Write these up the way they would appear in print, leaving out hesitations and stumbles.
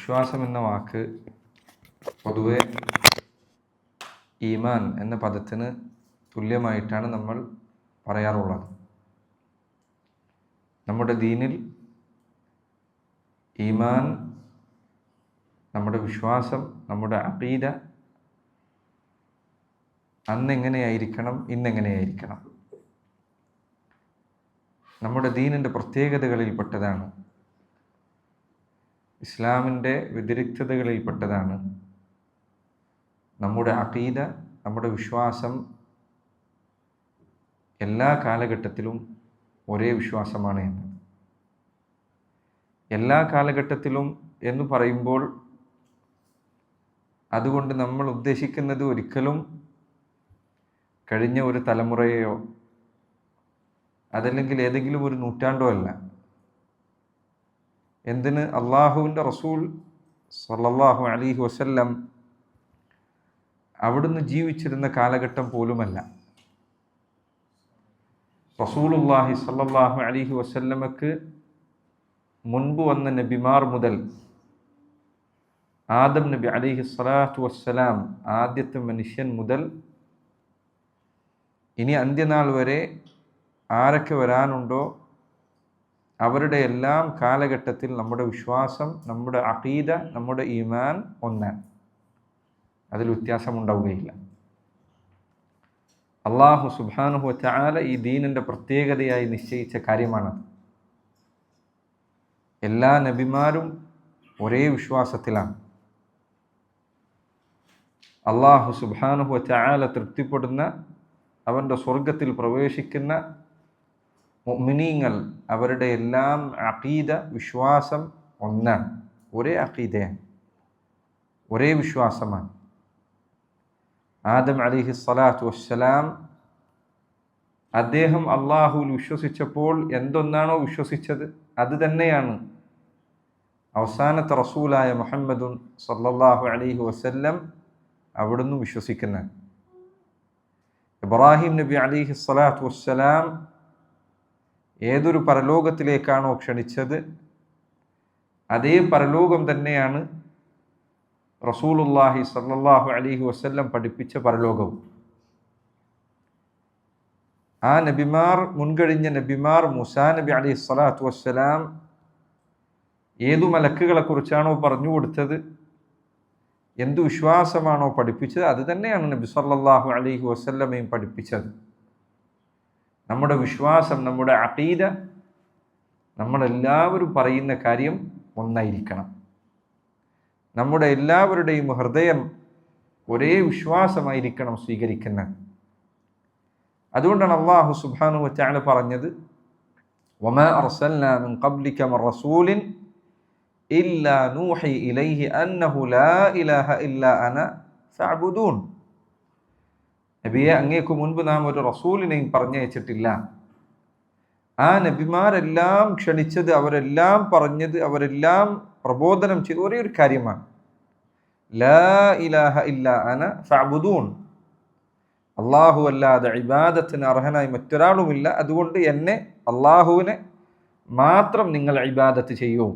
വിശ്വാസം എന്ന വാക്ക് പൊതുവെ ഈമാൻ എന്ന പദത്തിന് തുല്യമായിട്ടാണ് നമ്മൾ പറയാറുള്ളത്. നമ്മുടെ ദീനിൽ ഈമാൻ, നമ്മുടെ വിശ്വാസം, നമ്മുടെ അഖീദ അന്നെങ്ങനെയായിരിക്കണം, ഇന്നെങ്ങനെയായിരിക്കണം, നമ്മുടെ ദീനിൻ്റെ പ്രത്യേകതകളിൽപ്പെട്ടതാണ്, ഇസ്ലാമിൻ്റെ വ്യതിരിക്തതകളിൽപ്പെട്ടതാണ് നമ്മുടെ അഖീദ, നമ്മുടെ വിശ്വാസം എല്ലാ കാലഘട്ടത്തിലും ഒരേ വിശ്വാസമാണ് എന്ന്. എല്ലാ കാലഘട്ടത്തിലും എന്ന് പറയുമ്പോൾ അതുകൊണ്ട് നമ്മൾ ഉദ്ദേശിക്കുന്നത് ഒരിക്കലും കഴിഞ്ഞ ഒരു തലമുറയെയോ അതല്ലെങ്കിൽ ഏതെങ്കിലും ഒരു നൂറ്റാണ്ടോ അല്ല. എന്തിന് അള്ളാഹുവിൻ്റെ റസൂൽ സല്ലല്ലാഹു അലൈഹി വസല്ലം അവിടുന്ന് ജീവിച്ചിരുന്ന കാലഘട്ടം പോലുമല്ല. റസൂലുള്ളാഹി സല്ലല്ലാഹു അലൈഹി വസല്ലമക്ക് മുൻപ് വന്ന നബിമാർ മുതൽ ആദം നബി അലൈഹി സ്വലാത്തു വസ്സലാം, ആദ്യത്തെ മനുഷ്യൻ മുതൽ ഇനി അന്ത്യനാൾ വരെ ആരൊക്കെ വരാനുണ്ടോ അവരുടെ എല്ലാം കാലഘട്ടത്തിൽ നമ്മുടെ വിശ്വാസം, നമ്മുടെ അഖീദ, നമ്മുടെ ഈമാൻ ഒന്നാണ്. അതിൽ വ്യത്യാസമുണ്ടാവുകയില്ല. അല്ലാഹു സുബ്ഹാനഹു വ തആല ഈ ദീനിൻ്റെ പ്രത്യേകതയായി നിശ്ചയിച്ച കാര്യമാണ്. എല്ലാ നബിമാരും ഒരേ വിശ്വാസത്തിലാണ്. അല്ലാഹു സുബ്ഹാനഹു വ തആല തൃപ്തിപ്പെടുന്ന, അവൻ്റെ സ്വർഗത്തിൽ പ്രവേശിക്കുന്ന മുഅ്മിനീങ്ങൾ അവരുടെ എല്ലാം അഖീദ, വിശ്വാസം ഒന്നാണ്. ഒരേ അഖീദയാണ്, ഒരേ വിശ്വാസമാണ്. ആദം അലൈഹി സ്വലാത്തു വസ്സലാം അദ്ദേഹം അള്ളാഹുവിൽ വിശ്വസിച്ചപ്പോൾ എന്തൊന്നാണോ വിശ്വസിച്ചത് അത് തന്നെയാണ് അവസാനത്തെ റസൂലായ മുഹമ്മദുൻ സല്ലല്ലാഹു അലൈഹി വസല്ലം അവിടുന്ന് വിശ്വസിക്കുന്നത്. ഇബ്രാഹിം നബി അലൈഹി സ്വലാത്തു വസ്സലാം ഏതൊരു പരലോകത്തിലേക്കാണോ ക്ഷണിച്ചത് അതേ പരലോകം തന്നെയാണ് റസൂലുള്ളാഹി സല്ലല്ലാഹു അലൈഹി വസല്ലം പഠിപ്പിച്ച പരലോകവും. ആ നബിമാർ, മുൻകഴിഞ്ഞ നബിമാർ, മൂസാ നബി അലൈഹി സ്വലാത്തു വസ്സലാം ഏതു മലക്കുകളെ കുറിച്ചാണോ പറഞ്ഞു കൊടുത്തത്, എന്തു വിശ്വാസമാണോ പഠിപ്പിച്ചത് അത് തന്നെയാണ് നബി സല്ലല്ലാഹു അലൈഹി വസല്ലമയും പഠിപ്പിച്ചത്. നമ്മുടെ വിശ്വാസം, നമ്മുടെ അഖീദ, നമ്മളെല്ലാവരും പറയുന്ന കാര്യം ഒന്നായിരിക്കണം. നമ്മുടെ എല്ലാവരുടെയും ഹൃദയം ഒരേ വിശ്വാസമായിരിക്കണം സ്വീകരിക്കുന്നത്. അതുകൊണ്ടാണ് അല്ലാഹു സുബ്ഹാനഹു വ തആല പറഞ്ഞത്, വമാ അർസൽനാ മിൻ ഖബ്ലിക മിർ റസൂലിൻ ഇല്ലാ നൂഹി ഇലൈഹി അന്നഹു ലാ ഇലാഹ ഇല്ലാ അന ഫഅബ്ദൂൻ. നബിയെ, അങ്ങേക്ക് മുൻപ് നാം ഒരു റസൂലിനെയും പറഞ്ഞയച്ചിട്ടില്ല. ആ നബിമാരെല്ലാം ക്ഷണിച്ചത്, അവരെല്ലാം പറഞ്ഞത്, അവരെല്ലാം പ്രബോധനം ചെയ്ത് ഒരേ ഒരു കാര്യമാണ്, ലാ ഇലാഹ ഇല്ലാ അന ഫഅബ്ദൂൻ. അള്ളാഹു അല്ലാതെ ഇബാദത്തിന് അർഹനായി മറ്റൊരാളുമില്ല, അതുകൊണ്ട് എന്നെ, അള്ളാഹുവിനെ മാത്രം നിങ്ങൾ ഇബാദത്ത് ചെയ്യൂ.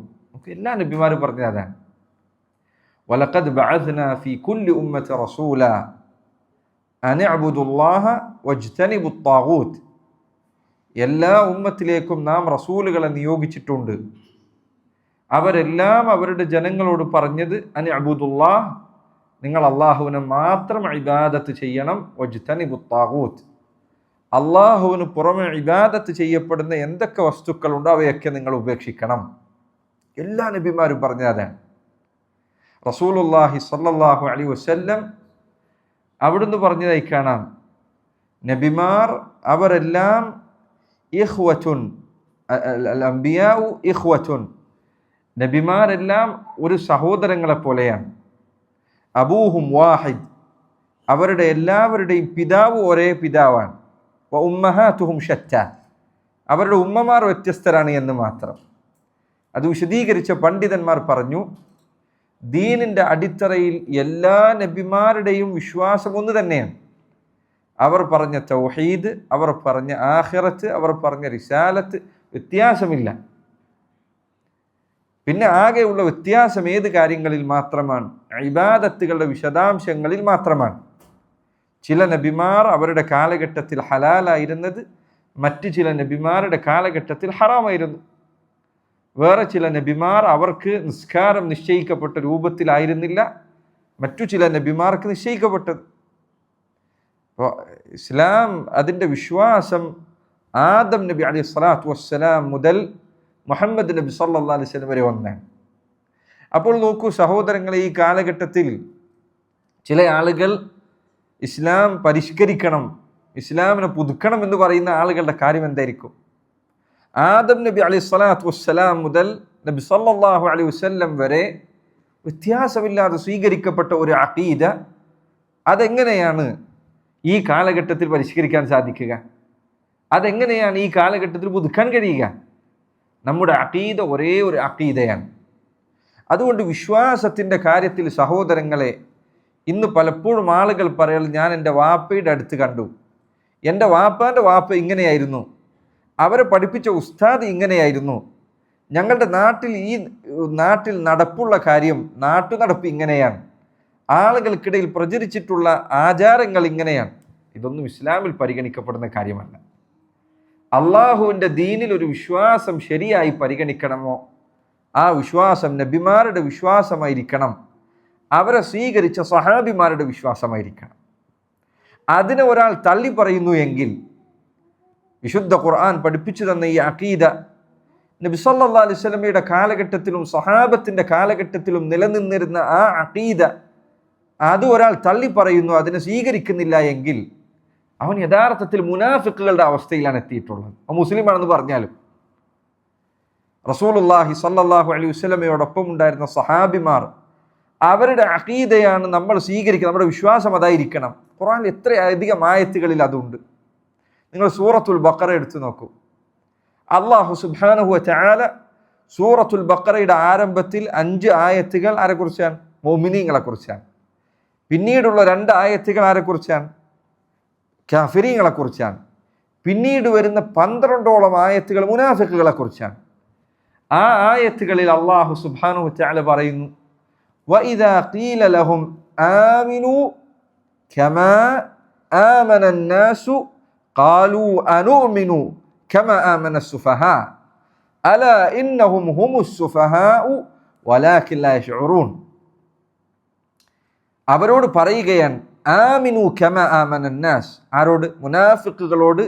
എല്ലാ നബിമാരും പറഞ്ഞത് അതാണ്. വലഖദ് ബഅത്നാ ഫീ കുല്ലി ഉമ്മത്തി റസൂലാ അൻ അഅ്ബുദുല്ലാഹ വജ്തനിബുത് ത്വാഗൂത്ത്. എല്ലാ ഉമ്മത്തിലേക്കും നാം റസൂലുകളെ നിയോഗിച്ചിട്ടുണ്ട്. അവരെല്ലാം അവരുടെ ജനങ്ങളോട് പറഞ്ഞത് അൻ അഅ്ബുദുല്ലാഹ്, നിങ്ങൾ അള്ളാഹുവിനെ മാത്രം ഇബാദത്ത് ചെയ്യണം, വജ്തനിബുത് ത്വാഗൂത്ത്, അള്ളാഹുവിന് പുറമെ ഇബാദത്ത് ചെയ്യപ്പെടുന്ന എന്തൊക്കെ വസ്തുക്കളുണ്ടോ അവയൊക്കെ നിങ്ങൾ ഉപേക്ഷിക്കണം. എല്ലാ നബിമാരും പറഞ്ഞത് അതാണ്. റസൂലുള്ളാഹി സ്വല്ലല്ലാഹു അലൈഹി വസല്ലം അവിടുന്ന് പറഞ്ഞതായി കാണാം, നബിമാർ അവരെല്ലാം ഇഖ്വത്തുൻ, അൽ അംബിയാഉ ഇഖ്വത്തുൻ, നബിമാരെല്ലാം ഒരു സഹോദരങ്ങളെ പോലെയാണ്. അബൂഹും വാഹിദ്, അവരുടെ എല്ലാവരുടെയും പിതാവ് ഒരേ പിതാവാണ്. വ ഉമ്മഹാതുഹും ശത്താ, അവരുടെ ഉമ്മമാർ വ്യത്യസ്തരാണ് എന്ന് മാത്രം. അത് വിശദീകരിച്ച പണ്ഡിതന്മാർ പറഞ്ഞു, ദീനിൻ്റെ അടിത്തറയിൽ എല്ലാ നബിമാരുടെയും വിശ്വാസം ഒന്ന് തന്നെയാണ്. അവർ പറഞ്ഞ തൗഹീദ്, അവർ പറഞ്ഞ ആഖിറത്ത്, അവർ പറഞ്ഞ റിസാലത്ത് വ്യത്യാസമില്ല. പിന്നെ ആകെയുള്ള വ്യത്യാസം ഏത് കാര്യങ്ങളിൽ മാത്രമാണ്? ഇബാദത്തുകളുടെ വിശദാംശങ്ങളിൽ മാത്രമാണ്. ചില നബിമാർ അവരുടെ കാലഘട്ടത്തിൽ ഹലാലായിരുന്നത് മറ്റ് ചില നബിമാരുടെ കാലഘട്ടത്തിൽ ഹറാമായിരുന്നു. വേറെ ചില നബിമാർ അവർക്ക് നിസ്കാരം നിശ്ചയിക്കപ്പെട്ട രൂപത്തിലായിരുന്നില്ല മറ്റു ചില നബിമാർക്ക് നിശ്ചയിക്കപ്പെട്ടത്. അപ്പോൾ ഇസ്ലാം അതിൻ്റെ വിശ്വാസം ആദം നബി അലൈഹി സ്വലാത്തു വസ്സലാം മുതൽ മുഹമ്മദ് നബി സല്ലല്ലാഹു അലൈഹി വസല്ലം വരെ ഒന്നാണ്. അപ്പോൾ നോക്കൂ സഹോദരങ്ങളെ, ഈ കാലഘട്ടത്തിൽ ചില ആളുകൾ ഇസ്ലാം പരിഷ്കരിക്കണം, ഇസ്ലാമിനെ പുതുക്കണം എന്ന് പറയുന്ന ആളുകളുടെ കാര്യം എന്തായിരിക്കും? ആദം നബി അലൈഹി സ്വലാത്തു വസ്സലാം മുതൽ നബി സല്ലല്ലാഹു അലൈഹി വസല്ലം വരെ വ്യത്യാസമില്ലാതെ സ്വീകരിക്കപ്പെട്ട ഒരു അഖീദ, അതെങ്ങനെയാണ് ഈ കാലഘട്ടത്തിൽ പരിഷ്കരിക്കാൻ സാധിക്കുക? അതെങ്ങനെയാണ് ഈ കാലഘട്ടത്തിൽ പുതുക്കാൻ കഴിയുക? നമ്മുടെ അഖീദ ഒരേ ഒരു അഖീദയാണ്. അതുകൊണ്ട് വിശ്വാസത്തിൻ്റെ കാര്യത്തിൽ സഹോദരങ്ങളെ, ഇന്ന് പലപ്പോഴും ആളുകൾ പറയൽ, ഞാൻ എൻ്റെ വാപ്പയുടെ അടുത്ത് കണ്ടു, എൻ്റെ വാപ്പാൻ്റെ വാപ്പ ഇങ്ങനെയായിരുന്നു, അവരെ പഠിപ്പിച്ച ഉസ്താദ് ഇങ്ങനെയായിരുന്നു, ഞങ്ങളുടെ നാട്ടിൽ നടപ്പുള്ള കാര്യം, നാട്ടുനടപ്പ് ഇങ്ങനെയാണ്, ആളുകൾക്കിടയിൽ പ്രചരിച്ചിട്ടുള്ള ആചാരങ്ങൾ ഇങ്ങനെയാണ്. ഇതൊന്നും ഇസ്ലാമിൽ പരിഗണിക്കപ്പെടുന്ന കാര്യമല്ല. അള്ളാഹുവിൻ്റെ ദീനിൽ ഒരു വിശ്വാസം ശരിയായി പരിഗണിക്കണമോ, ആ വിശ്വാസം നബിമാരുടെ വിശ്വാസമായിരിക്കണം, അവരെ സ്വീകരിച്ച സഹാബിമാരുടെ വിശ്വാസമായിരിക്കണം. അതിനെ ഒരാൾ തള്ളി പറയുന്നു എങ്കിൽ, വിശുദ്ധ ഖുർആൻ പഠിപ്പിച്ചു തന്ന ഈ അഖീദ നബി സല്ലല്ലാഹു അലൈഹി വസല്ലമയുടെ കാലഘട്ടത്തിലും സഹാബത്തിൻ്റെ കാലഘട്ടത്തിലും നിലനിന്നിരുന്ന ആ അഖീദ, അത് ഒരാൾ തള്ളി പറയുന്നു, അതിനെ സ്വീകരിക്കുന്നില്ല എങ്കിൽ അവൻ യഥാർത്ഥത്തിൽ മുനാഫിക്കുകളുടെ അവസ്ഥയിലാണ് എത്തിയിട്ടുള്ളത്. മുസ്ലിമാണെന്ന് പറഞ്ഞാലും. റസൂലുള്ളാഹി സല്ലല്ലാഹു അലൈഹി വസല്ലമയോടൊപ്പം ഉണ്ടായിരുന്ന സഹാബിമാർ, അവരുടെ അഖീദയാണ് നമ്മൾ സ്വീകരിക്കുന്നത്, നമ്മുടെ വിശ്വാസം അതായിരിക്കണം. ഖുർആനിൽ എത്രയധികം ആയത്തുകളിൽ അതുണ്ട്. നിങ്ങൾ സൂറത്തുൽ ബഖറ എടുത്തു നോക്കൂ. അല്ലാഹു സുബ്ഹാനഹു വ തആല സൂറത്തുൽ ബഖറയുടെ ആരംഭത്തിൽ 5 ആയത്തുകൾ ആരെക്കുറിച്ചാണ്? മുഅ്മിനീങ്ങളെ കുറിച്ചാണ്. പിന്നീടുള്ള 2 ആയത്തുകൾ ആരെക്കുറിച്ചാണ്? കാഫിരീങ്ങളെ കുറിച്ചാണ്. പിന്നീട് വരുന്ന 12ഓളം ആയത്തുകൾ മുനാഫിക്കുകളെ കുറിച്ചാണ്. ആ ആയത്തുകളിൽ അല്ലാഹു സുബ്ഹാനഹു വ തആല പറയുന്നു, വഇദാ ഖീല ലഹും ആമിനൂ കമാ ആമന الناس ഖാലൂ അനുമിനു കമാ ആമന السفهاء അലാ ഇന്നഹും ഹുമുസ് സുഫഹാഉ വലാകിൻ ലാ യശ്ഉറൂൻ. അവരോട് പറയുകയാണ്, ആമിനു കമാ ആമന الناس. ആരോട്? മുനാഫിക്കുകളോട്.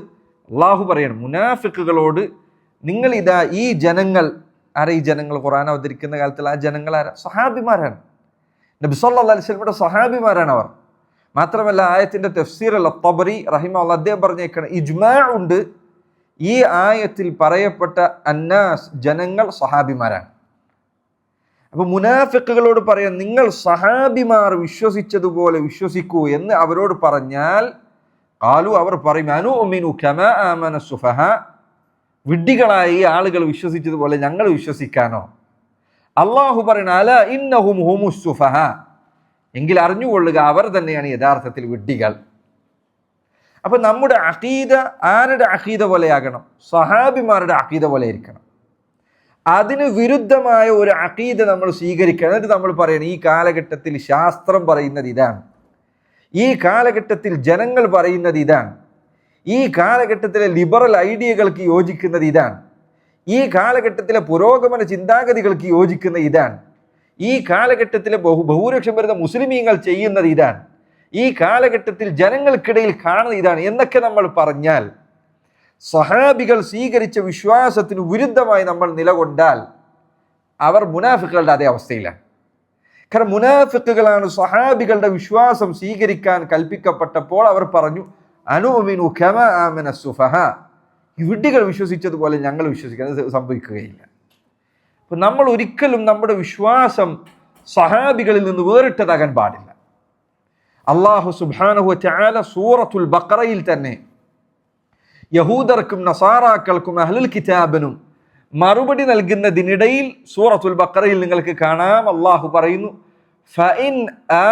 അല്ലാഹു പറയാണ് മുനാഫിക്കുകളോട്, നിങ്ങൾ ഇതാ ഈ ജനങ്ങൾ, ആരാ ഈ ജനങ്ങൾ? ഖുർആൻ അവതരിക്കുന്ന കാലത്തിൽ ആ ജനങ്ങൾ ആരാ? സഹാബിമാരാണ്. നബി സല്ലല്ലാഹു അലൈഹി വസല്ലമയുടെ സഹാബിമാരാണ് അവർ. മാത്രമല്ല ആയത്തിന്റെ തഫ്സീർ അൽ-തബരി റഹിമഹുല്ലാഹ് അദ്ദേഹം പറഞ്ഞേക്കാണ്, ഇജ്മാ ഉണ്ട്, ഈ ആയത്തിൽ പറയപ്പെട്ട അന്നാസ് ജനങ്ങൾ സഹാബിമാരാണ്. അപ്പൊ മുനാഫിക്കുകളോട് പറയാൻ, നിങ്ങൾ സഹാബിമാർ വിശ്വസിച്ചതുപോലെ വിശ്വസിക്കൂ എന്ന് അവരോട് പറഞ്ഞാൽ, ഖാലു അവർ പറയും, അനുമിനു കമാ ആമന സുഫഹാ, വിഡ്ഢികളായി ആളുകൾ വിശ്വസിച്ചതുപോലെ ഞങ്ങൾ വിശ്വസിക്കാനോ? അള്ളാഹു പറയുന്ന, അലാ ഇന്നഹും ഹുമുസ് സുഫഹാ, എങ്കിൽ അറിഞ്ഞുകൊള്ളുക, അവർ തന്നെയാണ് യഥാർത്ഥത്തിൽ വിഡ്ഢികൾ. അപ്പൊ നമ്മുടെ അഖീദ ആരുടെ അഖീദ പോലെയാകണം? സഹാബിമാരുടെ അഖീദ പോലെ ആയിരിക്കണം. അതിന് വിരുദ്ധമായ ഒരു അഖീദ നമ്മൾ സ്വീകരിക്കണം. എന്നിട്ട് നമ്മൾ പറയണം, ഈ കാലഘട്ടത്തിൽ ശാസ്ത്രം പറയുന്നത് ഇതാണ്, ഈ കാലഘട്ടത്തിൽ ജനങ്ങൾ പറയുന്നത് ഇതാണ്, ഈ കാലഘട്ടത്തിലെ ലിബറൽ ഐഡിയകൾക്ക് യോജിക്കുന്നത് ഇതാണ്, ഈ കാലഘട്ടത്തിലെ പുരോഗമന ചിന്താഗതികൾക്ക് യോജിക്കുന്ന ഇതാണ്, ഈ കാലഘട്ടത്തിലെ ബഹുഭൂരിപക്ഷം വരുന്ന മുസ്ലിമീങ്ങൾ ചെയ്യുന്നത് ഇതാണ്, ഈ കാലഘട്ടത്തിൽ ജനങ്ങൾക്കിടയിൽ കാണുന്നത് ഇതാണ് എന്നൊക്കെ നമ്മൾ പറഞ്ഞാൽ, സഹാബികൾ സ്വീകരിച്ച വിശ്വാസത്തിന് വിരുദ്ധമായി നമ്മൾ നിലകൊണ്ടാൽ അവർ മുനാഫിക്കുകളുടെ അതേ അവസ്ഥയിലാണ്. കാരണം മുനാഫിക്കുകളാണ് സഹാബികളുടെ വിശ്വാസം സ്വീകരിക്കാൻ കൽപ്പിക്കപ്പെട്ടപ്പോൾ അവർ പറഞ്ഞു, അനുമിനു കമാ ആമന സുഫഹാ, വിഡ്ഢികൾ വിശ്വസിച്ചതുപോലെ ഞങ്ങൾ വിശ്വസിക്കുന്നത് സംഭവിക്കുകയില്ല. അപ്പം നമ്മൾ ഒരിക്കലും നമ്മുടെ വിശ്വാസം സഹാബികളിൽ നിന്ന് വേറിട്ടതാകാൻ പാടില്ല. അല്ലാഹു സുബ്ഹാനഹു വ തആല സൂറത്തുൽ ബഖറയിൽ തന്നെ യഹൂദർക്കും നസാറാക്കൾക്കും അഹ്ലുൽ കിതാബിനും മറുപടി നൽകുന്നതിനിടയിൽ സൂറത്തുൽ ബഖറയിൽ നിങ്ങൾക്ക് കാണാം, അല്ലാഹു പറയുന്നു, ഫഇൻ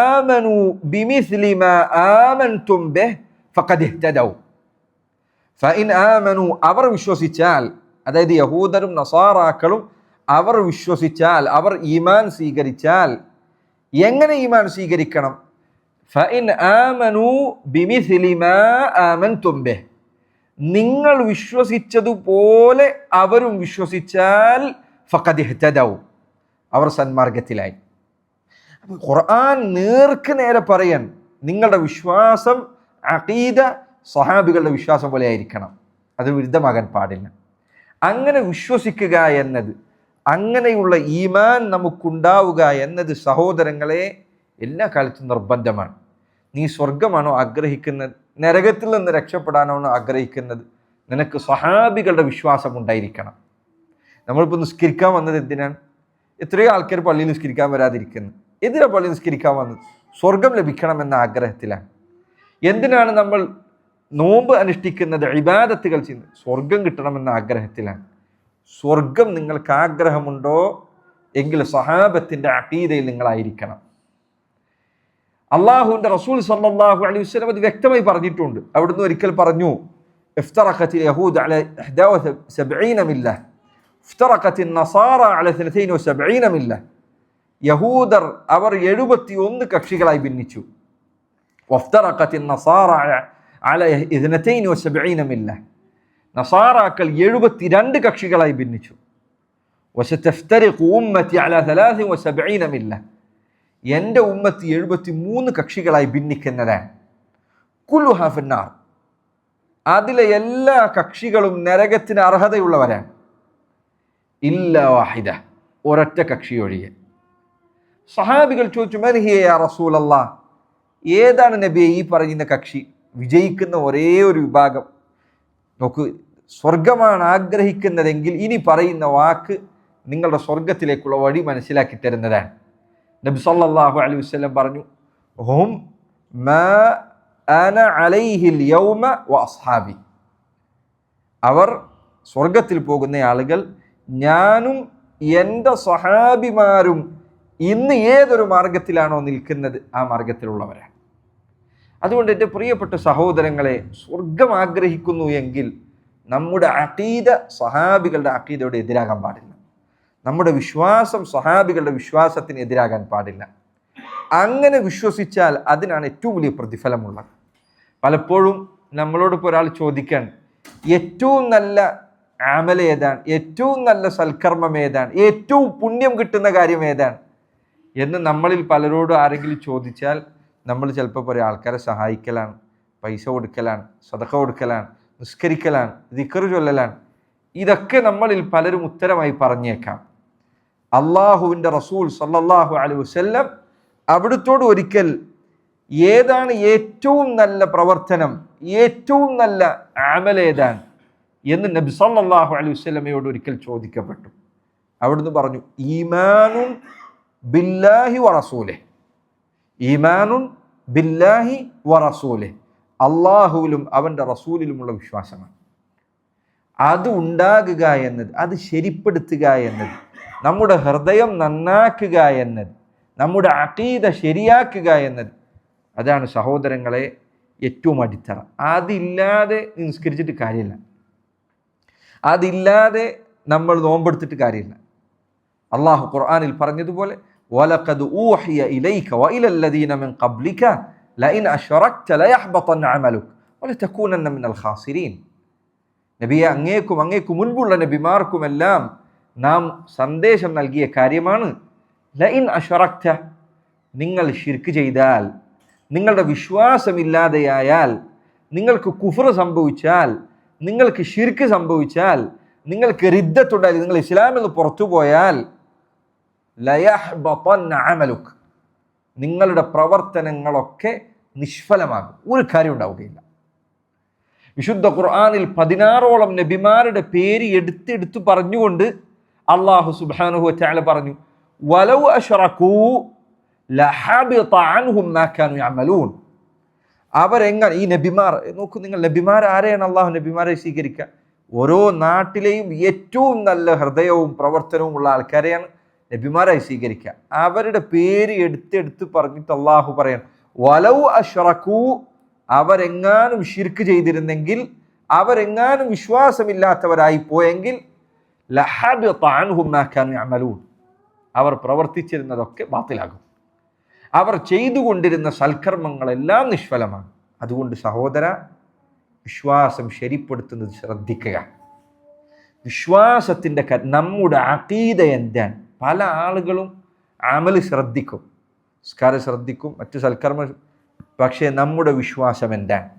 ആമനൂ ബിമിസ്ലി മാ ആമൻതും ബിഹി ഫഖദ് ഇഹ്തദൗ. ഫഇൻ ആമനൂ, അവർ വിശ്വസിച്ചാൽ, അതായത് യഹൂദരും നസാറാക്കളും അവർ വിശ്വസിച്ചാൽ, അവർ ഈമാൻ സ്വീകരിച്ചാൽ, എങ്ങനെ ഈമാൻ സ്വീകരിക്കണം? ഫഇൻ ആമനൂ ബിമിസ്ലി മാ ആമൻതും ബിഹി, നിങ്ങൾ വിശ്വസിച്ചതുപോലെ അവരും വിശ്വസിച്ചാൽ ഫഖദ് ഇഹ്തദൗ, അവർ സന്മാർഗത്തിലായി. അപ്പോൾ ഖുർആൻ നേർക്ക് നേരെ പറയാൻ, നിങ്ങളുടെ വിശ്വാസം അഖീദ സ്വഹാബികളുടെ വിശ്വാസം പോലെ ആയിരിക്കണം, അത് വിരുദ്ധമാകാൻ പാടില്ല. അങ്ങനെ വിശ്വസിക്കുക എന്നത്, അങ്ങനെയുള്ള ഈമാൻ നമുക്കുണ്ടാവുക എന്നത് സഹോദരങ്ങളെ എല്ലാ കാലത്തും നിർബന്ധമാണ്. നീ സ്വർഗമാണോ ആഗ്രഹിക്കുന്നത്, നരകത്തിൽ നിന്ന് രക്ഷപ്പെടാനാണോ ആഗ്രഹിക്കുന്നത്, നിനക്ക് സ്വഹാബികളുടെ വിശ്വാസം ഉണ്ടായിരിക്കണം. നമ്മളിപ്പോൾ നിസ്കരിക്കാൻ വന്നത് എന്തിനാണ്? എത്രയോ ആൾക്കാർ പള്ളിയിൽ നിസ്കരിക്കാൻ വരാതിരിക്കുന്നു. എന്തിനാ പള്ളി നിസ്കരിക്കാൻ വന്നത്? സ്വർഗം ലഭിക്കണമെന്ന ആഗ്രഹത്തിലാണ്. എന്തിനാണ് നമ്മൾ നോമ്പ് അനുഷ്ഠിക്കുന്നത്, ഇബാദത്തുകൾ ചെയ്യുന്നത്? സ്വർഗം കിട്ടണമെന്ന ആഗ്രഹത്തിലാണ്. സ്വർഗം നിങ്ങൾക്ക് ആഗ്രഹമുണ്ടോ എങ്കിൽ സ്വഹാബത്തിന്റെ അഖീദയിൽ നിങ്ങളായിരിക്കണം. അള്ളാഹുവിന്റെ റസൂൽ സല്ലല്ലാഹു അലൈഹി വസല്ലം അത് വ്യക്തമായി പറഞ്ഞിട്ടുണ്ട്. അവിടുന്ന് ഒരിക്കൽ പറഞ്ഞു, ഇഫ്തറഖത്തിൽ യഹൂദ് അല 71 മില്ല, ഇഫ്തറഖത്തിൽ നസാറ അല 72 മില്ല. യഹൂദർ അവർ 71 കക്ഷികളായി ഭിന്നിച്ചു. വഫ്തറഖത്തിൽ നസാറ അല 72 മില്ല, നസാറാക്കൾ 72 കക്ഷികളായി ഭിന്നിച്ചു. വസതഫ്തരിഖു ഉമ്മത്തി അല 73 മില്ല, എൻ്റെ ഉമ്മത്ത് 73 കക്ഷികളായി ഭിന്നിക്കുന്നതാണ്. കുല്ലുഹാ ഫിന്നാർ, അതിലെ എല്ലാ കക്ഷികളും നരകത്തിന് അർഹതയുള്ളവരാണ്. ഇല്ലാ വാഹിദ, ഒരൊറ്റ കക്ഷി ഒഴികെ. സഹാബികൾ ചോദിച്ചു, മൻ ഹിയ യാ റസൂലല്ലാഹ്, ഏതാണ് നബിയെ ഈ പറയുന്ന കക്ഷി, വിജയിക്കുന്ന ഒരേ ഒരു വിഭാഗം? നോക്ക്, സ്വർഗമാണ് ആഗ്രഹിക്കുന്നതെങ്കിൽ ഇനി പറയുന്ന വാക്ക് നിങ്ങളുടെ സ്വർഗത്തിലേക്കുള്ള വഴി മനസ്സിലാക്കി തരുന്നതാണ്. നബി സല്ലല്ലാഹു അലൈഹി വസല്ലം പറഞ്ഞു, ഹും മാ അന അലൈഹിൽ യൗമ വഅസ്ഹാബി, അവർ സ്വർഗത്തിൽ പോകുന്ന ആളുകൾ ഞാനും എൻ്റെ സ്വഹാബിമാരും ഇന്ന് ഏതൊരു മാർഗത്തിലാണോ നിൽക്കുന്നത് ആ മാർഗത്തിലുള്ളവരാണ്. അതുകൊണ്ട് എൻ്റെ പ്രിയപ്പെട്ട സഹോദരങ്ങളെ, സ്വർഗം ആഗ്രഹിക്കുന്നു എങ്കിൽ നമ്മുടെ അഖീദ സ്വഹാബികളുടെ അഖീദയോട് എതിരാകാൻ പാടില്ല. നമ്മുടെ വിശ്വാസം സ്വഹാബികളുടെ വിശ്വാസത്തിന് എതിരാകാൻ പാടില്ല. അങ്ങനെ വിശ്വസിച്ചാൽ അതിനാണ് ഏറ്റവും വലിയ പ്രതിഫലമുള്ളത്. പലപ്പോഴും നമ്മളോടിപ്പോൾ ഒരാൾ ചോദിക്കാൻ, ഏറ്റവും നല്ല അമൽ ഏതാണ്, ഏറ്റവും നല്ല സൽക്കർമ്മം ഏതാണ്, ഏറ്റവും പുണ്യം കിട്ടുന്ന കാര്യം ഏതാണ് എന്ന് നമ്മളിൽ പലരോടും ആരെങ്കിലും ചോദിച്ചാൽ നമ്മൾ ചിലപ്പോൾ പറയും ആൾക്കാരെ സഹായിക്കലാണ്, പൈസ കൊടുക്കലാണ്, സദഖ കൊടുക്കലാണ്, നിസ്കരിക്കലാണ്, ദിക്ർ ചൊല്ലലാണ്. ഇതൊക്കെ നമ്മളിൽ പലരും ഉത്തരമായി പറഞ്ഞേക്കാം. അള്ളാഹുവിൻ്റെ റസൂൽ സല്ലല്ലാഹു അലൈഹി വസല്ലം അവിടുത്തോട് ഒരിക്കൽ ഏതാണ് ഏറ്റവും നല്ല പ്രവർത്തനം, ഏറ്റവും നല്ല അമൽ ഏതാണ് എന്ന് നബി സല്ലല്ലാഹു അലൈഹി വസല്ലമയോട് ഒരിക്കൽ ചോദിക്കപ്പെട്ടു. അവിടുന്ന് പറഞ്ഞു, ഈമാനുൻ ബില്ലാഹി വറസൂലിഹി, ഈമാനുൻ ബില്ലാഹി വറസൂലിഹി, അള്ളാഹുവിലും അവൻ്റെ റസൂലിലുമുള്ള വിശ്വാസമാണ്. അത് ഉണ്ടാകുക എന്നത്, അത് ശരിപ്പെടുത്തുക എന്നത്, നമ്മുടെ ഹൃദയം നന്നാക്കുക എന്നത്, നമ്മുടെ അഖീദ ശരിയാക്കുക എന്നത്, അതാണ് സഹോദരങ്ങളെ ഏറ്റവും അടിത്തറ. അതില്ലാതെ നിസ്കരിച്ചിട്ട് കാര്യമില്ല, അതില്ലാതെ നമ്മൾ നോമ്പെടുത്തിട്ട് കാര്യമില്ല. അള്ളാഹു ഖുർആനിൽ പറഞ്ഞതുപോലെ, വലഖദ് ഊഹിയ ഇലൈക വഇലൽ ലദീന മിൻ ഖബ്ലിക ലഇൻ അശ്റക്ത ലയഹ്ബതന്ന അമലുക വലതകൂനന്ന മിനൽ ഖാസിരീൻ. നബിയെ, അങ്ങേക്കും മുൻപുള്ള നബിമാർക്കുമെല്ലാം നാം സന്ദേശം നൽകിയ കാര്യമാണ്, ലഇൻ അശ്റക്ത, നിങ്ങൾ ശിർക്ക് ചെയ്താൽ, നിങ്ങളുടെ വിശ്വാസമില്ലാതെയായാൽ, നിങ്ങൾക്ക് കുഫ്ർ സംഭവിച്ചാൽ, നിങ്ങൾക്ക് ശിർക്ക് സംഭവിച്ചാൽ, നിങ്ങൾക്ക് റിദ്ദത്തുണ്ടായി, നിങ്ങൾ ഇസ്ലാമിൽ നിന്ന് പുറത്തു പോയാൽ, ലയഹ്ബതന്ന അമലുക, നിങ്ങളുടെ പ്രവർത്തനങ്ങളൊക്കെ നിഷ്ഫലമാകും, ഒരു കാര്യം ഉണ്ടാവുകയില്ല. വിശുദ്ധ ഖുർആനിൽ 16ഓളം നബിമാരുടെ പേര് എടുത്തെടുത്ത് പറഞ്ഞുകൊണ്ട് അല്ലാഹു സുബ്ഹാനഹു വ തആല പറഞ്ഞു, വലൗ അശ്റകൂ ലഹബിത അൻഹും മാ കാനൂ യഅമലൂൻ. അവരെങ്ങനെ, ഈ നബിമാർ നോക്കൂ നിങ്ങൾ, നബിമാർ ആരെയാണ് അള്ളാഹു നബിമാരെ സ്വീകരിക്കുക? ഓരോ നാട്ടിലെയും ഏറ്റവും നല്ല ഹൃദയവും പ്രവർത്തനവും ഉള്ള ആൾക്കാരെയാണ് നബിമാരായി സ്വീകരിക്കുക. അവരുടെ പേര് എടുത്തെടുത്ത് പറഞ്ഞിട്ട് അള്ളാഹു പറയാൻ, വലൗ അശ്റകൂ, അവരെങ്ങാനും ശിർക്ക് ചെയ്തിരുന്നെങ്കിൽ, അവരെങ്ങാനും വിശ്വാസമില്ലാത്തവരായി പോയെങ്കിൽ, ലഹബിത അൻഹും മാ കാനൂ യഅമലൂൻ, അവർ പ്രവർത്തിച്ചിരുന്നതൊക്കെ ബാത്തിലാകും. അവർ ചെയ്തുകൊണ്ടിരുന്ന സൽക്കർമ്മങ്ങളെല്ലാം നിഷ്ഫലമാണ്. അതുകൊണ്ട് സഹോദര, വിശ്വാസം ശരിപ്പെടുത്തുന്നത് ശ്രദ്ധിക്കുക. വിശ്വാസത്തിൻ്റെ നമ്മുടെ അഖീദ എന്താണ്? പല ആളുകളും അമൽ ശ്രദ്ധിക്കും, നിസ്കാരം ശ്രദ്ധിക്കും, മറ്റു സൽക്കർമ്മ, പക്ഷേ നമ്മുടെ വിശ്വാസം എന്താണ്?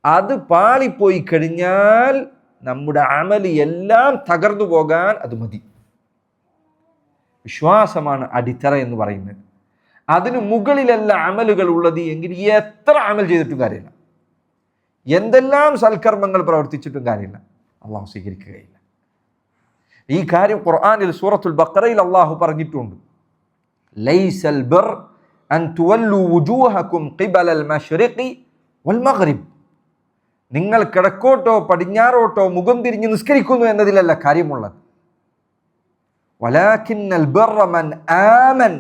അത് പാളിപ്പോയി കഴിഞ്ഞാൽ നമ്മുടെ അമല് എല്ലാം തകർന്നു പോകാൻ അത് മതി. വിശ്വാസമാണ് അടിത്തറ എന്ന് പറയുന്നത്. അതിന് മുകളിലല്ല അമലുകൾ ഉള്ളത് എങ്കിൽ എത്ര അമൽ ചെയ്തിട്ടും കാര്യമില്ല, എന്തെല്ലാം സൽക്കർമ്മങ്ങൾ പ്രവർത്തിച്ചിട്ടും കാര്യമില്ല, അള്ളാഹു സ്വീകരിക്കുകയില്ല. ഈ കാര്യം ഖുർആനിൽ സൂറത്തുൽ ബഖറയിൽ അള്ളാഹു പറഞ്ഞിട്ടുണ്ട്. ലൈസൽ ബിർ അൻ തുവല്ലു വുജൂഹകും ഖിബലൽ മശ്രിഖി വൽ മഗ്രിബ്, നിങ്ങൾ കിഴക്കോട്ടോ പടിഞ്ഞാറോട്ടോ മുഖം തിരിഞ്ഞ് നിസ്കരിക്കുന്നു എന്നതിലല്ല കാര്യമുള്ളത്. വലാകിന്നൽ ബിർറ മൻ ആമൻ,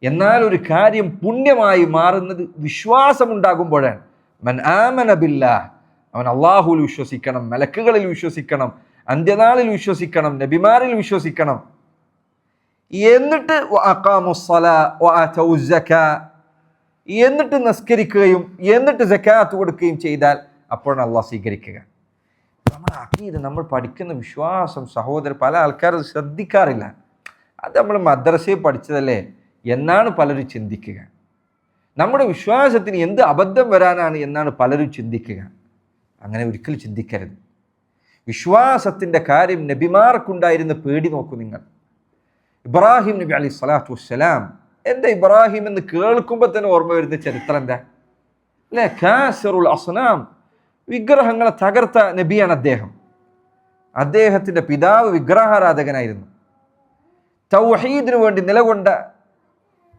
എന്നാൽ ഒരു കാര്യം പുണ്യമായി മാറുന്നത് വിശ്വാസമുണ്ടാകുമ്പോഴാണ്. മൻ ആമന ബില്ലാഹ്, അവൻ അള്ളാഹുവിൽ വിശ്വസിക്കണം, മലക്കുകളിൽ വിശ്വസിക്കണം, അന്ത്യനാളിൽ വിശ്വസിക്കണം, നബിമാരിൽ വിശ്വസിക്കണം, എന്നിട്ട് എന്നിട്ട് നിസ്കരിക്കുകയും എന്നിട്ട് സക്കാത്ത് കൊടുക്കുകയും ചെയ്താൽ അപ്പോഴാണ് അള്ളാഹ് സ്വീകരിക്കുക. നമ്മുടെ അഖീദ, നമ്മൾ പഠിക്കുന്ന വിശ്വാസം സഹോദരൻ, പല ആൾക്കാരും ശ്രദ്ധിക്കാറില്ല. അത് നമ്മൾ മദ്രസയിൽ പഠിച്ചതല്ലേ എന്നാണ് പലരും ചിന്തിക്കുക. നമ്മുടെ വിശ്വാസത്തിന് എന്ത് അബദ്ധം വരാനാണ് എന്നാണ് പലരും ചിന്തിക്കുക. അങ്ങനെ ഒരിക്കലും ചിന്തിക്കരുത്. വിശ്വാസത്തിൻ്റെ കാര്യം നബിമാർക്കുണ്ടായിരുന്ന പേടി നോക്കൂ നിങ്ങൾ. ഇബ്രാഹിം നബി അലൈഹി സ്വലാത്തു വസ്സലാം, എന്താ ഇബ്രാഹിം എന്ന് കേൾക്കുമ്പോൾ തന്നെ ഓർമ്മ വരുന്ന ചരിത്രം എന്താ അല്ലേ? കാസിറുൽ അസ്നാം, വിഗ്രഹങ്ങളെ തകർത്ത നബിയാണ് അദ്ദേഹം. അദ്ദേഹത്തിൻ്റെ പിതാവ് വിഗ്രഹാരാധകനായിരുന്നു. തൗഹീദിനു വേണ്ടി നിലകൊണ്ട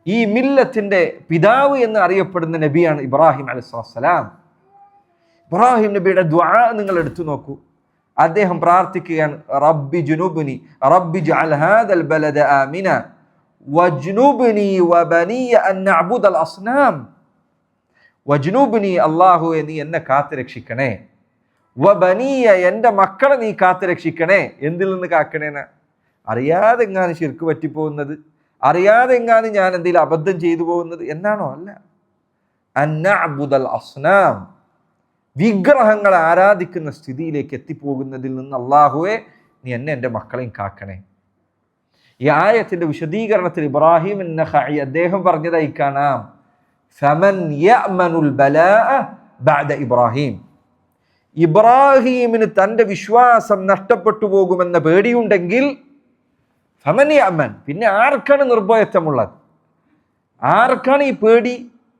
ഈ മില്ലത്തിൻ്റെ പിതാവ് എന്ന് അറിയപ്പെടുന്ന നബിയാണ് ഇബ്രാഹിം അലൈഹിസ്സലാം. ഇബ്രാഹിം നബിയുടെ ദുആ നിങ്ങൾ എടുത്തു നോക്കൂ. അദ്ദേഹം പ്രാർത്ഥിക്കുകയാണ്, റബ്ബി ജുനുബ്നി റബ്ബി ജഅൽ ഹാദൽ ബലദ ആമിന വജ്നുബ്നി വബനിയ അൻ നഅബുദൽ അസ്നാം. വജ്നുബ്നി, അല്ലാഹുവേ നീ എന്നെ കാത്തു രക്ഷിക്കണേ, വബനിയ, എൻ്റെ മക്കളെ നീ കാത്തു രക്ഷിക്കണേ. എന്തിൽ നിന്ന് കാക്കണേന? അറിയാതെ എങ്ങാനും ശിർക്ക് പറ്റിപ്പോകുന്നത്, അറിയാതെ എങ്ങാനും ഞാൻ എന്തെങ്കിലും അബദ്ധം ചെയ്തു പോകുന്നത് എന്നാണോ? അല്ല. അൻ നഅബുദൽ അസ്നാം, വിഗ്രഹങ്ങളെ ആരാധിക്കുന്ന സ്ഥിതിയിലേക്ക് എത്തിപ്പോകുന്നതിൽ നിന്ന് അല്ലാഹുവേ നീ എന്നെ എൻ്റെ മക്കളെയും കാക്കണേ. ഈ ആയത്തിന്റെ വിശദീകരണത്തിൽ ഇബ്രാഹിം അൻ-നഖഈ അദ്ദേഹം പറഞ്ഞതായി കാണാം, ഫമൻ യഅമനുൽ ബലാഅ ബഅദ ഇബ്രാഹിം. ഇബ്രാഹിമിന് തൻ്റെ വിശ്വാസം നഷ്ടപ്പെട്ടു പോകുമെന്ന പേടിയുണ്ടെങ്കിൽ ഫമൻ യഅമൻ, പിന്നെ ആർക്കാണ് നിർഭയത്വമുള്ളത്? ആർക്കാണ് ഈ പേടി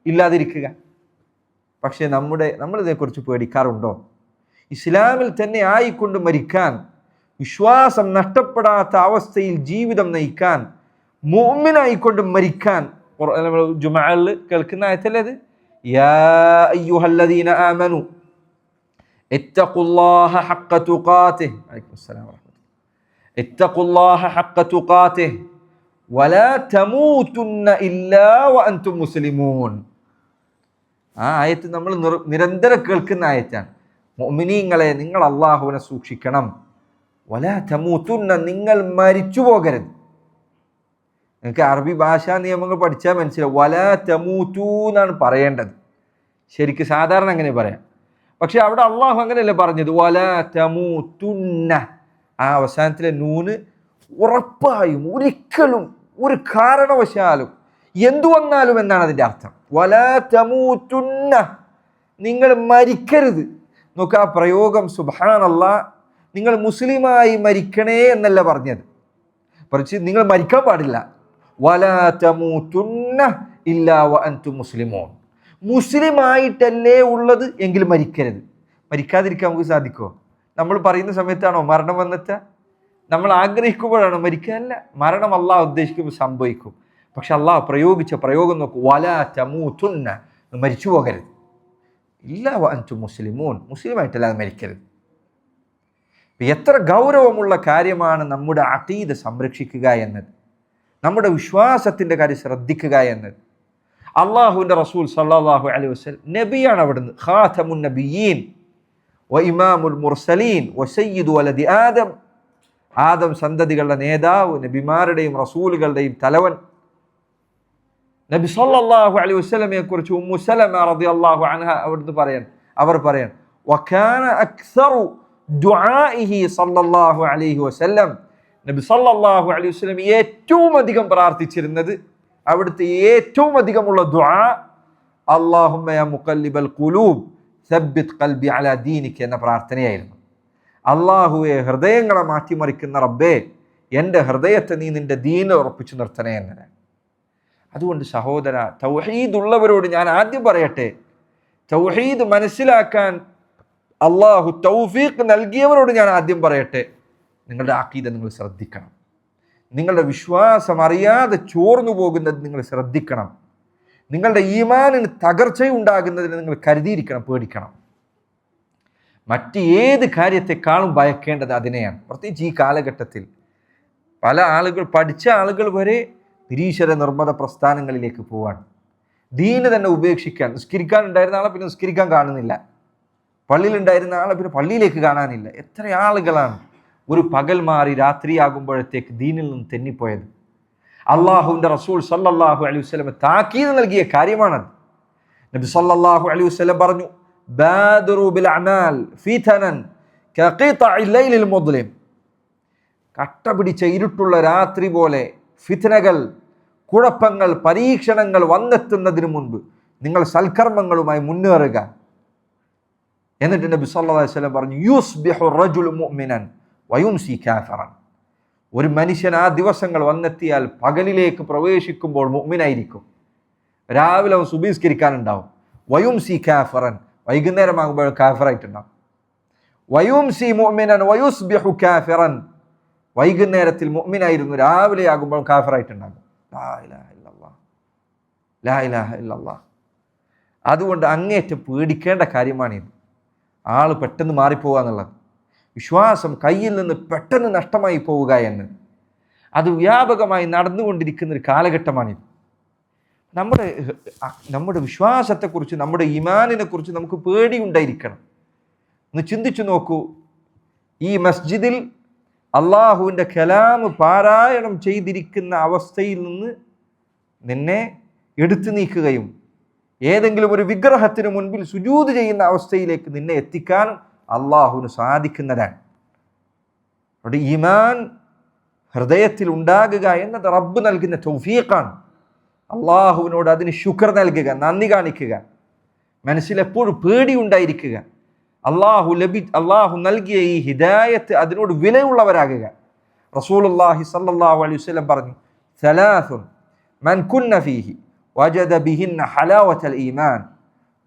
ഇല്ലാതിരിക്കുക? പക്ഷേ നമ്മളിതേക്കുറിച്ച് പേടിക്കാറുണ്ടോ? ഇസ്ലാമിൽ തന്നെ ആയിക്കൊണ്ട് മരിക്കാൻ, വിശ്വാസം നഷ്ടപ്പെടാത്ത അവസ്ഥയിൽ ജീവിതം നയിക്കാൻ, മുഅ്മിനായിക്കൊണ്ട് മരിക്കാൻ, ജുമഅയിൽ കേൾക്കുന്ന ആയത്തല്ലേ അത്? യാ അയ്യുഹല്ലദീന ആമനു ഇത്തഖുല്ലാഹ ഹഖ്ക തുഖാതിഹി, അലൈക്കും അസ്സലാം വറഹ്മത്തുള്ളാഹി, ഇത്തഖുല്ലാഹ ഹഖ്ക തുഖാതിഹി വലാ തമൂതുന്ന ഇല്ലാ വഅൻതും മുസ്ലിമൂൻ. ആ ആയത്ത് നമ്മൾ നിരന്തരം കേൾക്കുന്ന ആയത്താണ്. മുഅ്മിനീങ്ങളെ, നിങ്ങൾ അല്ലാഹുവിനെ സൂക്ഷിക്കണം. വലാ തമൂതുന്ന, നിങ്ങൾ മരിച്ചു പോകരുത്. നിങ്ങൾക്ക് അറബി ഭാഷാ നിയമങ്ങൾ പഠിച്ചാൽ മനസ്സിലാവും. വലാ തമൂതു എന്നാണ് പറയേണ്ടത്. ശരിക്കും സാധാരണ അങ്ങനെ പറയാം. പക്ഷെ അവിടെ അള്ളാഹു അങ്ങനെയല്ലേ പറഞ്ഞത്? വലാ തമൂതുന്ന, ആ അവസാനത്തിലെ നൂന് ഉറപ്പായും ഒരിക്കലും ഒരു കാരണവശാലും എന്തു വന്നാലും എന്നാണ് അതിൻ്റെ അർത്ഥം. വലാ തമൂതുന്ന, നിങ്ങൾ മരിക്കരുത്. നോക്ക് ആ പ്രയോഗം, സുബ്ഹാനല്ലാഹ്. നിങ്ങൾ മുസ്ലിമായി മരിക്കണേ എന്നല്ല പറഞ്ഞത്, മറിച്ച് നിങ്ങൾ മരിക്കാൻ പാടില്ല. വലാ തമൂതുന്ന ഇല്ലാ വഅൻതും മുസ്ലിമൂൻ, മുസ്ലിമായിട്ടല്ലേ ഉള്ളത് എങ്കിൽ മരിക്കരുത്. മരിക്കാതിരിക്കാൻ നമുക്ക് സാധിക്കുമോ? നമ്മൾ പറയുന്ന സമയത്താണോ മരണം വന്നെത്താ? നമ്മൾ ആഗ്രഹിക്കുമ്പോഴാണോ മരിക്കാനല്ല. മരണം അള്ളാഹ് ഉദ്ദേശിക്കുമ്പോൾ സംഭവിക്കും. പക്ഷെ അള്ളാഹ് പ്രയോഗിച്ച പ്രയോഗം നോക്കൂ, വലാ തമൂതുന്ന, മരിച്ചു പോകരുത്. ഇല്ലാ വഅൻതും മുസ്ലിമൂൻ, മുസ്ലിമായിട്ടല്ലാതെ മരിക്കരുത്. എത്ര ഗൗരവമുള്ള കാര്യമാണ് നമ്മുടെ അഖീദ സംരക്ഷിക്കുക എന്നത്, നമ്മുടെ വിശ്വാസത്തിൻ്റെ കാര്യം ശ്രദ്ധിക്കുക എന്നത്. അള്ളാഹുവിൻ്റെ റസൂൽ സല്ലല്ലാഹു അലൈഹി വസല്ലം നബിയാണ്. അവിടുന്ന് ഖാതമുൻ നബിയീൻ വ ഇമാമുൽ മുർസലീൻ വ സയ്യിദു വലദി ആദം. ആദം സന്തതികളുടെ നേതാവ്, നബിമാരുടെയും റസൂലുകളുടെയും തലവൻ. നബി സല്ലല്ലാഹു അലൈഹി വസല്ലമയെ കുറിച്ച് ഉമ്മു സലമ റളിയല്ലാഹു അൻഹ അവർ പറയാൻ വകാന അക്സറു ദുആഇഹി സല്ലല്ലാഹു അലൈഹി വസല്ലം, നബി സല്ലല്ലാഹു അലൈഹി വസല്ലം ഏറ്റവും അധികം പ്രാർത്ഥിച്ചിരുന്നത്, അവിടുത്തെ ഏറ്റവും അധികമുള്ള ദുആ അല്ലാഹുമ്മ യാ മുഖല്ലിബൽ ഖുലൂബ് സബ്ബിത് ഖൽബി അലാ ദീനിക എന്ന പ്രാർത്ഥനയായിരുന്നു. അല്ലാഹുവേ, ഹൃദയങ്ങളെ മാറ്റിമറിക്കുന്ന റബ്ബേ, എൻ്റെ ഹൃദയത്തെ നീ നിന്റെ ദീനിൽ ഉറപ്പിച്ചു നിർത്തണേ എന്നതാണ്. അതുകൊണ്ട് സഹോദര, തൗഹീദ് ഉള്ളവരോട് ഞാൻ ആദ്യം പറയട്ടെ, തൗഹീദ് മനസ്സിലാക്കാൻ അള്ളാഹു തൗഫീഖ് നൽകിയവരോട് ഞാൻ ആദ്യം പറയട്ടെ, നിങ്ങളുടെ അഖീദ നിങ്ങൾ ശ്രദ്ധിക്കണം. നിങ്ങളുടെ വിശ്വാസം അറിയാതെ ചോർന്നു പോകുന്നത് നിങ്ങൾ ശ്രദ്ധിക്കണം. നിങ്ങളുടെ ഈമാനിന് തകർച്ചയുണ്ടാകുന്നതിന് നിങ്ങൾ കരുതിയിരിക്കണം, പേടിക്കണം. മറ്റ് ഏത് കാര്യത്തെക്കാളും ഭയക്കേണ്ടത് അതിനെയാണ്. പ്രത്യേകിച്ച് ഈ കാലഘട്ടത്തിൽ പല ആളുകൾ, പഠിച്ച ആളുകൾ വരെ നിരീശ്വര നിർമ്മത പ്രസ്ഥാനങ്ങളിലേക്ക് പോവാണ്. ദീന് തന്നെ ഉപേക്ഷിക്കാൻ, നിസ്കരിക്കാൻ ഉണ്ടായിരുന്ന ആളെ പിന്നെ നിസ്കരിക്കാൻ കാണുന്നില്ല, പള്ളിയിലുണ്ടായിരുന്ന ആളെ പിന്നെ പള്ളിയിലേക്ക് കാണാനില്ല. എത്ര ആളുകളാണ് ഒരു പകൽ മാറി രാത്രിയാകുമ്പോഴത്തേക്ക് ദീനിൽ നിന്ന് തെന്നിപ്പോയത്. അള്ളാഹുവിൻ്റെ റസൂൽ സല്ലല്ലാഹു അലൈഹി വസല്ലം താക്കീത് നൽകിയ കാര്യമാണത്. നബി സല്ലല്ലാഹു അലൈഹി വസല്ലം പറഞ്ഞു, ബാദിറു ബിൽ അമാൽ ഫിതനൻ കഖിതഇ ലൈലിൽ മുദ്ലിം. കട്ട പിടിച്ച ഇരുട്ടുള്ള രാത്രി പോലെ ഫിത്നകൾ, കുഴപ്പങ്ങൾ, പരീക്ഷണങ്ങൾ വന്നെത്തുന്നതിന് മുൻപ് നിങ്ങൾ സൽക്കർമ്മങ്ങളുമായി മുന്നേറുക. എന്നിട്ട് നബി സല്ലല്ലാഹു അലൈഹി വസല്ലം പറഞ്ഞു, യുസ്ബിഹു റജുലു മുഅ്മിനൻ വയുംസി കാഫിറൻ. ഒരു മനുഷ്യൻ ആ ദിവസങ്ങൾ വന്നെത്തിയാൽ പകലിലേക്ക് പ്രവേശിക്കുമ്പോൾ മുഅ്മിനായിരിക്കും, രാവിലെ അവൻ സുബഹിസ്കരിക്കാനുണ്ടാവും. വയുംസി കാഫിറൻ, വൈകുന്നേരമാകുമ്പോൾ കാഫിറായിട്ടുണ്ടാവും. വയുംസി മുഅ്മിനൻ വയുസ്ബിഹു കാഫിറൻ, വൈകുന്നേരത്തിൽ മുഅ്മിനായിരുന്നു, രാവിലെ ആകുമ്പോൾ കാഫിറായിട്ടുണ്ടാകും. ലാ ഇലാഹ ഇല്ലല്ലാഹ്, ലാ ഇലാഹ ഇല്ലല്ലാഹ്. അതുകൊണ്ട് അങ്ങേറ്റം പേടിക്കേണ്ട കാര്യമാണിത്. ആൾ പെട്ടെന്ന് മാറിപ്പോവുക എന്നുള്ളത്, വിശ്വാസം കയ്യിൽ നിന്ന് പെട്ടെന്ന് നഷ്ടമായി പോവുക എന്ന്, അത് വ്യാപകമായി നടന്നുകൊണ്ടിരിക്കുന്ന ഒരു കാലഘട്ടമാണിത്. നമ്മുടെ വിശ്വാസത്തെക്കുറിച്ച്, നമ്മുടെ ഈമാനിനെ കുറിച്ച് നമുക്ക് പേടിയുണ്ടായിരിക്കണം. ഒന്ന് ചിന്തിച്ചു നോക്കൂ, ഈ മസ്ജിദിൽ അള്ളാഹുവിൻ്റെ കലാം പാരായണം ചെയ്തിരിക്കുന്ന അവസ്ഥയിൽ നിന്ന് നിന്നെ എടുത്തു നീക്കുകയും ഏതെങ്കിലും ഒരു വിഗ്രഹത്തിന് മുൻപിൽ സുജൂദ് ചെയ്യുന്ന അവസ്ഥയിലേക്ക് നിന്നെ എത്തിക്കാനും അള്ളാഹുവിന് സാധിക്കുന്നതാണ്. അവിടെ ഈമാൻ ഹൃദയത്തിൽ ഉണ്ടാകുക എന്നത് റബ്ബ് നൽകുന്ന തൗഫീഖാണ്. അള്ളാഹുവിനോട് അതിന് ശുക്ർ നൽകുക, നന്ദി കാണിക്കുക, മനസ്സിലെപ്പോഴും പേടി ഉണ്ടായിരിക്കുക. അള്ളാഹു നൽകിയ ഈ ഹിദായത്ത് അതിനോട് വിലയുള്ളവരാകുക. റസൂലുള്ളാഹി സ്വല്ലല്ലാഹു അലൈഹി വസല്ലം പറഞ്ഞു, സലാസുൻ മൻ കുന്ന ഫീഹി വജദ ബിഹിന്ന ഹലാവത്തൽ ഈമാൻ.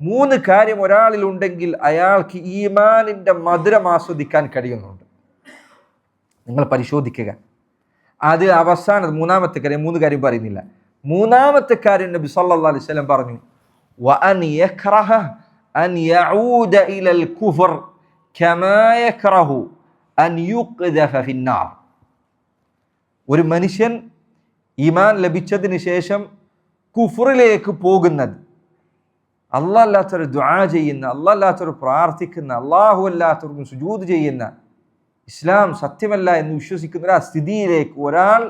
3 കാര്യം ഒരാളിൽ ഉണ്ടെങ്കിൽ അയാൾക്ക് ഈമാനിൻ്റെ മധുരം ആസ്വദിക്കാൻ കഴിയുന്നുണ്ട്. നിങ്ങൾ പരിശോധിക്കുക. അത് അവസാനം 3-ാമത്തെ കാര്യം, 3 കാര്യം പറയുന്നില്ല. 3-ാമത്തെ കാര്യം നബി സല്ലല്ലാഹു അലൈഹി വസല്ലം പറഞ്ഞു, വഅൻ യക്റഹ അൻ യഊദ ഇലൽ കുഫർ കമാ യക്റഹു അൻ യുഖ്ദഫ ഫിന്നാർ. ഒരു മനുഷ്യൻ ഈമാൻ ലഭിച്ചതിന് ശേഷം കുഫറിലേക്ക് പോകുന്നത്, അല്ലാഹു അല്ലാത്തൊരു ദുആ ചെയ്യുന്ന, അല്ലാഹു അല്ലാത്തൊരു പ്രാർത്ഥിക്കുന്ന, അല്ലാഹു അല്ലാത്തവർക്കും സുജൂദ് ചെയ്യുന്ന, ഇസ്ലാം സത്യമല്ല എന്ന് വിശ്വസിക്കുന്ന ആ സ്ഥിതിയിലേക്ക് ഒരാൾ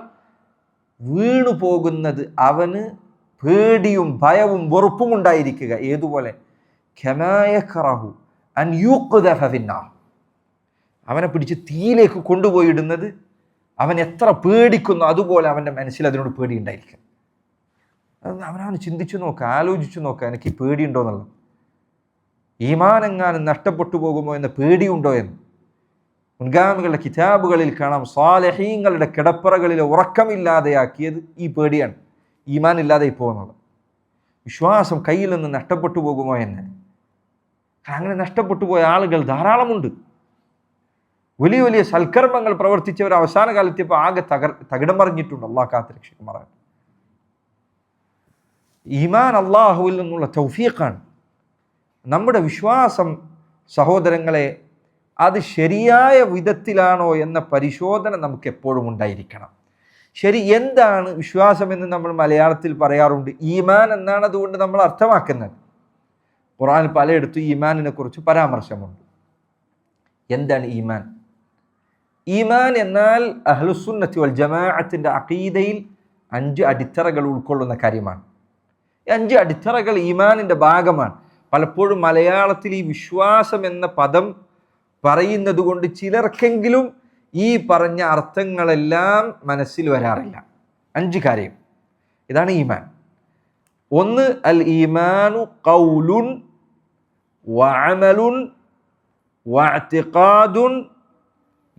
വീണു പോകുന്നത് അവന് പേടിയും ഭയവും വെറുപ്പും ഉണ്ടായിരിക്കുക. ഏതുപോലെ? കമാ യക്റഹു അൻ യുഖ്ദഫ ഫിന്നാർ. അവനെ പിടിച്ച് തീയിലേക്ക് കൊണ്ടുപോയിടുന്നത് അവൻ എത്ര പേടിക്കുന്നു അതുപോലെ അവൻ്റെ മനസ്സിൽ അതിനോട് പേടി ഉണ്ടായിരിക്കും. അവനവന് ചിന്തിച്ചു നോക്കുക, ആലോചിച്ചു നോക്കുക, എനിക്ക് ഈ പേടിയുണ്ടോ എന്നുള്ളത്. ഈമാനെങ്ങാനും നഷ്ടപ്പെട്ടു പോകുമോ എന്ന പേടിയുണ്ടോ എന്ന്. മുൻഗാമികളുടെ കിതാബുകളിൽ കാണാം, സാലിഹീങ്ങളുടെ കിടപ്പറകളിൽ ഉറക്കമില്ലാതെയാക്കിയത് ഈ പേടിയാണ്, ഈമാൻ ഇല്ലാതെ പോകുന്നത്. വിശ്വാസം കയ്യിൽ നിന്ന് നഷ്ടപ്പെട്ടു പോകുമോ എന്ന്. അങ്ങനെ നഷ്ടപ്പെട്ടു പോയ ആളുകൾ ധാരാളമുണ്ട്. വലിയ വലിയ സൽക്കർമ്മങ്ങൾ പ്രവർത്തിച്ചവർ അവസാന കാലത്തിപ്പോൾ ആകെ തകിടം മറിഞ്ഞിട്ടുണ്ട്. അള്ളാഹു കാത്തുരക്ഷിക്കുമാറാകട്ടെ. ഈമാൻ അള്ളാഹുവിൽ നിന്നുള്ള തൗഫീഖാണ്. നമ്മുടെ വിശ്വാസം സഹോദരങ്ങളെ, അത് ശരിയായ വിധത്തിലാണോ എന്ന പരിശോധന നമുക്ക് എപ്പോഴും ഉണ്ടായിരിക്കണം. ശരി, എന്താണ് വിശ്വാസം എന്ന് നമ്മൾ മലയാളത്തിൽ പറയാറുണ്ട്. ഈമാൻ എന്നാണ് അതുകൊണ്ട് നമ്മൾ അർത്ഥമാക്കുന്നത്. ഖുർആനിൽ പലയിടത്തും ഈമാനിനെ കുറിച്ച് പരാമർശമുണ്ട്. എന്താണ് ഈമാൻ? ഈമാൻ എന്നാൽ അഹ്ലുസുന്നത്തി വൽ ജമാഅത്തിന്റെ അഖീദയിൽ 5 അടിത്തറകൾ ഉൾക്കൊള്ളുന്ന കാര്യമാണ്. ഈ 5 അടിത്തറകൾ ഈമാനിന്റെ ഭാഗമാണ്. പലപ്പോഴും മലയാളത്തിൽ ഈ വിശ്വാസം എന്ന പദം പറയുന്നത് കൊണ്ട് ചിലർക്കെങ്കിലും ഈ പറഞ്ഞ അർത്ഥങ്ങളെല്ലാം മനസ്സിൽ വരാറില്ല. 5 കാര്യം ഇതാണ് ഈമാൻ. 1, അൽ ഈമാനു ഖൗലുൻ വഅമലുൻ വഅ്തിഖാദുൻ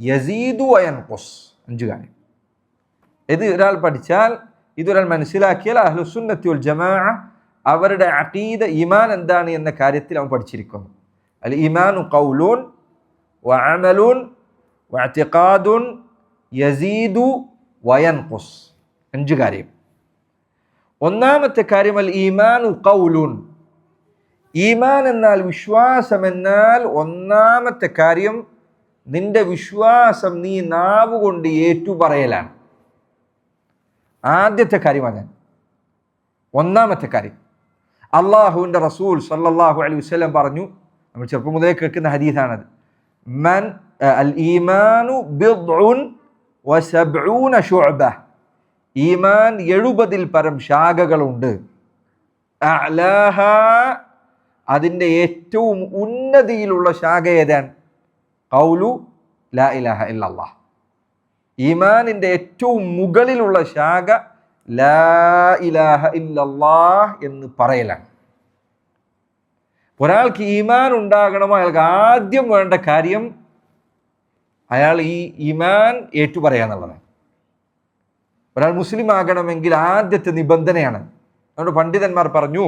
യസീദു വയൻഖുസ്. 5 കാര്യം. ഇത് ഒരാൾ പഠിച്ചാൽ, ഇതൊരാൾ മനസ്സിലാക്കിയാൽ അഹ്ലുസുന്നത്തി വൽ ജമാഅ അവരുടെ അഖീദ ഈമാൻ എന്താണ് എന്ന കാര്യത്തിൽ അവൻ പഠിച്ചിരിക്കുന്നു. അൽ ഈമാനു ഖൗലുൻ വഅമലുൻ വഅ്തിഖാദുൻ യസീദു വയൻഖുസ്. 5 കാര്യം. ഒന്നാമത്തെ കാര്യം അൽ ഈമാനു ഖൗലുൻ. ഈമാൻ എന്നാൽ, വിശ്വാസം എന്നാൽ, ഒന്നാമത്തെ കാര്യം നിന്റെ വിശ്വാസം നീ നാവുകൊണ്ട് ഏറ്റുപറയലാണ്. ആദ്യത്തെ കാര്യമാണ്, ഒന്നാമത്തെ കാര്യം. അള്ളാഹുവിൻ്റെ റസൂൽ സല്ലല്ലാഹു അലൈഹി വസല്ലം പറഞ്ഞു, നമ്മൾ ചെറുപ്പം മുതലേ കേൾക്കുന്ന ഹദീസാണത്, മൻ അൽ ഈമാനു ബിദ്ഉൻ വസബ്ഊന ശുഅബ. ഈമാൻ 70 പരം ശാഖകളുണ്ട്. അഅലാഹ, അതിൻ്റെ ഏറ്റവും ഉന്നതിയിലുള്ള ശാഖ ഏതാണ്? ഖൗലു ലാ ഇലാഹ ഇല്ലല്ലാഹ്. ഈമാനിൻ്റെ ഏറ്റവും മുകളിലുള്ള ശാഖ ലാ ഇലാഹ ഇല്ലല്ലാഹ് എന്ന് പറയലാണ്. ഒരാൾക്ക് ഈമാൻ ഉണ്ടാകണമോ അയാൾക്ക് ആദ്യം വേണ്ട കാര്യം അയാൾ ഈ ഈമാൻ ഏറ്റുപറയാന്നുള്ളതാണ്. ഒരാൾ മുസ്ലിം ആകണമെങ്കിൽ ആദ്യത്തെ നിബന്ധനയാണ്. നമ്മുടെ പണ്ഡിതന്മാർ പറഞ്ഞു,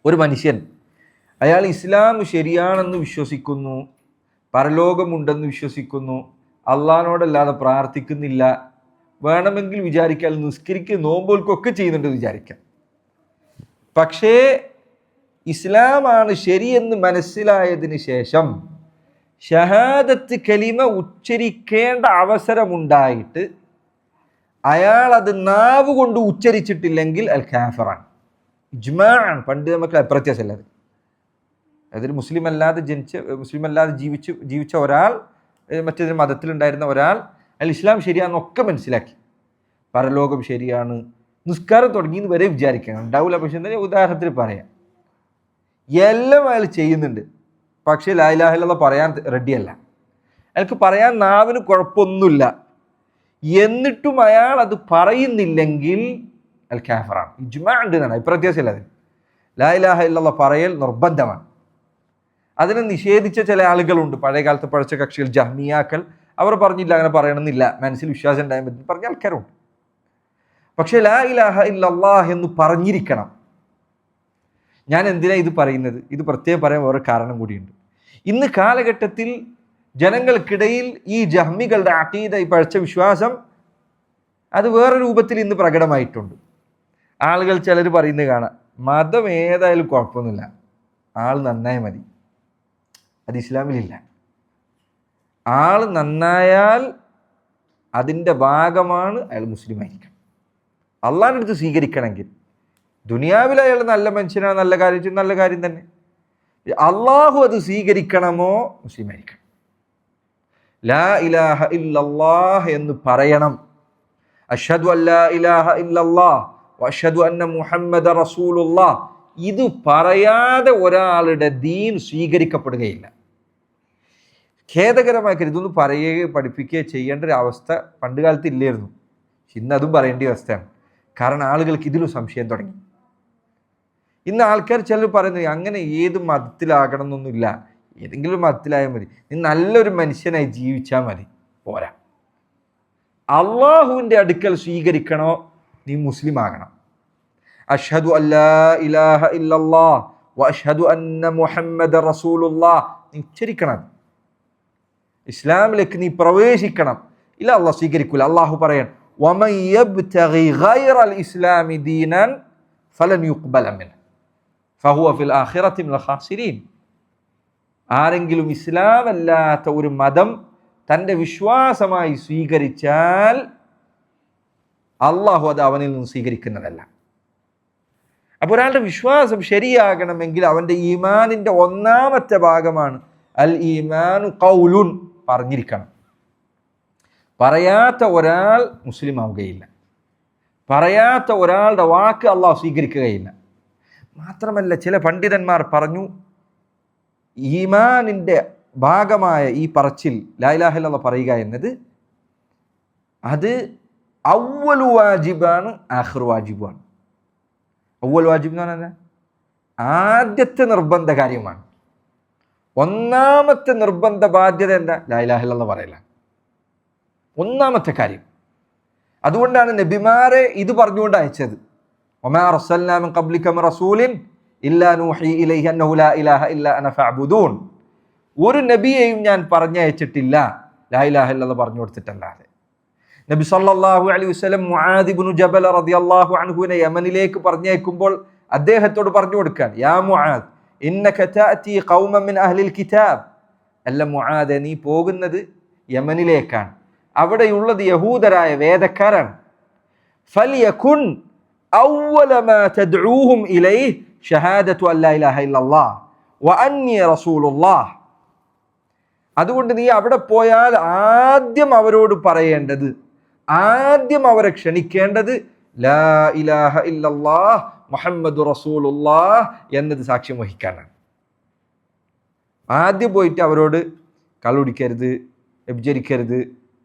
ഒരു മനുഷ്യൻ അയാൾ ഇസ്ലാം ശരിയാണെന്ന് വിശ്വസിക്കുന്നു, പരലോകമുണ്ടെന്ന് വിശ്വസിക്കുന്നു, അള്ളാഹിനോടല്ലാതെ പ്രാർത്ഥിക്കുന്നില്ല, വേണമെങ്കിൽ വിചാരിക്കാൻ നിസ്കരിക്കുക നോമ്പൊക്കെ ചെയ്യുന്നുണ്ട് വിചാരിക്കാം. പക്ഷേ ഇസ്ലാമാണ് ശരിയെന്ന് മനസ്സിലായതിന് ശേഷം ഷഹാദത്ത് കലിമ ഉച്ചരിക്കേണ്ട അവസരമുണ്ടായിട്ട് അയാൾ അത് നാവ് കൊണ്ട് ഉച്ചരിച്ചിട്ടില്ലെങ്കിൽ അൽ കാഫിറാണ്. ഇജ്മാഅൻ, പണ്ഡിതമക്കൾ അപ്രത്യാസമല്ലത്. അതായത് മുസ്ലിം അല്ലാതെ ജീവിച്ച ഒരാൾ, മറ്റേതൊരു മതത്തിലുണ്ടായിരുന്ന ഒരാൾ അൽ ഇസ്ലാം ശരിയാണെന്നൊക്കെ മനസ്സിലാക്കി, പരലോകം ശരിയാണ്, നിസ്കാരം തുടങ്ങിയെന്ന് വരെ വിചാരിക്കണം, ഉണ്ടാവില്ല. പക്ഷെ എന്താ ഉദാഹരണത്തിന് പറയാം, എല്ലാം അയാൾ ചെയ്യുന്നുണ്ട്, പക്ഷേ ലാ ഇലാഹ ഇല്ലല്ലാഹ് പറയാൻ റെഡിയല്ല. അയാൾക്ക് പറയാൻ നാവിന് കുഴപ്പമൊന്നുമില്ല, എന്നിട്ടും അയാൾ അത് പറയുന്നില്ലെങ്കിൽ അൽ കാഫിറാണ്. ഇജ്മാ ഉണ്ട് എന്നാണ്, അഭിപ്രായത്തിലത്. ലാ ഇലാഹ ഇല്ലല്ലാഹ് പറയൽ നിർബന്ധമാണ്. അതിനെ നിഷേധിച്ച ചില ആളുകളുണ്ട്, പഴയ കാലത്ത് പഴച്ച കക്ഷികൾ, ജഹ്മിയാക്കൾ. അവർ പറഞ്ഞില്ല അങ്ങനെ പറയണമെന്നില്ല, മനസ്സിൽ വിശ്വാസം ഉണ്ടായാൽ പറ്റും പറഞ്ഞ ആൾക്കാരുണ്ട്. പക്ഷെ ലാ ഇലാഹ ഇല്ലല്ലാഹ് എന്ന് പറഞ്ഞിരിക്കണം. ഞാൻ എന്തിനാ ഇത് പറയുന്നത്? ഇത് പ്രത്യേകം പറയാൻ വേറെ കാരണം കൂടിയുണ്ട്. ഇന്ന് കാലഘട്ടത്തിൽ ജനങ്ങൾക്കിടയിൽ ഈ ജഹ്മികളുടെ അഖീദ, ഈ പഴച്ച വിശ്വാസം, അത് വേറെ രൂപത്തിൽ ഇന്ന് പ്രകടമായിട്ടുണ്ട്. ആളുകൾ ചിലർ പറയുന്നത് കാണാം, മതം ഏതായാലും കുഴപ്പമൊന്നുമില്ല, ആൾ നന്നായി മതി. അത് ഇസ്ലാമിലില്ല. ആൾ നന്നായാൽ അതിൻ്റെ ഭാഗമാണ് അയാൾ മുസ്ലിം ആയിരിക്കണം. അള്ളാഹിൻ്റെ അടുത്ത് സ്വീകരിക്കണമെങ്കിൽ ദുനിയാവിൽ അയാൾ നല്ല മനുഷ്യനാണ്, നല്ല കാര്യം, നല്ല കാര്യം തന്നെ. അള്ളാഹു അത് സ്വീകരിക്കണമോ മുസ്ലിം ആയിരിക്കണം. ലാ ഇലാഹ ഇല്ലല്ലാഹ് എന്ന് പറയണം. അഷ്ഹദു അല്ലാ ഇലാഹ ഇല്ലല്ലാഹ് വഅഷ്ഹദു അന്ന മുഹമ്മദ റസൂലുള്ളാഹ്. ഇത് പറയാതെ ഒരാളുടെ ദീൻ സ്വീകരിക്കപ്പെടുകയില്ല. ഖേദകരമായ കാര്യം, ഇതൊന്നും പറയുകയോ പഠിപ്പിക്കുകയോ ചെയ്യേണ്ട ഒരു അവസ്ഥ പണ്ട് കാലത്ത് ഇല്ലായിരുന്നു. ഇന്ന് അതും പറയേണ്ട അവസ്ഥയാണ്. കാരണം ആളുകൾക്ക് ഇതിലും സംശയം തുടങ്ങി. ഇന്ന് ആൾക്കാർ ചിലർ പറയുന്നത് അങ്ങനെ ഏത് മതത്തിലാകണം എന്നൊന്നുമില്ല, ഏതെങ്കിലും മതത്തിലായാൽ മതി, നീ നല്ലൊരു മനുഷ്യനായി ജീവിച്ചാൽ മതി, പോരാ. അള്ളാഹുവിൻ്റെ അടുക്കൽ സ്വീകരിക്കണോ നീ മുസ്ലിം ആകണം. അഷ്ഹദു അല്ലാ ഇലാഹ ഇല്ലല്ലാഹ് വഅഷ്ഹദു അന്ന മുഹമ്മദ റസൂലുള്ളാഹ് നീ ഉച്ചരിക്കണം. ഇസ്ലാമിലേക്ക് നീ പ്രവേശിക്കണം. ഇല്ല, അള്ളാഹ് സ്വീകരിക്കൂല. അള്ളാഹു പറയാൻ, വമൻ യബ്തഗി ഗൈറൽ ഇസ്ലാമി ദീനൻ ഫലൻ യുഖ്ബല മിൻഹു ഫഹുവ ഫിൽ ആഖിറതി മിനൽ ഖാസിരീൻ. ആരെങ്കിലും ഇസ്ലാം അല്ലാത്ത ഒരു മതം തൻ്റെ വിശ്വാസമായി സ്വീകരിച്ചാൽ അള്ളാഹു അത് അവനിൽ നിന്ന് സ്വീകരിക്കുന്നതല്ല. അപ്പോൾ ഒരാളുടെ വിശ്വാസം ശരിയാകണമെങ്കിൽ അവൻ്റെ ഈമാനിൻ്റെ ഒന്നാമത്തെ ഭാഗമാണ് അൽ ഈമാനു ഖൗലുൻ, പറഞ്ഞിരിക്കണം. പറയാത്ത ഒരാൾ മുസ്ലിം ആവുകയില്ല. പറയാത്ത ഒരാളുടെ വാക്ക് അള്ളാഹു സ്വീകരിക്കുകയില്ല. മാത്രമല്ല ചില പണ്ഡിതന്മാർ പറഞ്ഞു, ഈമാനിൻ്റെ ഭാഗമായ ഈ പറച്ചിൽ ലാ ഇലാഹ ഇല്ലല്ലാഹ് പറയുക എന്നത് അത് അവ്വലു വാജിബാണ്, ആഖിറു വാജിബാണ്. അവ്വൽ വാജിബ് എന്ന് പറഞ്ഞാൽ ആദ്യത്തെ നിർബന്ധ കാര്യമാണ്. ഒന്നാമത്തെ നിർബന്ധ ബാധ്യത എന്താ? ലാ ഇലാഹ ഇല്ലല്ലാഹ് പറയല, ഒന്നാമത്തെ കാര്യം. അതുകൊണ്ടാണ് നബിമാരെ ഇത് പറഞ്ഞുകൊണ്ട് അയച്ചത്. വമാ അർസൽനാ മിൻ ഖബ്ലിക മിൻ റസൂലിൻ ഇല്ലാ നൂഹി ഇലൈഹി അന്നഹു ലാ ഇലാഹ ഇല്ലാ അന ഫഅ്ബുദൂൻ. ഒരു നബിയെയും ഞാൻ പറഞ്ഞയച്ചിട്ടില്ല ലാ ഇലാഹ ഇല്ലല്ലാഹ് പറഞ്ഞു കൊടുത്തിട്ടല്ലാതെ. നബി സല്ലല്ലാഹു അലൈഹി വസല്ലം മുആദ് ഇബ്നു ജബൽ റളിയല്ലാഹു അൻഹുവിനെ യമനിലേക്ക് പറഞ്ഞയക്കുമ്പോൾ അദ്ദേഹത്തോട് പറഞ്ഞു കൊടുക്കാൻ, യാ മുആദ് ഇന്നക തഅതി ഖൗമൻ മിൻ അഹ്ലിൽ കിതാബ്. അല്ല മുആദ്, നീ പോകുന്നത് യമനിലേക്കാണ്, അവിടെയുള്ളത് യഹൂദരായ വേദക്കാരാണ്. ഫലിയകുൻ അവ്വല മാ തദ്ഊഹും ഇലൈഹി ഷഹാദതു അല്ലാ ഇലാഹ ഇല്ലല്ലാഹ് വ അന്നി റസൂലുള്ളാഹ്. അതുകൊണ്ട് നീ അവിടെ പോയാൽ ആദ്യം അവരോട് പറയേണ്ടത്, ആദ്യം അവരെ ക്ഷണിക്കേണ്ടത് ലാ ഇലാഹ ഇല്ലല്ലാഹ് മുഹമ്മദു റസൂലുള്ളാഹ് എന്നത് സാക്ഷ്യം വഹിക്കാനാണ്. ആദ്യം പോയിട്ട് അവരോട് കള്ളുടിക്കരുത്, വ്യഭിചരിക്കരുത്,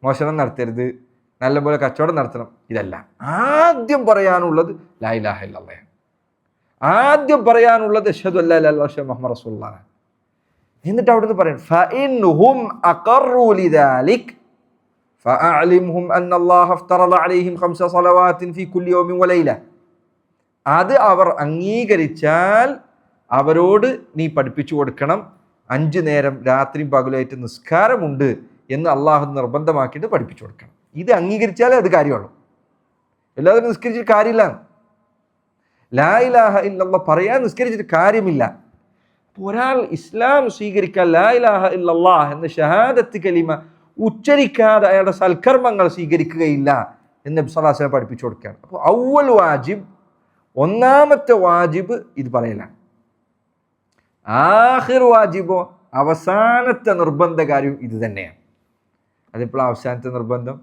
മോഷണം നടത്തരുത്, നല്ലപോലെ കച്ചവടം നടത്തണം, ഇതല്ല. ആദ്യം പറയാനുള്ളത് ലാ ഇലാഹ ഇല്ലല്ലാഹ്. ആദ്യം പറയാനുള്ളത് അശ്ഹദു അല്ലാ ഇലാഹ ഇല്ലല്ലാഹ് മുഹമ്മദ് റസൂലുള്ളാഹ്. എന്നിട്ട് അവിടുന്ന് പറയും ഫഇൻഹും അഖറു ലിദാലിക് ഫഅഅലിംഹും അന്നല്ലാഹ അഫ്തറദ അലൈഹിം ഖംസ സ്വലവാത്തിൻ ഫീ കുല്ലി യൗമിൻ വലൈല. അത് അവർ അംഗീകരിച്ചാൽ അവരോട് നീ പഠിപ്പിച്ചു കൊടുക്കണം, 5 നേരം രാത്രിയും പകലുമായിട്ട് നിസ്കാരമുണ്ട് എന്ന് അള്ളാഹു നിർബന്ധമാക്കിയിട്ട് പഠിപ്പിച്ചു കൊടുക്കണം. ഇത് അംഗീകരിച്ചാലേ അത് കാര്യമുള്ളൂ. എല്ലാവരും നിസ്കരിച്ചിട്ട് കാര്യമില്ല. ലാ ഇലാഹ ഇല്ലല്ലാഹ് പറയാൻ നിസ്കരിച്ചിട്ട് കാര്യമില്ല. ഒരാൾ ഇസ്ലാം സ്വീകരിക്കാൻ ലാ ഇലാഹ ഇല്ലല്ലാഹ് എന്ന ഷഹാദത്ത് കലിമ ഉച്ചരിക്കാതെ അയാളുടെ സൽക്കർമ്മങ്ങൾ സ്വീകരിക്കുകയില്ല എന്ന് നബി സ്വല്ലല്ലാഹു അലൈഹി വസല്ലം പഠിപ്പിച്ചു കൊടുക്കുകയാണ്. അപ്പോൾ അവ്വൽ വാജിബ്, ഒന്നാമത്തെ വാജിബ് ഇത് പറയലാണ്. ആഖിർ വാജിബോ, അവസാനത്തെ നിർബന്ധ കാര്യവും ഇത് തന്നെയാണ്. അതിപ്പോൾ അവസാനത്തെ നിർബന്ധം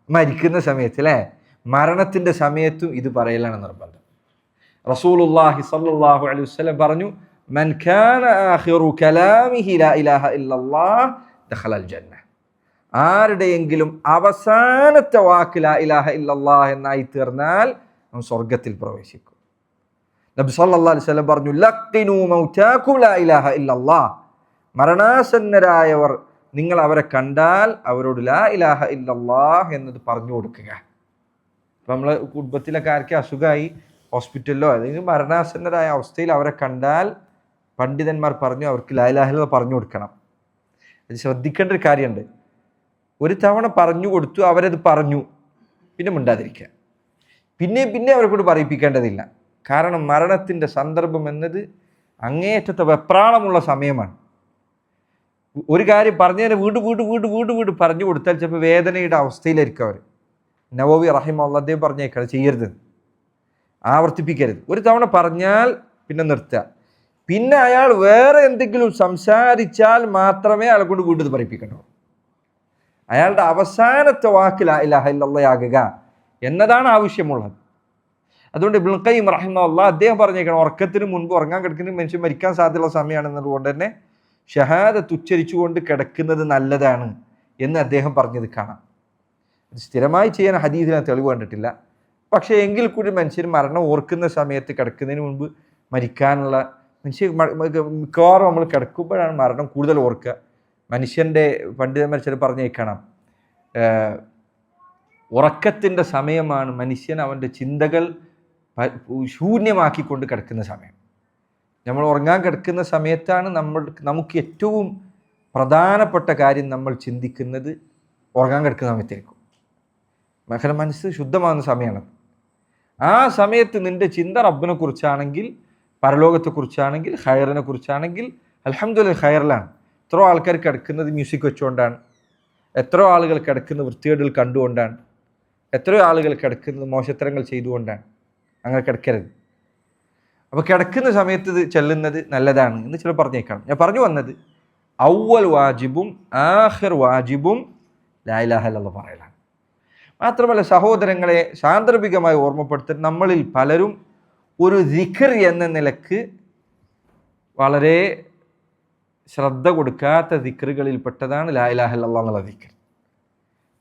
മരിക്കുന്ന സമയത്ത് അല്ലേ, മരണത്തിൻ്റെ സമയത്തും ഇത് പറയലാണ് നിർബന്ധം. റസൂലുള്ളാഹി സ്വല്ലല്ലാഹു അലൈഹി വസല്ലം പറഞ്ഞു, മൻ കാന ആഖിറു കലാമിഹി ലാ ഇലാഹ ഇല്ലല്ലാഹ് ദഖലൽ ജന്ന. ആരുടെയെങ്കിലും അവസാനത്തെ വാക്ക് ലാ ഇലാഹ ഇല്ലല്ലാഹ് എന്നായി തീർന്നാൽ അവൻ സ്വർഗത്തിൽ പ്രവേശിക്കും. നബി സല്ലല്ലാഹു അലൈഹി വസല്ലം പറഞ്ഞു, ലഖിനു മൗതാകും ലാ ഇലാഹ ഇല്ലല്ലാഹ്. മരണാസന്നരായവർ നിങ്ങൾ അവരെ കണ്ടാൽ അവരോട് ലാ ഇലാഹ ഇല്ലല്ലാഹ് എന്നത് പറഞ്ഞു കൊടുക്കുക. ഇപ്പം നമ്മളെ കുടുംബത്തിലൊക്കെ ആർക്ക് അസുഖമായി ഹോസ്പിറ്റലിലോ അല്ലെങ്കിൽ മരണാസന്നരായ അവസ്ഥയിൽ അവരെ കണ്ടാൽ പണ്ഡിതന്മാർ പറഞ്ഞു അവർക്ക് ലാ ഇലാഹ ഇല്ലല്ലാഹ് പറഞ്ഞു കൊടുക്കണം. അത് ശ്രദ്ധിക്കേണ്ട ഒരു കാര്യമുണ്ട്. ഒരു തവണ പറഞ്ഞു കൊടുത്തു, അവരത് പറഞ്ഞു, പിന്നെ മിണ്ടാതിരിക്കുക. പിന്നെ അവരെ കൊണ്ട് പറയിപ്പിക്കേണ്ടതില്ല. കാരണം മരണത്തിൻ്റെ സന്ദർഭം എന്നത് അങ്ങേയറ്റത്തെ വെപ്രാളമുള്ള സമയമാണ്. ഒരു കാര്യം പറഞ്ഞതിന് വീണ്ടും പറഞ്ഞു കൊടുത്താൽ ചിലപ്പോൾ വേദനയുടെ അവസ്ഥയിലായിരിക്കും അവർ. നവവി റഹിമഹുല്ലാഹ് അദ്ദേഹം പറഞ്ഞേക്കാണ് ചെയ്യരുത്, ആവർത്തിപ്പിക്കരുത്. ഒരു തവണ പറഞ്ഞാൽ പിന്നെ നിർത്തുക. പിന്നെ അയാൾ വേറെ എന്തെങ്കിലും സംസാരിച്ചാൽ മാത്രമേ അയാളെ കൊണ്ട് വീണ്ടും പറയിപ്പിക്കണ്ടൂ. അയാളുടെ അവസാനത്തെ വാക്ക് ലാ ഇലാഹ ഇല്ലല്ലാഹ് ആകുക എന്നതാണ് ആവശ്യമുള്ളത്. അതുകൊണ്ട് ഇബ്നുൽ ഖയ്യിം റഹിമഹുല്ലാഹ് അദ്ദേഹം പറഞ്ഞേക്കണം, ഉറക്കത്തിന് മുൻപ്, ഉറങ്ങാൻ കിടക്കുന്ന മനുഷ്യൻ മരിക്കാൻ സാധ്യതയുള്ള സമയമാണെന്നതുകൊണ്ട് തന്നെ ഷഹാദത്ത് ഉച്ചരിച്ചുകൊണ്ട് കിടക്കുന്നത് നല്ലതാണ് എന്ന് അദ്ദേഹം പറഞ്ഞത് കാണാം. സ്ഥിരമായി ചെയ്യാൻ ഹദീസിന് തെളിവ് കണ്ടിട്ടില്ല. പക്ഷേ എങ്കിൽ കൂടി മനുഷ്യർ മരണം ഓർക്കുന്ന സമയത്ത് കിടക്കുന്നതിന് മുൻപ് മരിക്കാനുള്ള മിക്കവാറും നമ്മൾ കിടക്കുമ്പോഴാണ് മരണം കൂടുതൽ ഓർക്കുക. മനുഷ്യൻ്റെ പണ്ഡിതന്മാർ ചില പറഞ്ഞേക്കണം, ഉറക്കത്തിൻ്റെ സമയമാണ് മനുഷ്യൻ അവൻ്റെ ചിന്തകൾ ശൂന്യമാക്കിക്കൊണ്ട് കിടക്കുന്ന സമയം. നമ്മൾ ഉറങ്ങാൻ കിടക്കുന്ന സമയത്താണ് നമുക്ക് ഏറ്റവും പ്രധാനപ്പെട്ട കാര്യം നമ്മൾ ചിന്തിക്കുന്നത് ഉറങ്ങാൻ കിടക്കുന്ന സമയത്തായിരിക്കും. മനസ്സ് ശുദ്ധമാകുന്ന സമയമാണ്. ആ സമയത്ത് നിൻ്റെ ചിന്ത റബ്ബിനെ കുറിച്ചാണെങ്കിൽ, പരലോകത്തെക്കുറിച്ചാണെങ്കിൽ, ഖൈറിനെ കുറിച്ചാണെങ്കിൽ അൽഹംദുലില്ലാഹ് ഖൈറിലാണ്. എത്രയോ ആൾക്കാർ കിടക്കുന്നത് മ്യൂസിക് വെച്ചുകൊണ്ടാണ്, എത്രയോ ആളുകൾ കിടക്കുന്നത് വൃത്തികേടുകൾ കണ്ടുകൊണ്ടാണ്, എത്രയോ ആളുകൾ കിടക്കുന്നത് മോശത്തരങ്ങൾ ചെയ്തുകൊണ്ടാണ്. അങ്ങനെ കിടക്കരുത്. അപ്പോൾ കിടക്കുന്ന സമയത്ത് ഇത് ചെല്ലുന്നത് നല്ലതാണ് എന്ന് ചിലർ പറഞ്ഞേക്കണം. ഞാൻ പറഞ്ഞു വന്നത് അവ്വൽ വാജിബും ആഖിർ വാജിബും ലാ ഇലാഹ ഇല്ലല്ലാഹ് പറയലാണ്. മാത്രമല്ല സഹോദരങ്ങളെ, സാന്ദർഭികമായി ഓർമ്മപ്പെടുത്താൻ, നമ്മളിൽ പലരും ഒരു ദിക്ർ എന്ന നിലക്ക് വളരെ ശ്രദ്ധ കൊടുക്കാത്ത ദിക്റുകളിൽപ്പെട്ടതാണ് ലാ ഇലാഹ ഇല്ലല്ലാഹ് എന്നുള്ള ദിക്ർ.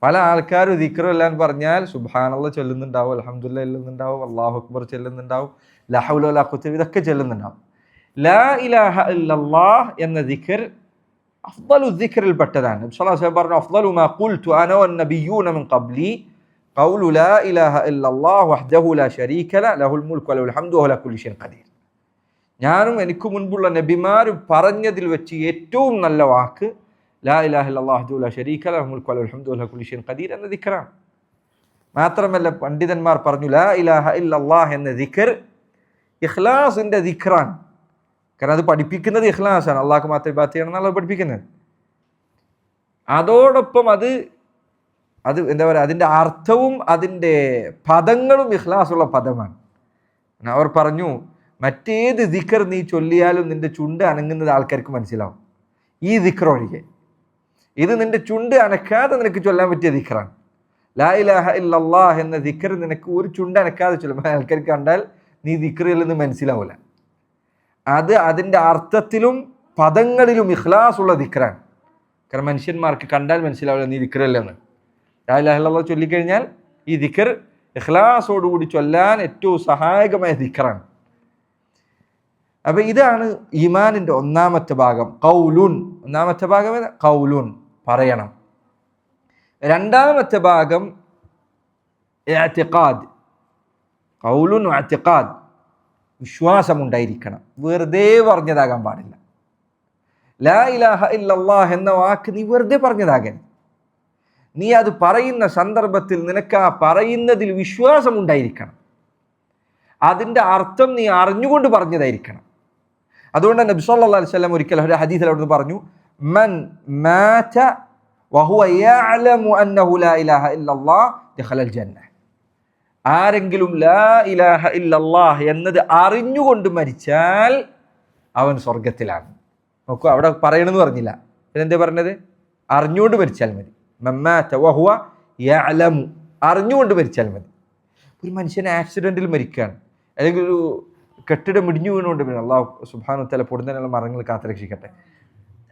പല ആൾക്കാരും ദിക്ർ എല്ലാം പറഞ്ഞാൽ സുബ്ഹാനല്ലാഹ് ചൊല്ലുന്നുണ്ടാവും, അൽഹംദുലില്ലാഹ് ചൊല്ലുന്നുണ്ടാവും, അല്ലാഹു അക്ബർ ചൊല്ലുന്നുണ്ടാവും, ലാ ഹൗല വലാ ഖുവത ഇതൊക്കെ ചൊല്ലുന്നുണ്ടാവും. ലാ ഇലാഹ ഇല്ലല്ലാഹ് എന്ന ദിക്ർ അഫ്ളലു ദിക്റിൽ പെട്ടതാണ്. നബി സ്വല്ലല്ലാഹു അലൈഹി വസല്ലം പറഞ്ഞു, അഫ്ളലു മാ ഖുൽതു അന വന്നബിയ്യൂന മിൻ ഖബ്ലി ഖൗലു ലാ ഇലാഹ ഇല്ലല്ലാഹ് വഹ്ദഹു ലാ ശരീക ലഹു ലഹുൽ മുൽക്കു വലഹുൽ ഹംദു വഹുവ അലാ കുല്ലി ഷൈഇൻ ഖദീർ. ഞാനും എനിക്ക് മുൻപുള്ള നബിമാരും പറഞ്ഞതിൽ വെച്ച് ഏറ്റവും നല്ല വാക്ക് ലാ ഇലാഹ ഇല്ലല്ലാഹ് വഹ്ദഹു ലാ ശരീക ലഹു ലഹുൽ മുൽക്കു വലഹുൽ ഹംദു വഹുവ അലാ കുല്ലി ഷൈഇൻ ഖദീർ എന്ന ദിക്റാണ്. മാത്രമല്ല പണ്ഡിതന്മാർ പറഞ്ഞു, ലാ ഇലാഹ ഇല്ലല്ലാഹ് എന്ന ദിക്ർ ഇഖ്ലാസിന്റെ ദിക്റാണ്. കാരണം അത് പഠിപ്പിക്കുന്നത് ഇഖ്ലാസാണ്, അള്ളാഹ്ക്ക് മാത്രം ഇബാദത്ത് ചെയ്യണം എന്നുള്ളത് പഠിപ്പിക്കുന്നത്. അതോടൊപ്പം അത് എന്താ പറയുക, അതിൻ്റെ അർത്ഥവും അതിൻ്റെ പദങ്ങളും ഇഖ്ലാസുള്ള പദമാണ്. അവർ പറഞ്ഞു, മറ്റേത് ദിക്ർ നീ ചൊല്ലിയാലും നിന്റെ ചുണ്ട് അനങ്ങുന്നത് ആൾക്കാർക്ക് മനസ്സിലാവും, ഈ ദിക്ർ ഒഴികെ. ഇത് നിന്റെ ചുണ്ട് അനക്കാതെ നിനക്ക് ചൊല്ലാൻ പറ്റിയ ദിക്റാണ്. ലാ ഇലാഹ ഇല്ലല്ലാഹ് എന്ന ദിക്ർ നിനക്ക് ഒരു ചുണ്ട് അനക്കാതെ ചൊല്ലുമ്പോൾ ആൾക്കാർക്ക് കണ്ടാൽ നീ ദിക്റിൽ നിന്ന് മനസ്സിലാവില്ല. അത് അതിൻ്റെ അർത്ഥത്തിലും പദങ്ങളിലും ഇഖ്ലാസുള്ള ദിക്റാണ്. കാരണം മനുഷ്യന്മാർക്ക് കണ്ടാൽ മനസ്സിലാവില്ല നീ ദിക്റല്ലെന്ന്. ലാ ഇലാഹ ഇല്ലല്ലാഹ് ചൊല്ലിക്കഴിഞ്ഞാൽ ഈ ദിക്ർ ഇഖ്ലാസോടുകൂടി ചൊല്ലാൻ ഏറ്റവും സഹായകമായ ദിക്റാണ്. അപ്പം ഇതാണ് ഈമാനിൻ്റെ ഒന്നാമത്തെ ഭാഗം, ഖൗലുൻ. ഒന്നാമത്തെ ഭാഗം ഖൗലുൻ, പറയണം. രണ്ടാമത്തെ ഭാഗം ഇഅ്തിഖാദ്. ഖൗലുൻ ഇഅ്തിഖാദ്, വിശ്വാസമുണ്ടായിരിക്കണം, വെറുതെ പറഞ്ഞതാകാൻ പാടില്ല. ലാ ഇലാഹ ഇല്ലല്ലാഹ് എന്ന വാക്ക് നീ വെറുതെ പറഞ്ഞതാകരുത്. നീ അത് പറയുന്ന സന്ദർഭത്തിൽ നിനക്ക് ആ പറയുന്നതിൽ വിശ്വാസമുണ്ടായിരിക്കണം. അതിൻ്റെ അർത്ഥം നീ അറിഞ്ഞുകൊണ്ട് പറഞ്ഞതായിരിക്കണം. അതുകൊണ്ട് നബി സല്ലല്ലാഹു അലൈഹി വസല്ലം ഒരിക്കൽ ഒരു ഹദീസിൽ അവിടുന്ന് പറഞ്ഞു, മൻ മാത വഹുവ യഅലമു അന്നഹു ലാ ഇലാഹ ഇല്ലല്ലാഹ് ദഖലൽ ജന്ന. ആരെങ്കിലും ലാ ഇലാഹ ഇല്ലല്ലാഹ് എന്നത് അറിഞ്ഞുകൊണ്ട് മരിച്ചാൽ അവൻ സ്വർഗത്തിലാണ്. നോക്കൂ, അവിടെ പറയണമെന്ന് പറഞ്ഞില്ല, പിന്നെന്താ പറഞ്ഞത്? അറിഞ്ഞുകൊണ്ട് മരിച്ചാൽ മതി. മൻ മാത വഹുവ യഅലമു, അറിഞ്ഞുകൊണ്ട് മരിച്ചാൽ മതി. ഒരു മനുഷ്യൻ ആക്സിഡൻറ്റിൽ മരിക്കുകയാണ്, അല്ലെങ്കിൽ ഒരു കെട്ടിടം ഇടിഞ്ഞു വീണുകൊണ്ട്, പിന്നെ അള്ളാഹു സുബ്ഹാനഹു വ തആല പൊടുന്നതിനുള്ള മരണങ്ങൾ കാത്തുരക്ഷിക്കട്ടെ.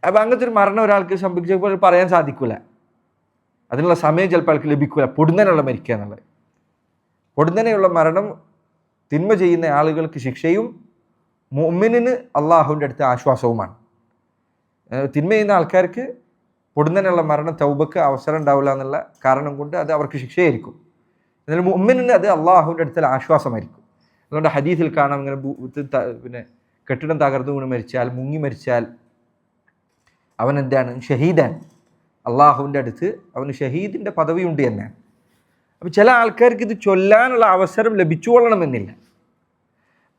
അപ്പം അങ്ങനത്തെ ഒരു മരണം ഒരാൾക്ക് സംഭവിച്ചപ്പോൾ പറയാൻ സാധിക്കില്ല, അതിനുള്ള സമയം ചിലപ്പോൾ ആൾക്ക് ലഭിക്കില്ല, പൊടുന്നതിനുള്ള മരിക്കുക എന്നുള്ളത്. പൊടുന്നതിനുള്ള മരണം തിന്മ ചെയ്യുന്ന ആളുകൾക്ക് ശിക്ഷയും മുഅ്മിനിന് അള്ളാഹുവിൻ്റെ അടുത്ത് ആശ്വാസവുമാണ്. തിന്മ ചെയ്യുന്ന ആൾക്കാർക്ക് പൊടുന്നതിനുള്ള മരണം തൗബക്ക് അവസരം ഉണ്ടാവില്ല എന്നുള്ള കാരണം കൊണ്ട് അത് അവർക്ക് ശിക്ഷയായിരിക്കും. എന്നാൽ മുഅ്മിനിന് അത് അള്ളാഹുവിൻ്റെ അടുത്തുള്ള ആശ്വാസമായിരിക്കും. അതുകൊണ്ട് ഹദീസിൽ കാണാം, ഇങ്ങനെ പിന്നെ കെട്ടിടം തകർന്നു വീണ് മരിച്ചാൽ, മുങ്ങി മരിച്ചാൽ അവൻ എന്താണ്? ഷഹീദാണ്. അള്ളാഹുവിൻ്റെ അടുത്ത് അവന് ഷഹീദിൻ്റെ പദവിയുണ്ട് തന്നെയാണ്. അപ്പം ചില ആൾക്കാർക്ക് ഇത് ചൊല്ലാനുള്ള അവസരം ലഭിച്ചുകൊള്ളണമെന്നില്ല,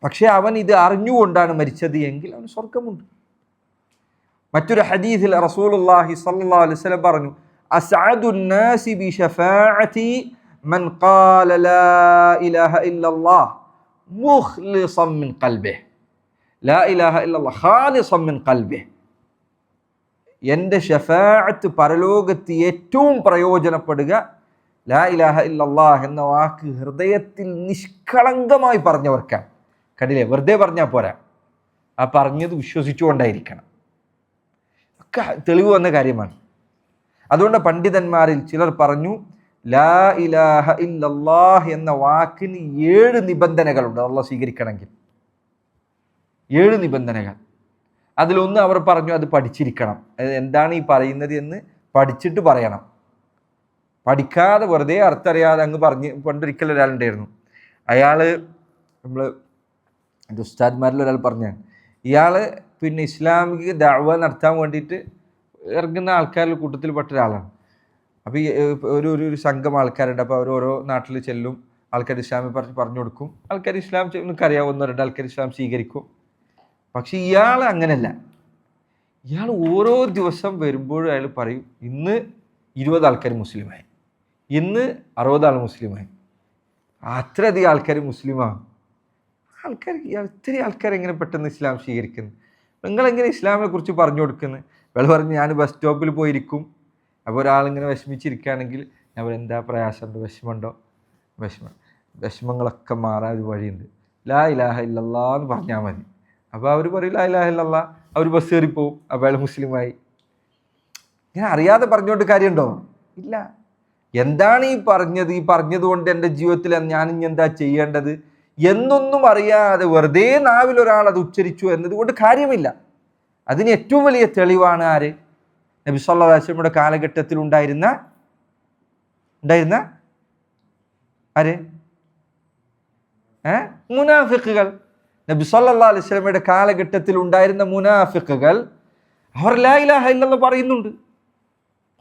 പക്ഷേ അവൻ ഇത് അറിഞ്ഞുകൊണ്ടാണ് മരിച്ചത് എങ്കിൽ അവന് സ്വർഗമുണ്ട്. മറ്റൊരു ഹദീസിൽ റസൂലുള്ളാഹി സ്വല്ലല്ലാഹു അലൈഹി വസല്ലം പറഞ്ഞു, അസ്അദുൻ നാസി ബിശഫാഅതി മൻ ഖാല ലാ ഇലാഹ ഇല്ലല്ലാഹ് മുഖ്ലിസൻ മിൻ ഖൽബിഹി, ലാ ഇലാഹ ഇല്ലല്ലാഹ് ഖാലിസൻ മിൻ ഖൽബിഹി. എൻ്റെ ഷഫാഅത്ത് പരലോകത്ത് ഏറ്റവും പ്രയോജനപ്പെടുക ലാ ഇലാഹ ഇല്ലല്ലാഹ് എന്ന വാക്ക് ഹൃദയത്തിൽ നിഷ്കളങ്കമായി പറഞ്ഞവർക്കാണ്. കണ്ടില്ലേ, വെറുതെ പറഞ്ഞാൽ പോരാ, ആ പറഞ്ഞത് വിശ്വസിച്ചുകൊണ്ടായിരിക്കണം. ഒക്കെ തെളിവ് വന്ന കാര്യമാണ്. അതുകൊണ്ട് പണ്ഡിതന്മാരിൽ ചിലർ പറഞ്ഞു, ലാ ഇലാഹ ഇല്ലല്ലാഹ് എന്ന വാക്കിന് 7 നിബന്ധനകളുണ്ട് അല്ലാഹ് സ്വീകരിക്കണമെങ്കിൽ. 7 നിബന്ധനകൾ. അതിലൊന്ന് അവർ പറഞ്ഞു, അത് പഠിച്ചിരിക്കണം. എന്താണ് ഈ പറയുന്നത് എന്ന് പഠിച്ചിട്ട് പറയണം. പഠിക്കാതെ വെറുതെ അർത്ഥറിയാതെ അങ്ങ് പറഞ്ഞ്. പണ്ടൊരിക്കൽ ഒരാളുണ്ടായിരുന്നു, അയാൾ നമ്മൾ എൻ്റെ ഉസ്താദ്മാരിൽ ഒരാൾ പറഞ്ഞാണ്, ഇയാൾ പിന്നെ ഇസ്ലാമിക ദഅവ നടത്താൻ വേണ്ടിയിട്ട് ഇറങ്ങുന്ന ആൾക്കാരുടെ കൂട്ടത്തിൽ പെട്ട ഒരാളാണ്. അപ്പോൾ ഈ ഒരു സംഘം ആൾക്കാരുണ്ട്. അപ്പോൾ അവർ ഓരോ നാട്ടിൽ ചെല്ലും, ആൾക്കാർ ഇസ്ലാമെ പറഞ്ഞു കൊടുക്കും. ആൾക്കാർ ഇസ്ലാം നിങ്ങൾക്ക് അറിയാവുന്ന 2 ആൾക്കാർ ഇസ്ലാം സ്വീകരിക്കും. പക്ഷെ ഇയാൾ അങ്ങനെയല്ല. ഇയാൾ ഓരോ ദിവസം വരുമ്പോഴും അയാൾ പറയും, ഇന്ന് 20 ആൾക്കാർ മുസ്ലിമായി, ഇന്ന് 60 ആൾ മുസ്ലിമായി. അത്രയധികം ആൾക്കാർ മുസ്ലിമാണ്. ഇത്രയും ആൾക്കാർ എങ്ങനെ പെട്ടെന്ന് ഇസ്ലാം സ്വീകരിക്കുന്നു? നിങ്ങളെങ്ങനെ ഇസ്ലാമിനെ കുറിച്ച് പറഞ്ഞു കൊടുക്കുന്നത്? ഇയാൾ പറഞ്ഞു, ഞാൻ ബസ് സ്റ്റോപ്പിൽ പോയിരിക്കും, അപ്പോൾ ഒരാളിങ്ങനെ വിഷമിച്ചിരിക്കുകയാണെങ്കിൽ ഞാൻ പറയും, എന്താ പ്രയാസമുണ്ടോ, വിഷമമുണ്ടോ? വിഷമങ്ങളൊക്കെ മാറാൻ ഒരു വഴിയുണ്ട്, ലാ ഇലാഹ ഇല്ലല്ലാ എന്ന് പറഞ്ഞാൽ മതി. അപ്പോൾ അവർ പറയും ലാ ഇലാഹ ഇല്ലല്ലാ, അവർ ബസ് കയറിപ്പോവും, അപ്പോൾ അയാൾ മുസ്ലിമായി. ഞാൻ അറിയാതെ പറഞ്ഞുകൊണ്ട് കാര്യമുണ്ടോ? ഇല്ല. എന്താണ് ഈ പറഞ്ഞതുകൊണ്ട് എൻ്റെ ജീവിതത്തിൽ ഞാൻ ഇനി എന്താ ചെയ്യേണ്ടത് എന്നൊന്നും അറിയാതെ വെറുതെ നാവിൽ ഒരാൾ അത് ഉച്ചരിച്ചു എന്നതുകൊണ്ട് കാര്യമില്ല. അതിന് ഏറ്റവും വലിയ തെളിവാണ് ആര്? നബി സല്ലല്ലാഹു അലൈഹി വസല്ലമയുടെ കാലഘട്ടത്തിൽ ഉണ്ടായിരുന്ന ആര്? മുനാഫിക്കുകൾ. നബി സല്ലല്ലാഹു അലൈഹി വസല്ലമയുടെ കാലഘട്ടത്തിൽ ഉണ്ടായിരുന്ന മുനാഫിക്കുകൾ അവർ ലാ ഇലാഹ ഇല്ലല്ലാഹ് പറയുന്നുണ്ട്.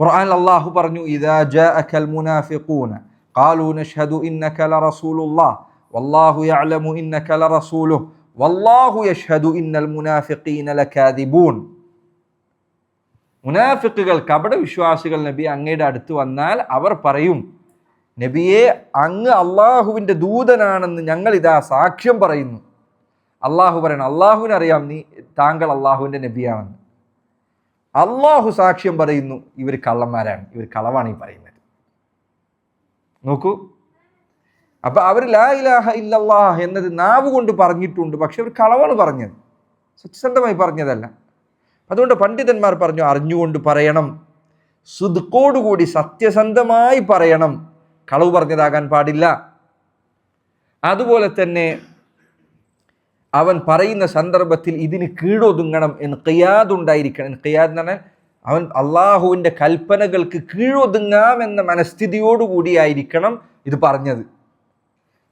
ഖുർആനിൽ അല്ലാഹു പറഞ്ഞു, ഇദാ ജാഅകൽ മുനാഫിഖൂന ഖാലൂ നഷ്ഹദു ഇന്നക ലറസൂലുള്ളാഹ് വല്ലാഹു യഅലമു ഇന്നക ലറസൂലുഹു വല്ലാഹു യഷ്ഹദു ഇന്നൽ മുനാഫിഖീന ലകാദിബൂൻ. മുനാഫിക്കുകൾ, കപട വിശ്വാസികൾ നബി അങ്ങയുടെ അടുത്ത് വന്നാൽ അവർ പറയും, നബിയെ അങ്ങ് അള്ളാഹുവിൻ്റെ ദൂതനാണെന്ന് ഞങ്ങൾ ഇതാ സാക്ഷ്യം പറയുന്നു. അള്ളാഹു പറയണം, അള്ളാഹുവിനറിയാം താങ്കൾ അള്ളാഹുവിൻ്റെ നബിയാണെന്ന്. അള്ളാഹു സാക്ഷ്യം പറയുന്നു, ഇവർ കള്ളന്മാരാണ്, ഇവർ കളവാണ് ഈ പറയുന്നത്. നോക്കൂ, അപ്പൊ അവർ ലാ ഇലാഹ ഇല്ലല്ലാഹ് എന്നത് നാവ് കൊണ്ട് പറഞ്ഞിട്ടുണ്ട്, പക്ഷെ അവർ കളവാണ് പറഞ്ഞത്, സത്യസന്ധമായി പറഞ്ഞതല്ല. അതുകൊണ്ട് പണ്ഡിതന്മാർ പറഞ്ഞു, അറിഞ്ഞുകൊണ്ട് പറയണം, സുദ്ഖോടുകൂടി സത്യസന്ധമായി പറയണം, കളവ് പറഞ്ഞതാകാൻ പാടില്ല. അതുപോലെ തന്നെ അവൻ പറയുന്ന സന്ദർഭത്തിൽ ഇതിന് കീഴൊതുങ്ങണം, ഇൻഖിയാദുണ്ടായിരിക്കണം. ഇൻഖിയാദ് എന്ന് പറഞ്ഞാൽ അവൻ അള്ളാഹുവിൻ്റെ കൽപ്പനകൾക്ക് കീഴൊതുങ്ങാം എന്ന മനസ്ഥിതിയോടുകൂടിയായിരിക്കണം ഇത് പറഞ്ഞത്.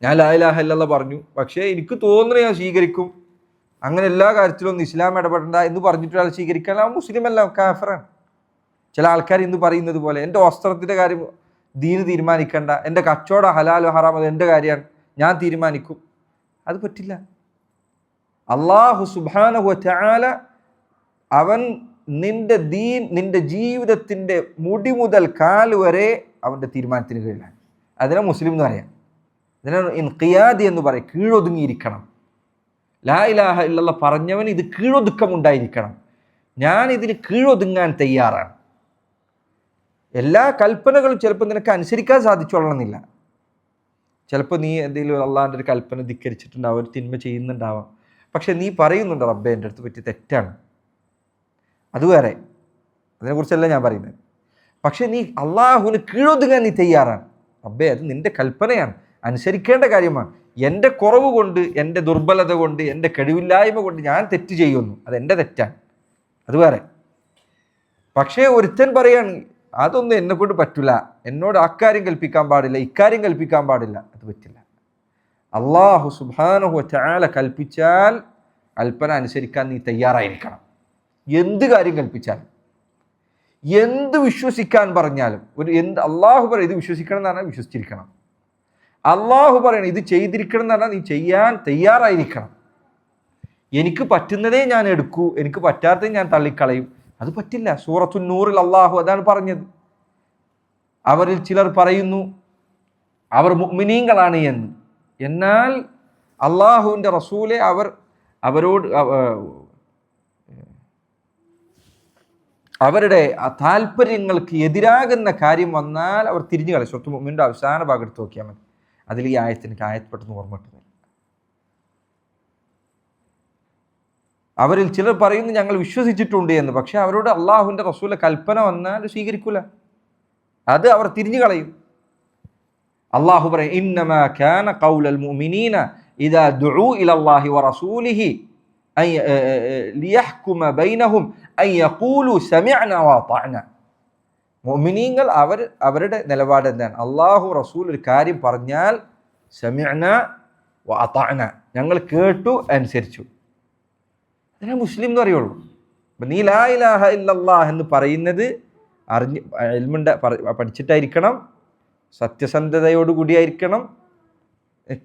ഞാൻ ലാ ഇലാഹ ഇല്ലല്ലാഹ് പറഞ്ഞു, പക്ഷേ എനിക്ക് തോന്നുന്നത് ഞാൻ സ്വീകരിക്കും, അങ്ങനെ എല്ലാ കാര്യത്തിലൊന്നും ഇസ്ലാം ഇടപെടണ്ട എന്ന് പറഞ്ഞിട്ടൊരാൾ സ്വീകരിക്കാൻ അവൻ മുസ്ലിം അല്ല, കാഫിറാണ്. ചില ആൾക്കാർ ഇന്ന് പറയുന്നത് പോലെ, എൻ്റെ വസ്ത്രത്തിൻ്റെ കാര്യം ദീന് തീരുമാനിക്കണ്ട, എൻ്റെ കച്ചവടം ഹലാൽ ഹറാം അത് എൻ്റെ കാര്യമാണ്, ഞാൻ തീരുമാനിക്കും. അത് പറ്റില്ല. അല്ലാഹു സുബ്ഹാനഹു വ തആല അവൻ നിന്റെ ജീവിതത്തിൻ്റെ മുടി മുതൽ കാൽ വരെ അവൻ്റെ തീരുമാനത്തിന് കീഴിലാണ്. അതിനെ മുസ്ലിം എന്ന് പറയാം, അതിനാണ് ഇൻഖിയാദി എന്ന് പറയും, കീഴൊതുങ്ങിയിരിക്കണം. ലാ ഇലാഹ ഇല്ലല്ലാഹ് പറഞ്ഞവൻ ഇത് കീഴൊതുക്കമുണ്ടായിരിക്കണം. ഞാൻ ഇതിന് കീഴൊതുങ്ങാൻ തയ്യാറാണ്. എല്ലാ കൽപ്പനകളും ചിലപ്പോൾ നിനക്ക് അനുസരിക്കാൻ സാധിച്ചോളണമെന്നില്ല. ചിലപ്പോൾ നീ എന്തെങ്കിലും അള്ളാഹിൻ്റെ ഒരു കൽപ്പന ധിക്കരിച്ചിട്ടുണ്ടാവും, ഒരു തിന്മ ചെയ്യുന്നുണ്ടാവാം, പക്ഷെ നീ പറയുന്നുണ്ട് റബ്ബേ എൻ്റെ അടുത്ത് പറ്റി തെറ്റാണ്, അത് വേറെ, അതിനെക്കുറിച്ചല്ല ഞാൻ പറയുന്നത്. പക്ഷെ നീ അള്ളാഹുവിന് കീഴൊതുങ്ങാൻ നീ തയ്യാറാണ്. റബ്ബേ അത് നിൻ്റെ കൽപ്പനയാണ്, അനുസരിക്കേണ്ട കാര്യമാണ്. എൻ്റെ കുറവ് കൊണ്ട്, എൻ്റെ ദുർബലത കൊണ്ട്, എൻ്റെ കഴിവില്ലായ്മ കൊണ്ട് ഞാൻ തെറ്റ് ചെയ്യുന്നു, അതെൻ്റെ തെറ്റാണ്, അത് വേറെ. പക്ഷേ ഒരുത്തൻ പറയാണ് അതൊന്നും എന്നെക്കൊണ്ട് പറ്റില്ല, എന്നോട് അക്കാര്യം കൽപ്പിക്കാൻ പാടില്ല, ഇക്കാര്യം കൽപ്പിക്കാൻ പാടില്ല, അത് പറ്റില്ല. അല്ലാഹു സുബ്ഹാനഹു വ തആല കൽപ്പിച്ചാൽ കൽപ്പന അനുസരിക്കാൻ നീ തയ്യാറായിരിക്കണം. എന്ത് കാര്യം കൽപ്പിച്ചാലും, എന്ത് വിശ്വസിക്കാൻ പറഞ്ഞാലും, അള്ളാഹു പറയും ഇത് വിശ്വസിക്കണം എന്ന് പറഞ്ഞാൽ വിശ്വസിച്ചിരിക്കണം. അള്ളാഹു പറയണം ഇത് ചെയ്തിരിക്കണം എന്ന് പറഞ്ഞാൽ നീ ചെയ്യാൻ തയ്യാറായിരിക്കണം. എനിക്ക് പറ്റുന്നതേ ഞാൻ എടുക്കൂ, എനിക്ക് പറ്റാത്തതേ ഞാൻ തള്ളിക്കളയും, അത് പറ്റില്ല. സൂറത്തുൻ നൂറിൽ അള്ളാഹു അതാണ് പറഞ്ഞത്. അവരിൽ ചിലർ പറയുന്നു അവർ മുഅ്മിനീങ്ങളാണ് എന്ന്. എന്നാൽ അള്ളാഹുവിൻ്റെ റസൂലെ അവരോട് അവരുടെ താല്പര്യങ്ങൾക്ക് എതിരാകുന്ന കാര്യം വന്നാൽ അവർ തിരിഞ്ഞു കളയും. സൂറത്തുൽ മുഅ്മിനിന്റെ അവസാന ഭാഗം എടുത്ത് നോക്കിയാൽ മതി. അതിൽ ഈ ആയത്ത് പെട്ടെന്ന് ഓർമ്മ കിട്ടുന്നില്ല. അവരിൽ ചിലർ പറയുന്നു ഞങ്ങൾ വിശ്വസിച്ചിട്ടുണ്ട് എന്ന്, പക്ഷെ അവരോട് അള്ളാഹുവിൻ്റെ റസൂലിന്റെ കൽപ്പന വന്നാൽ സ്വീകരിക്കൂല, അത് അവർ തിരിഞ്ഞു കളയും. അള്ളാഹു പറയും ഇന്നമാ കാന ഖൗലൽ മുഅ്മിനീന ഇദാ ദുഉ ഇലല്ലാഹി വറസൂലിഹി ലിയഹ്കുമ ബൈനഹും അൻ യഖൂലു സമിഅനാ വഅതഅന. മുഅ്മിനീങ്ങൾ അവരുടെ നിലപാട് എന്താണ്? അള്ളാഹു റസൂൽ ഒരു കാര്യം പറഞ്ഞാൽ സമിഅന വഅതഅന, ഞങ്ങൾ കേട്ടു അനുസരിച്ചു, അതിനെ മുസ്ലിം എന്ന് പറയുള്ളൂ. അപ്പം നീ ലാ ഇലാഹ ഇല്ലല്ലാഹ് എന്ന് പറയുന്നത് പഠിച്ചിട്ടായിരിക്കണം, സത്യസന്ധതയോടുകൂടിയായിരിക്കണം,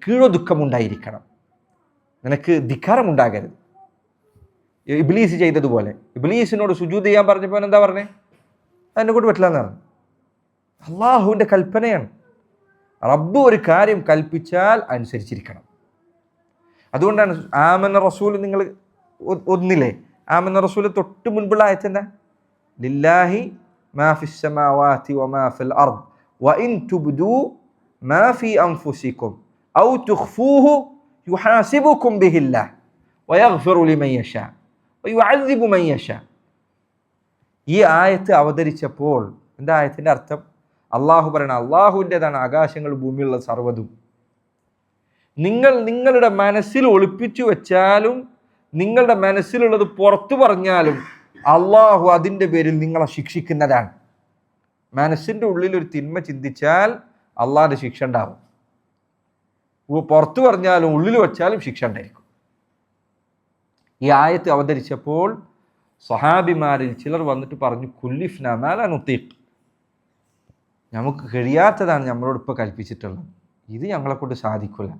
കീഴൊതുക്കമുണ്ടായിരിക്കണം, നിനക്ക് ധിക്കാരമുണ്ടാകരുത്. ഇബ്ലീസ് ചെയ്തതുപോലെ, ഇബ്ലീസിനോട് സുജൂദ് ചെയ്യാൻ പറഞ്ഞപ്പോൾ എന്താ പറഞ്ഞേ? അതിനെ കൊണ്ട് പറ്റില്ല എന്ന് പറഞ്ഞു. അള്ളാഹുവിൻ്റെ കൽപ്പനയാണ്. റബ്ബ് ഒരു കാര്യം കൽപ്പിച്ചാൽ അനുസരിച്ചിരിക്കണം. അതുകൊണ്ടാണ് ആമന റസൂൽ നിങ്ങൾ ഒന്നില്ലേ, ആമന റസൂൽ തൊട്ട് മുൻപുള്ള ആയത്ത് എന്താ? ലില്ലാഹി മാ ഫിസ് സമാവാതി വമാ ഫിൽ അർദ് വഇൻ തുബ്ദു മാ ഫി അൻഫുസികും ഔ തുഖ്ഫൂഹു യുഹാസിബുകും ബിഹില്ലാഹ് വയഗ്ഫിറു ലിമൻ യശാ വയുഅദ്ദിബു മൻ യശാ. ഈ ആയത്ത് അവതരിച്ചപ്പോൾ എന്താ ആയത്തിൻ്റെ അർത്ഥം? അള്ളാഹു പറയണം, അള്ളാഹുവിൻ്റെതാണ് ആകാശങ്ങൾ ഭൂമിയുള്ള സർവ്വതും. നിങ്ങൾ നിങ്ങളുടെ മനസ്സിൽ ഒളിപ്പിച്ചു വെച്ചാലും നിങ്ങളുടെ മനസ്സിലുള്ളത് പുറത്തു പറഞ്ഞാലും അള്ളാഹു അതിൻ്റെ പേരിൽ നിങ്ങളെ ശിക്ഷിക്കുന്നതാണ്. മനസ്സിൻ്റെ ഉള്ളിൽ ഒരു തിന്മ ചിന്തിച്ചാൽ അള്ളാഹിൻ്റെ ശിക്ഷ ഉണ്ടാവും. പുറത്തു പറഞ്ഞാലും ഉള്ളിൽ വെച്ചാലും ശിക്ഷ ഉണ്ടായിരിക്കും. ഈ ആയത്ത് അവതരിച്ചപ്പോൾ സ്വഹാബിമാരിൽ ചിലർ വന്നിട്ട് പറഞ്ഞു, കുല്ലിഫ്നാ മാ ലാ നുതീഖ്, നമുക്ക് കഴിയാത്തതാണ് നമ്മളോട് ഇപ്പോൾ കൽപ്പിച്ചിട്ടുള്ളത്, ഇത് ഞങ്ങളെ കൊണ്ട് സാധിക്കില്ല.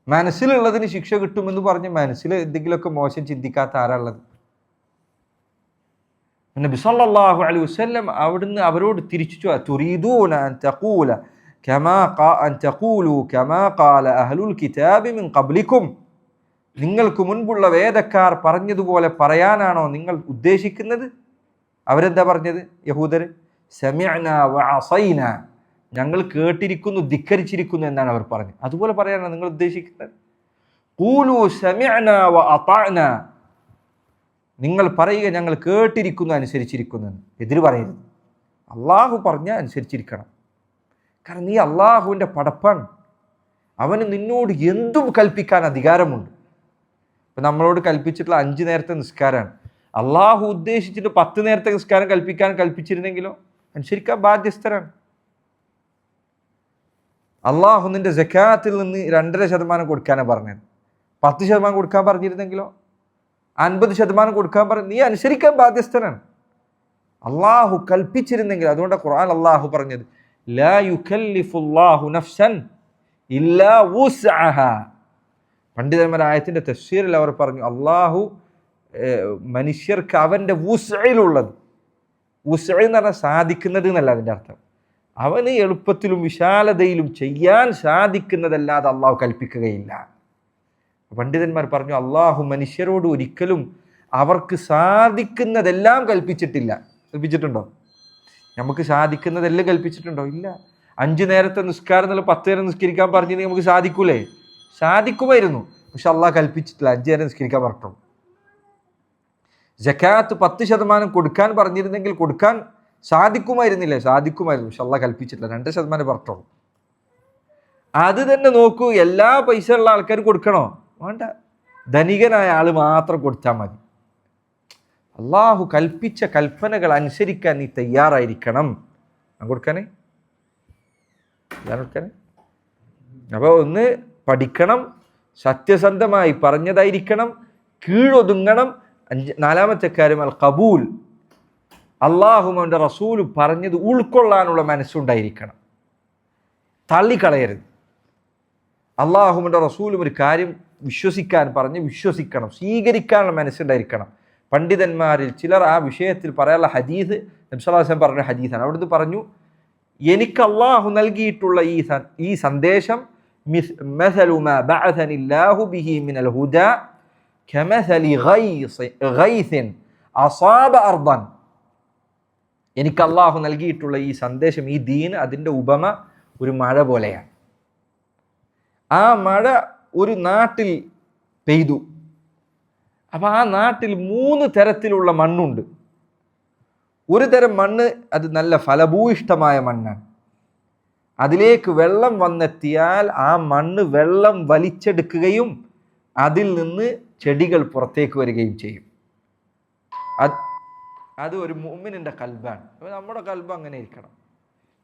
മനസ്സിലുള്ളതിന് ശിക്ഷ കിട്ടുമെന്ന് പറഞ്ഞ് മനസ്സിൽ എന്തെങ്കിലുമൊക്കെ മോശം ചിന്തിക്കാത്ത ആരാളുള്ളത്? നബി സല്ലല്ലാഹു അലൈഹി വസല്ലം അവിടുന്ന് അവരോട് തിരിച്ചു, തുരീദൂന അൻ തഖൂല കമാ ഖാല അഹ്ലുൽ കിതാബി മിൻ ഖബ്ലിക്കും, നിങ്ങൾക്ക് മുൻപുള്ള വേദക്കാർ പറഞ്ഞതുപോലെ പറയാനാണോ നിങ്ങൾ ഉദ്ദേശിക്കുന്നത്? അവരെന്താ പറഞ്ഞത്? യഹൂദർ സമിഅനാ വഅസൈനാ, ഞങ്ങൾ കേട്ടിരിക്കുന്നു ധിക്കരിച്ചിരിക്കുന്നു എന്നാണ് അവർ പറഞ്ഞത്. അതുപോലെ പറയാനാണ് നിങ്ങൾ ഉദ്ദേശിക്കുന്നത്? ഖൂലു സമിഅനാ വഅതഅനാ, നിങ്ങൾ പറയുക ഞങ്ങൾ കേട്ടിരിക്കുന്നു അനുസരിച്ചിരിക്കുന്നു എന്ന്. എതിര് പറയരുത്. അള്ളാഹു പറഞ്ഞാൽ അനുസരിച്ചിരിക്കണം. കാരണം നീ അള്ളാഹുവിൻ്റെ പടപ്പാണ്. അവന് നിന്നോട് എന്തും കൽപ്പിക്കാൻ അധികാരമുണ്ട്. ഇപ്പം നമ്മളോട് കൽപ്പിച്ചിട്ടുള്ള 5 നേരത്തെ നിസ്കാരമാണ്. അള്ളാഹു ഉദ്ദേശിച്ചിട്ട് 10 നേരത്തെ നിസ്കാരം കൽപ്പിച്ചിരുന്നെങ്കിലോ അനുസരിക്കാൻ ബാധ്യസ്ഥരാണ്. അള്ളാഹു നിന്റെ സക്കാത്തിൽ നിന്ന് 2.5% കൊടുക്കാനാണ് പറഞ്ഞത്. 10% കൊടുക്കാൻ പറഞ്ഞിരുന്നെങ്കിലോ 50% കൊടുക്കാൻ പറഞ്ഞ് നീ അനുസരിക്കാൻ ബാധ്യസ്ഥനാണ്. അള്ളാഹു കൽപ്പിച്ചിരുന്നെങ്കിൽ, അതുകൊണ്ട് ഖുർആൻ അള്ളാഹു പറഞ്ഞത് ലാ യുകല്ലിഫുല്ലാഹു നഫ്സൻ ഇല്ലാ വുസ്അഹാ. പണ്ഡിതന്മാർ ആയത്തിൻ്റെ തഫ്സീറിൽ അവർ പറഞ്ഞു, അള്ളാഹു മനുഷ്യർക്ക് അവൻ്റെ വുസ്ഇലുള്ളത്, വുസ്ഇ എന്ന് പറഞ്ഞാൽ സാധിക്കുന്നത് എന്നല്ല അതിൻ്റെ അർത്ഥം, അവന് എളുപ്പത്തിലും വിശാലതയിലും ചെയ്യാൻ സാധിക്കുന്നതല്ലാതെ അള്ളാഹു കൽപ്പിക്കുകയില്ല. പണ്ഡിതന്മാർ പറഞ്ഞു, അള്ളാഹു മനുഷ്യരോട് ഒരിക്കലും അവർക്ക് സാധിക്കുന്നതെല്ലാം കൽപ്പിച്ചിട്ടില്ല. കൽപ്പിച്ചിട്ടുണ്ടോ? നമുക്ക് സാധിക്കുന്നതെല്ലാം കൽപ്പിച്ചിട്ടുണ്ടോ? ഇല്ല. 5 നേരത്തെ നിസ്കാരം എന്നുള്ള 10 നേരം നിസ്കരിക്കാൻ പറഞ്ഞിരുന്നെങ്കിൽ നമുക്ക് സാധിക്കൂലേ? സാധിക്കുമായിരുന്നു. പക്ഷെ അള്ളാഹ് കൽപ്പിച്ചിട്ടില്ല, 5 നേരം നിസ്കരിക്കാൻ പറഞ്ഞു. സക്കാത്ത് 10% കൊടുക്കാൻ പറഞ്ഞിരുന്നെങ്കിൽ കൊടുക്കാൻ സാധിക്കുമായിരുന്നില്ലേ? സാധിക്കുമായിരുന്നു. പക്ഷെ അള്ളാഹ് കൽപ്പിച്ചിട്ടില്ല, 2% പറഞ്ഞോളൂ. അത് തന്നെ നോക്കൂ, എല്ലാ പൈസ ഉള്ള ആൾക്കാർ കൊടുക്കണോ? വേണ്ട, ധനികനായ ആൾ മാത്രം കൊടുത്താൽ മതി. അള്ളാഹു കൽപ്പിച്ച കൽപ്പനകൾ അനുസരിക്കാൻ നീ തയ്യാറായിരിക്കണം. കൊടുക്കാനേ. അപ്പോൾ ഒന്ന് പഠിക്കണം, സത്യസന്ധമായി പറഞ്ഞതായിരിക്കണം, കീഴൊതുങ്ങണം. 4-ാമത്തെ കാര്യം അൽ ഖബൂൽ, അള്ളാഹും അവൻ്റെ റസൂലും പറഞ്ഞത് ഉൾക്കൊള്ളാനുള്ള മനസ്സുണ്ടായിരിക്കണം. തള്ളിക്കളയരുത്. അള്ളാഹുവിൻ്റെ റസൂലും ഒരു കാര്യം വിശ്വസിക്കാൻ പറഞ്ഞ് വിശ്വസിക്കണം, സ്വീകരിക്കാനുള്ള മനസ്സുണ്ടായിരിക്കണം. പണ്ഡിതന്മാരിൽ ചിലർ ആ വിഷയത്തിൽ പറയാനുള്ള ഹദീസ് നബി സല്ലല്ലാഹു അലൈഹി വസല്ലം പറഞ്ഞ ഹദീസാണ്. അവിടുന്ന് പറഞ്ഞു, എനിക്ക് അള്ളാഹു നൽകിയിട്ടുള്ള ഈ സന്ദേശം മസലു മാ ബഅസനില്ലാഹു ബിഹി മിനൽ ഹുദാ കമസലി ഗൈസിൻ അസാബ അർദൻ. എനിക്ക് അള്ളാഹു നൽകിയിട്ടുള്ള ഈ സന്ദേശം, ഈ ദീൻ, അതിൻ്റെ ഉപമ ഒരു മഴ പോലെയാണ്. ആ മഴ ഒരു നാട്ടിൽ പെയ്തു. അപ്പം ആ നാട്ടിൽ 3 തരത്തിലുള്ള മണ്ണുണ്ട്. ഒരു തരം മണ്ണ് അത് നല്ല ഫലഭൂയിഷ്ടമായ മണ്ണാണ്. അതിലേക്ക് വെള്ളം വന്നെത്തിയാൽ ആ മണ്ണ് വെള്ളം വലിച്ചെടുക്കുകയും അതിൽ നിന്ന് ചെടികൾ പുറത്തേക്ക് വരികയും ചെയ്യും. അത് ഒരു മുഅ്മിനിൻ്റെ കൽബാണ്. നമ്മുടെ കൽബ് അങ്ങനെ ഇരിക്കണം.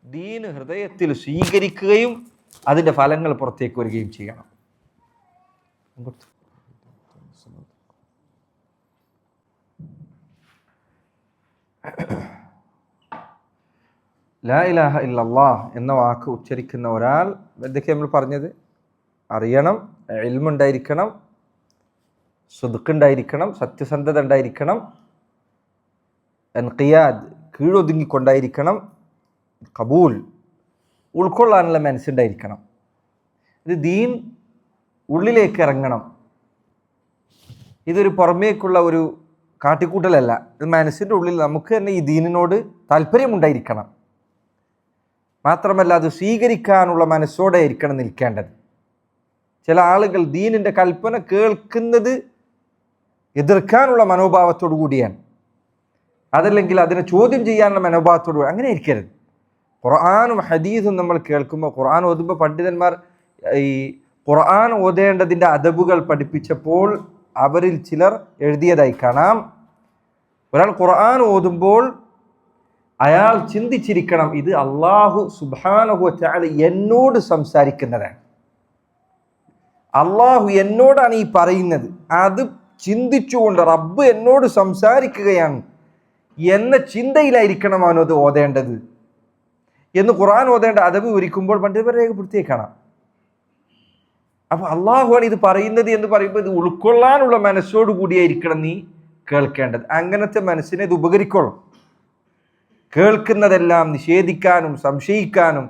ദീൻ ഹൃദയത്തിൽ സ്വീകരിക്കുകയും അതിൻ്റെ ഫലങ്ങൾ പുറത്തേക്ക് വരികയും ചെയ്യണം. ലാ ഇലാഹ ഇല്ലല്ലാഹ് എന്ന വാക്ക് ഉച്ചരിക്കുന്ന ഒരാൾ, എന്തൊക്കെ നമ്മൾ പറഞ്ഞത്? അറിയണം, ഇൽമുണ്ടായിരിക്കണം, സുദ്ഖുണ്ടായിരിക്കണം, സത്യസന്ധത ഉണ്ടായിരിക്കണം, ഇൻഖിയാദ് കീഴൊതുങ്ങിക്കൊണ്ടായിരിക്കണം, ഖബൂൽ ഉൾക്കൊള്ളാനുള്ള മനസ്സുണ്ടായിരിക്കണം. ഇത് ദീൻ ഉള്ളിലേക്ക് ഇറങ്ങണം. ഇതൊരു പുറമേക്കുള്ള ഒരു കാട്ടിക്കൂട്ടലല്ല. ഇത് മനസ്സിൻ്റെ ഉള്ളിൽ നമുക്ക് തന്നെ ഈ ദീനിനോട് താല്പര്യമുണ്ടായിരിക്കണം. മാത്രമല്ല അത് സ്വീകരിക്കാനുള്ള മനസ്സോടെ ആയിരിക്കണം നിൽക്കേണ്ടത്. ചില ആളുകൾ ദീനിൻ്റെ കൽപ്പന കേൾക്കുന്നത് എതിർക്കാനുള്ള മനോഭാവത്തോടു കൂടിയാണ്, അതല്ലെങ്കിൽ അതിനെ ചോദ്യം ചെയ്യാനുള്ള മനോഭാവത്തോടു കൂടി. അങ്ങനെ ഇരിക്കരുത്. ഖുർആനും ഹദീസും നമ്മൾ കേൾക്കുമ്പോൾ, ഖുർആൻ ഓതുമ്പോൾ പണ്ഡിതന്മാർ ഈ ഖുർആൻ ഓതേണ്ടതിൻ്റെ അദബുകൾ പഠിപ്പിച്ചപ്പോൾ അവരിൽ ചിലർ എഴുതിയതായി കാണാം, ഒരാൾ ഖുർആൻ ഓതുമ്പോൾ അയാൾ ചിന്തിച്ചിരിക്കണം, ഇത് അല്ലാഹു സുബ്ഹാനഹു വ തആല എന്നോട് സംസാരിക്കുന്നതാണ്, അള്ളാഹു എന്നോടാണ് ഈ പറയുന്നത്, അത് ചിന്തിച്ചുകൊണ്ട് റബ്ബ് എന്നോട് സംസാരിക്കുകയാണ് എന്ന ചിന്തയിലായിരിക്കണം അവനത് ഓതേണ്ടത് എന്ന് ഖുർആൻ ഓതേണ്ട അദബ് വിവരിക്കുമ്പോൾ പണ്ഡിതന്മാർ രേഖപ്പെടുത്തിയേ കാണാം. അപ്പൊ അള്ളാഹുവാണ് ഇത് പറയുന്നത് എന്ന് പറയുമ്പോൾ ഇത് ഉൾക്കൊള്ളാനുള്ള മനസ്സോടു കൂടിയായിരിക്കണം നീ കേൾക്കേണ്ടത്. അങ്ങനത്തെ മനസ്സിനെ ഇത് ഉപകരിക്കൊള്ളും. കേൾക്കുന്നതെല്ലാം നിഷേധിക്കാനും സംശയിക്കാനും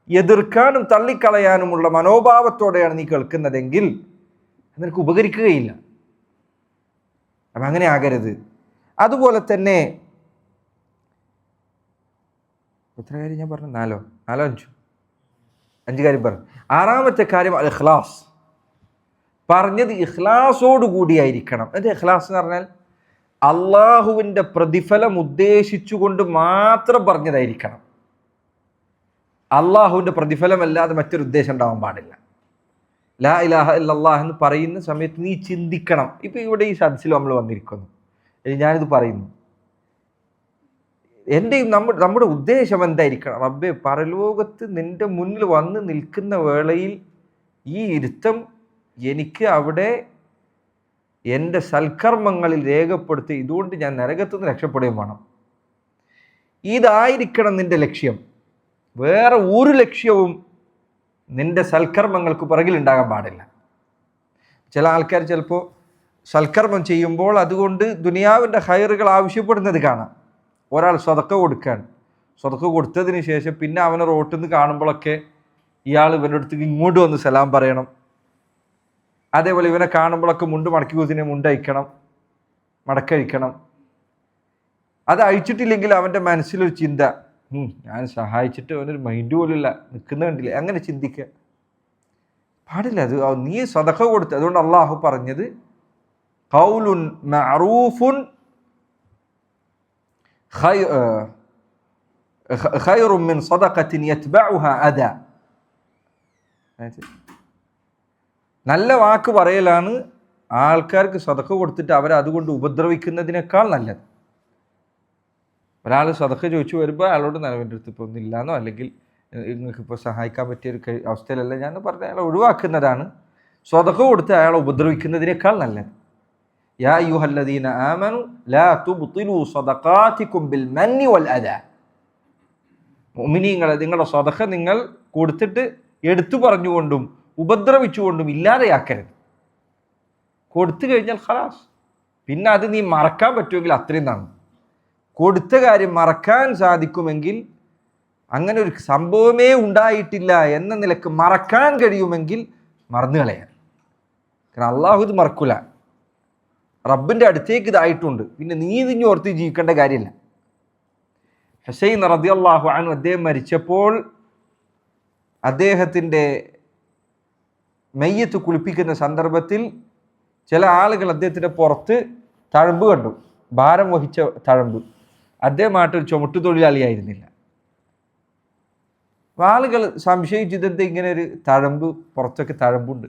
എതിർക്കാനും തള്ളിക്കളയാനുമുള്ള മനോഭാവത്തോടെയാണ് നീ കേൾക്കുന്നതെങ്കിൽ നിനക്ക് ഉപകരിക്കുകയില്ല. അപ്പം അങ്ങനെ ആകരുത്. അതുപോലെ തന്നെ എത്ര കാര്യം ഞാൻ പറഞ്ഞു? നാലോ അഞ്ച് കാര്യം പറഞ്ഞു. ആറാമത്തെ കാര്യം അൽ ഇഖ്ലാസ്. പറഞ്ഞത് ഇഖ്ലാസോടു കൂടിയായിരിക്കണം. എൻ്റെ ഇഖ്ലാസ് എന്ന് പറഞ്ഞാൽ അള്ളാഹുവിൻ്റെ പ്രതിഫലം ഉദ്ദേശിച്ചുകൊണ്ട് മാത്രം പറഞ്ഞതായിരിക്കണം. അള്ളാഹുവിൻ്റെ പ്രതിഫലമല്ലാതെ മറ്റൊരു ഉദ്ദേശം ഉണ്ടാവാൻ പാടില്ല. ലാ ഇലാഹ ഇല്ലല്ലാഹ് എന്ന് പറയുന്ന സമയത്ത് നീ ചിന്തിക്കണം. ഇപ്പം ഇവിടെ ഈ സദസ്സിൽ നമ്മൾ വന്നിരിക്കുന്നു, ഞാനിത് പറയുന്നു, എൻ്റെയും നമ്മുടെ ഉദ്ദേശം എന്തായിരിക്കണം? റബ്ബേ, പരലോകത്ത് നിൻ്റെ മുന്നിൽ വന്ന് നിൽക്കുന്ന വേളയിൽ ഈ ഇരുത്തം എനിക്ക് അവിടെ എൻ്റെ സൽക്കർമ്മങ്ങളിൽ രേഖപ്പെടുത്തി, ഇതുകൊണ്ട് ഞാൻ നരകത്തുനിന്ന് രക്ഷപ്പെടുകയും വേണം. ഇതായിരിക്കണം നിൻ്റെ ലക്ഷ്യം. വേറെ ഒരു ലക്ഷ്യവും നിൻ്റെ സൽക്കർമ്മങ്ങൾക്ക് പുറകിലുണ്ടാകാൻ പാടില്ല. ചില ആൾക്കാർ ചിലപ്പോൾ സൽക്കർമ്മം ചെയ്യുമ്പോൾ അതുകൊണ്ട് ദുനിയാവിൻ്റെ ഹൈറുകൾ ആവശ്യപ്പെടുന്നത് കാണാം. ഒരാൾ സ്വതക്ക കൊടുക്കാൻ, സ്വതക്ക കൊടുത്തതിന് ശേഷം പിന്നെ അവനെ റോട്ടിൽ നിന്ന് കാണുമ്പോഴൊക്കെ ഇയാൾ ഇവൻ്റെ അടുത്തേക്ക് ഇങ്ങോട്ട് വന്ന് സലാം പറയണം. അതേപോലെ ഇവനെ കാണുമ്പോഴൊക്കെ മുണ്ട് മടക്കി കുതിനെ മുണ്ടഴിക്കണം, മടക്കഴിക്കണം. അത് അഴിച്ചിട്ടില്ലെങ്കിൽ അവൻ്റെ മനസ്സിലൊരു ചിന്ത, ഞാൻ സഹായിച്ചിട്ട് അവനൊരു മൈൻഡ് പോലില്ല, നിൽക്കുന്ന കണ്ടില്ല, അങ്ങനെ ചിന്തിക്കുക പാടില്ല. അത് നീ സദഖ കൊടുത്ത്. അതുകൊണ്ട് അള്ളാഹു പറഞ്ഞത് ഖൗലുൻ മഅറൂഫുൻ ഖൈറുൻ മിൻ സദഖത്തിൻ യത്ബഉഹാ അദാ. നല്ല വാക്ക് പറയലാണ് ആൾക്കാർക്ക് സദഖ കൊടുത്തിട്ട് അവരെ അതുകൊണ്ട് ഉപദ്രവിക്കുന്നതിനേക്കാൾ നല്ലത്. ഒരാൾ സദഖ ചോദിച്ചു വരുമ്പോൾ അയാളോട് നിലവിൻ്റെ അടുത്ത് ഇപ്പോൾ ഒന്നില്ലാന്നോ അല്ലെങ്കിൽ നിങ്ങൾക്കിപ്പോൾ സഹായിക്കാൻ പറ്റിയൊരു അവസ്ഥയിലല്ല ഞാൻ പറഞ്ഞ അയാളെ ഒഴിവാക്കുന്നതാണ് സദഖ കൊടുത്ത് അയാളെ ഉപദ്രവിക്കുന്നതിനേക്കാൾ നല്ലത്. യാ അയ്യുഹല്ലദീന ആമനു ലാ തുബ്തിലു സദഖാതികും ബിൽ മന്നി വൽ അദാ. മുഅ്മിനീങ്ങളെ, നിങ്ങളുടെ സദഖ നിങ്ങൾ കൊടുത്തിട്ട് എടുത്തു പറഞ്ഞുകൊണ്ടും ഉപദ്രവിച്ചുകൊണ്ടും ഇല്ലാതെയാക്കരുത്. കൊടുത്തു കഴിഞ്ഞാൽ ഖലാസ്, പിന്നെ അത് നീ മറക്കാൻ പറ്റുമെങ്കിൽ അത്രയും നന്ന്. കൊടുത്ത കാര്യം മറക്കാൻ സാധിക്കുമെങ്കിൽ, അങ്ങനെ ഒരു സംഭവമേ ഉണ്ടായിട്ടില്ല എന്ന നിലക്ക് മറക്കാൻ കഴിയുമെങ്കിൽ മറന്നു കളയാൻ. കാരണം അള്ളാഹു ഇത് മറക്കൂല. റബ്ബിൻ്റെ അടുത്തേക്ക് ഇതായിട്ടുണ്ട്, പിന്നെ നീ ഇതിഞ്ഞ് ഓർത്ത് ജീവിക്കേണ്ട കാര്യമില്ല. ഹുസൈൻ റളിയല്ലാഹു അൻഹു അദ്ദേഹം മരിച്ചപ്പോൾ അദ്ദേഹത്തിൻ്റെ മയ്യത്ത് കുളിപ്പിക്കുന്ന സന്ദർഭത്തിൽ ചില ആളുകൾ അദ്ദേഹത്തിൻ്റെ പുറത്ത് തഴമ്പ് കണ്ടു, ഭാരം വഹിച്ച തഴമ്പ്. അദ്ദേഹമായിട്ടൊരു ചുമട്ടുതൊഴിലാളിയായിരുന്നില്ല. ആളുകൾ സംശയിച്ചത് ഇങ്ങനെ ഒരു തഴമ്പ്, പുറത്തൊക്കെ തഴമ്പുണ്ട്.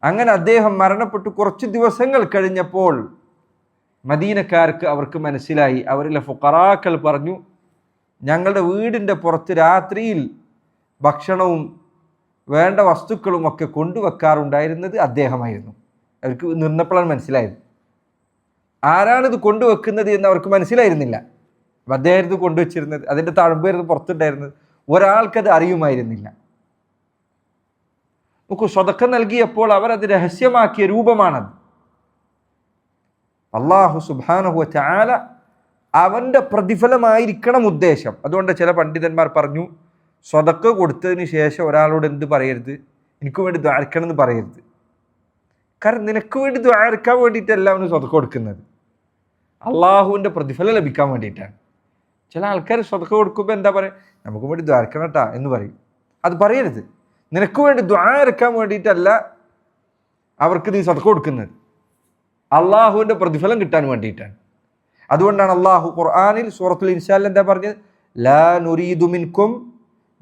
അങ്ങനെ അദ്ദേഹം മരണപ്പെട്ടു കുറച്ച് ദിവസങ്ങൾ കഴിഞ്ഞപ്പോൾ മദീനക്കാർക്ക് അവർക്ക് മനസ്സിലായി, അവരിലെ ഫുഖറാക്കൾ പറഞ്ഞു, ഞങ്ങളുടെ വീടിൻ്റെ പുറത്ത് രാത്രിയിൽ ഭക്ഷണവും വേണ്ട വസ്തുക്കളും ഒക്കെ കൊണ്ടുവെക്കാറുണ്ടായിരുന്നത് അദ്ദേഹമായിരുന്നു. അവർക്ക് നിന്നപ്പോഴാണ് മനസ്സിലായത്. ആരാണിത് കൊണ്ടുവെക്കുന്നത് എന്ന് അവർക്ക് മനസ്സിലായിരുന്നില്ല. അപ്പം അദ്ദേഹമായിരുന്നു കൊണ്ടുവച്ചിരുന്നത്, അതിൻ്റെ തഴമ്പായിരുന്നു പുറത്തുണ്ടായിരുന്നത്. ഒരാൾക്കത് അറിയുമായിരുന്നില്ല. നമുക്ക് സ്വതക്ക നൽകിയപ്പോൾ അവരത് രഹസ്യമാക്കിയ രൂപമാണത്. അല്ലാഹു സുബ്ഹാനഹു വ തആല അവൻ്റെ പ്രതിഫലമായിരിക്കണം ഉദ്ദേശം. അതുകൊണ്ട് ചില പണ്ഡിതന്മാർ പറഞ്ഞു, സ്വതക്ക കൊടുത്തതിന് ശേഷം ഒരാളോട് എന്ത് പറയരുത്, എനിക്ക് വേണ്ടി ദ്വാരക്കണം എന്ന് പറയരുത്. കാരണം നിനക്ക് വേണ്ടി ദ്വാരക്കാൻ വേണ്ടിയിട്ടല്ല അവന് സ്വതക്ക കൊടുക്കുന്നത്, അള്ളാഹുവിൻ്റെ പ്രതിഫലം ലഭിക്കാൻ വേണ്ടിയിട്ടാണ്. ചില ആൾക്കാർ സ്വതക്ക കൊടുക്കുമ്പോൾ എന്താ പറയുക, നമുക്ക് വേണ്ടി ദ്വാരക്കണം കേട്ടാ എന്ന് പറയും. അത് പറയരുത്. നിനക്ക് വേണ്ടി ദ്വാരക്കാൻ വേണ്ടിയിട്ടല്ല അവർക്ക് നീ സ്വതക്ക കൊടുക്കുന്നത്, അള്ളാഹുവിൻ്റെ പ്രതിഫലം കിട്ടാൻ വേണ്ടിയിട്ടാണ്. അതുകൊണ്ടാണ് അള്ളാഹു ഖുർആനിൽ സൂറത്തുൽ ഇൻസാനിൽ എന്താ പറഞ്ഞത്, ലാ നുരീദു മിൻകും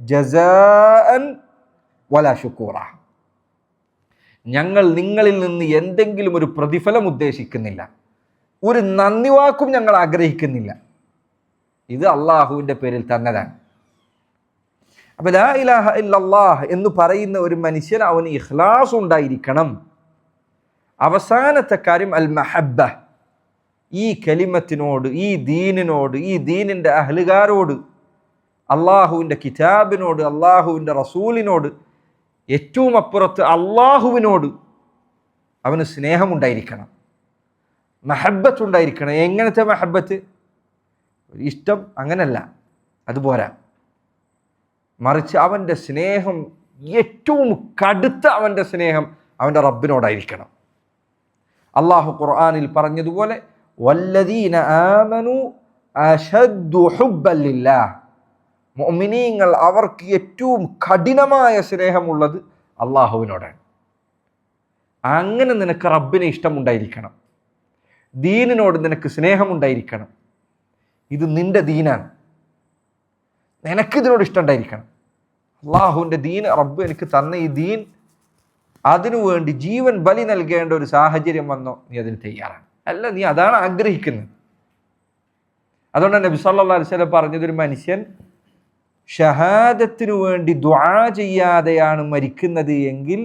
ജസാഅൻ വലാ ശുക്കൂറ. ഞങ്ങൾ നിങ്ങളിൽ നിന്ന് എന്തെങ്കിലും ഒരു പ്രതിഫലം ഉദ്ദേശിക്കുന്നില്ല, ഒരു നന്ദി വാക്കും ഞങ്ങൾ ആഗ്രഹിക്കുന്നില്ല. ഇത് അള്ളാഹുവിൻ്റെ പേരിൽ തന്നതാണ്. അപ്പൊ ലാ ഇലാഹ ഇല്ലല്ലാഹ് എന്ന് പറയുന്ന ഒരു മനുഷ്യൻ അവന് ഇഖ്ലാസ് ഉണ്ടായിരിക്കണം. അവസാനത്തെ കാര്യം അൽ മഹബ്ബ, ഈ കലിമത്തിനോട്, ഈ ദീനിനോട്, ഈ ദീനിൻ്റെ അഹ്ലുകാരോട്, അള്ളാഹുവിൻ്റെ കിതാബിനോട്, അള്ളാഹുവിൻ്റെ റസൂലിനോട്, ഏറ്റവും അപ്പുറത്ത് അള്ളാഹുവിനോട് അവന് സ്നേഹമുണ്ടായിരിക്കണം, മഹബ്ബത്ത് ഉണ്ടായിരിക്കണം. എങ്ങനത്തെ മഹബ്ബത്ത്? ഇഷ്ടം അങ്ങനല്ല, അതുപോരാ. മറിച്ച് അവൻ്റെ സ്നേഹം, ഏറ്റവും കടുത്ത അവൻ്റെ സ്നേഹം അവൻ്റെ റബ്ബിനോടായിരിക്കണം. അള്ളാഹു ഖുർആനിൽ പറഞ്ഞതുപോലെ വല്ലദീന ആമനു അശദ്ദു ഹുബ്ബൻ ലില്ലാഹ്, മുഅ്മിനീങ്ങൾ അവർക്ക് ഏറ്റവും കഠിനമായ സ്നേഹമുള്ളത് അള്ളാഹുവിനോടാണ്. അങ്ങനെ നിനക്ക് റബ്ബിനെ ഇഷ്ടമുണ്ടായിരിക്കണം, ദീനിനോട് നിനക്ക് സ്നേഹമുണ്ടായിരിക്കണം. ഇത് നിന്റെ ദീനാണ്, നിനക്കിതിനോട് ഇഷ്ടം ഉണ്ടായിരിക്കണം. അള്ളാഹുവിൻ്റെ ദീൻ, റബ്ബ് എനിക്ക് തന്ന ഈ ദീൻ, അതിനുവേണ്ടി ജീവൻ ബലി നൽകേണ്ട ഒരു സാഹചര്യം വന്നോ, നീ അതിന് തയ്യാറാണ്. അല്ല, നീ അതാണ് ആഗ്രഹിക്കുന്നത്. അതുകൊണ്ട് നബി സല്ലല്ലാഹു അലൈഹി വസല്ലം പറഞ്ഞതൊരു മനുഷ്യൻ ഷഹാദത്തിനു വേണ്ടി ദുആ ചെയ്യാതെയാണ് മരിക്കുന്നത് എങ്കിൽ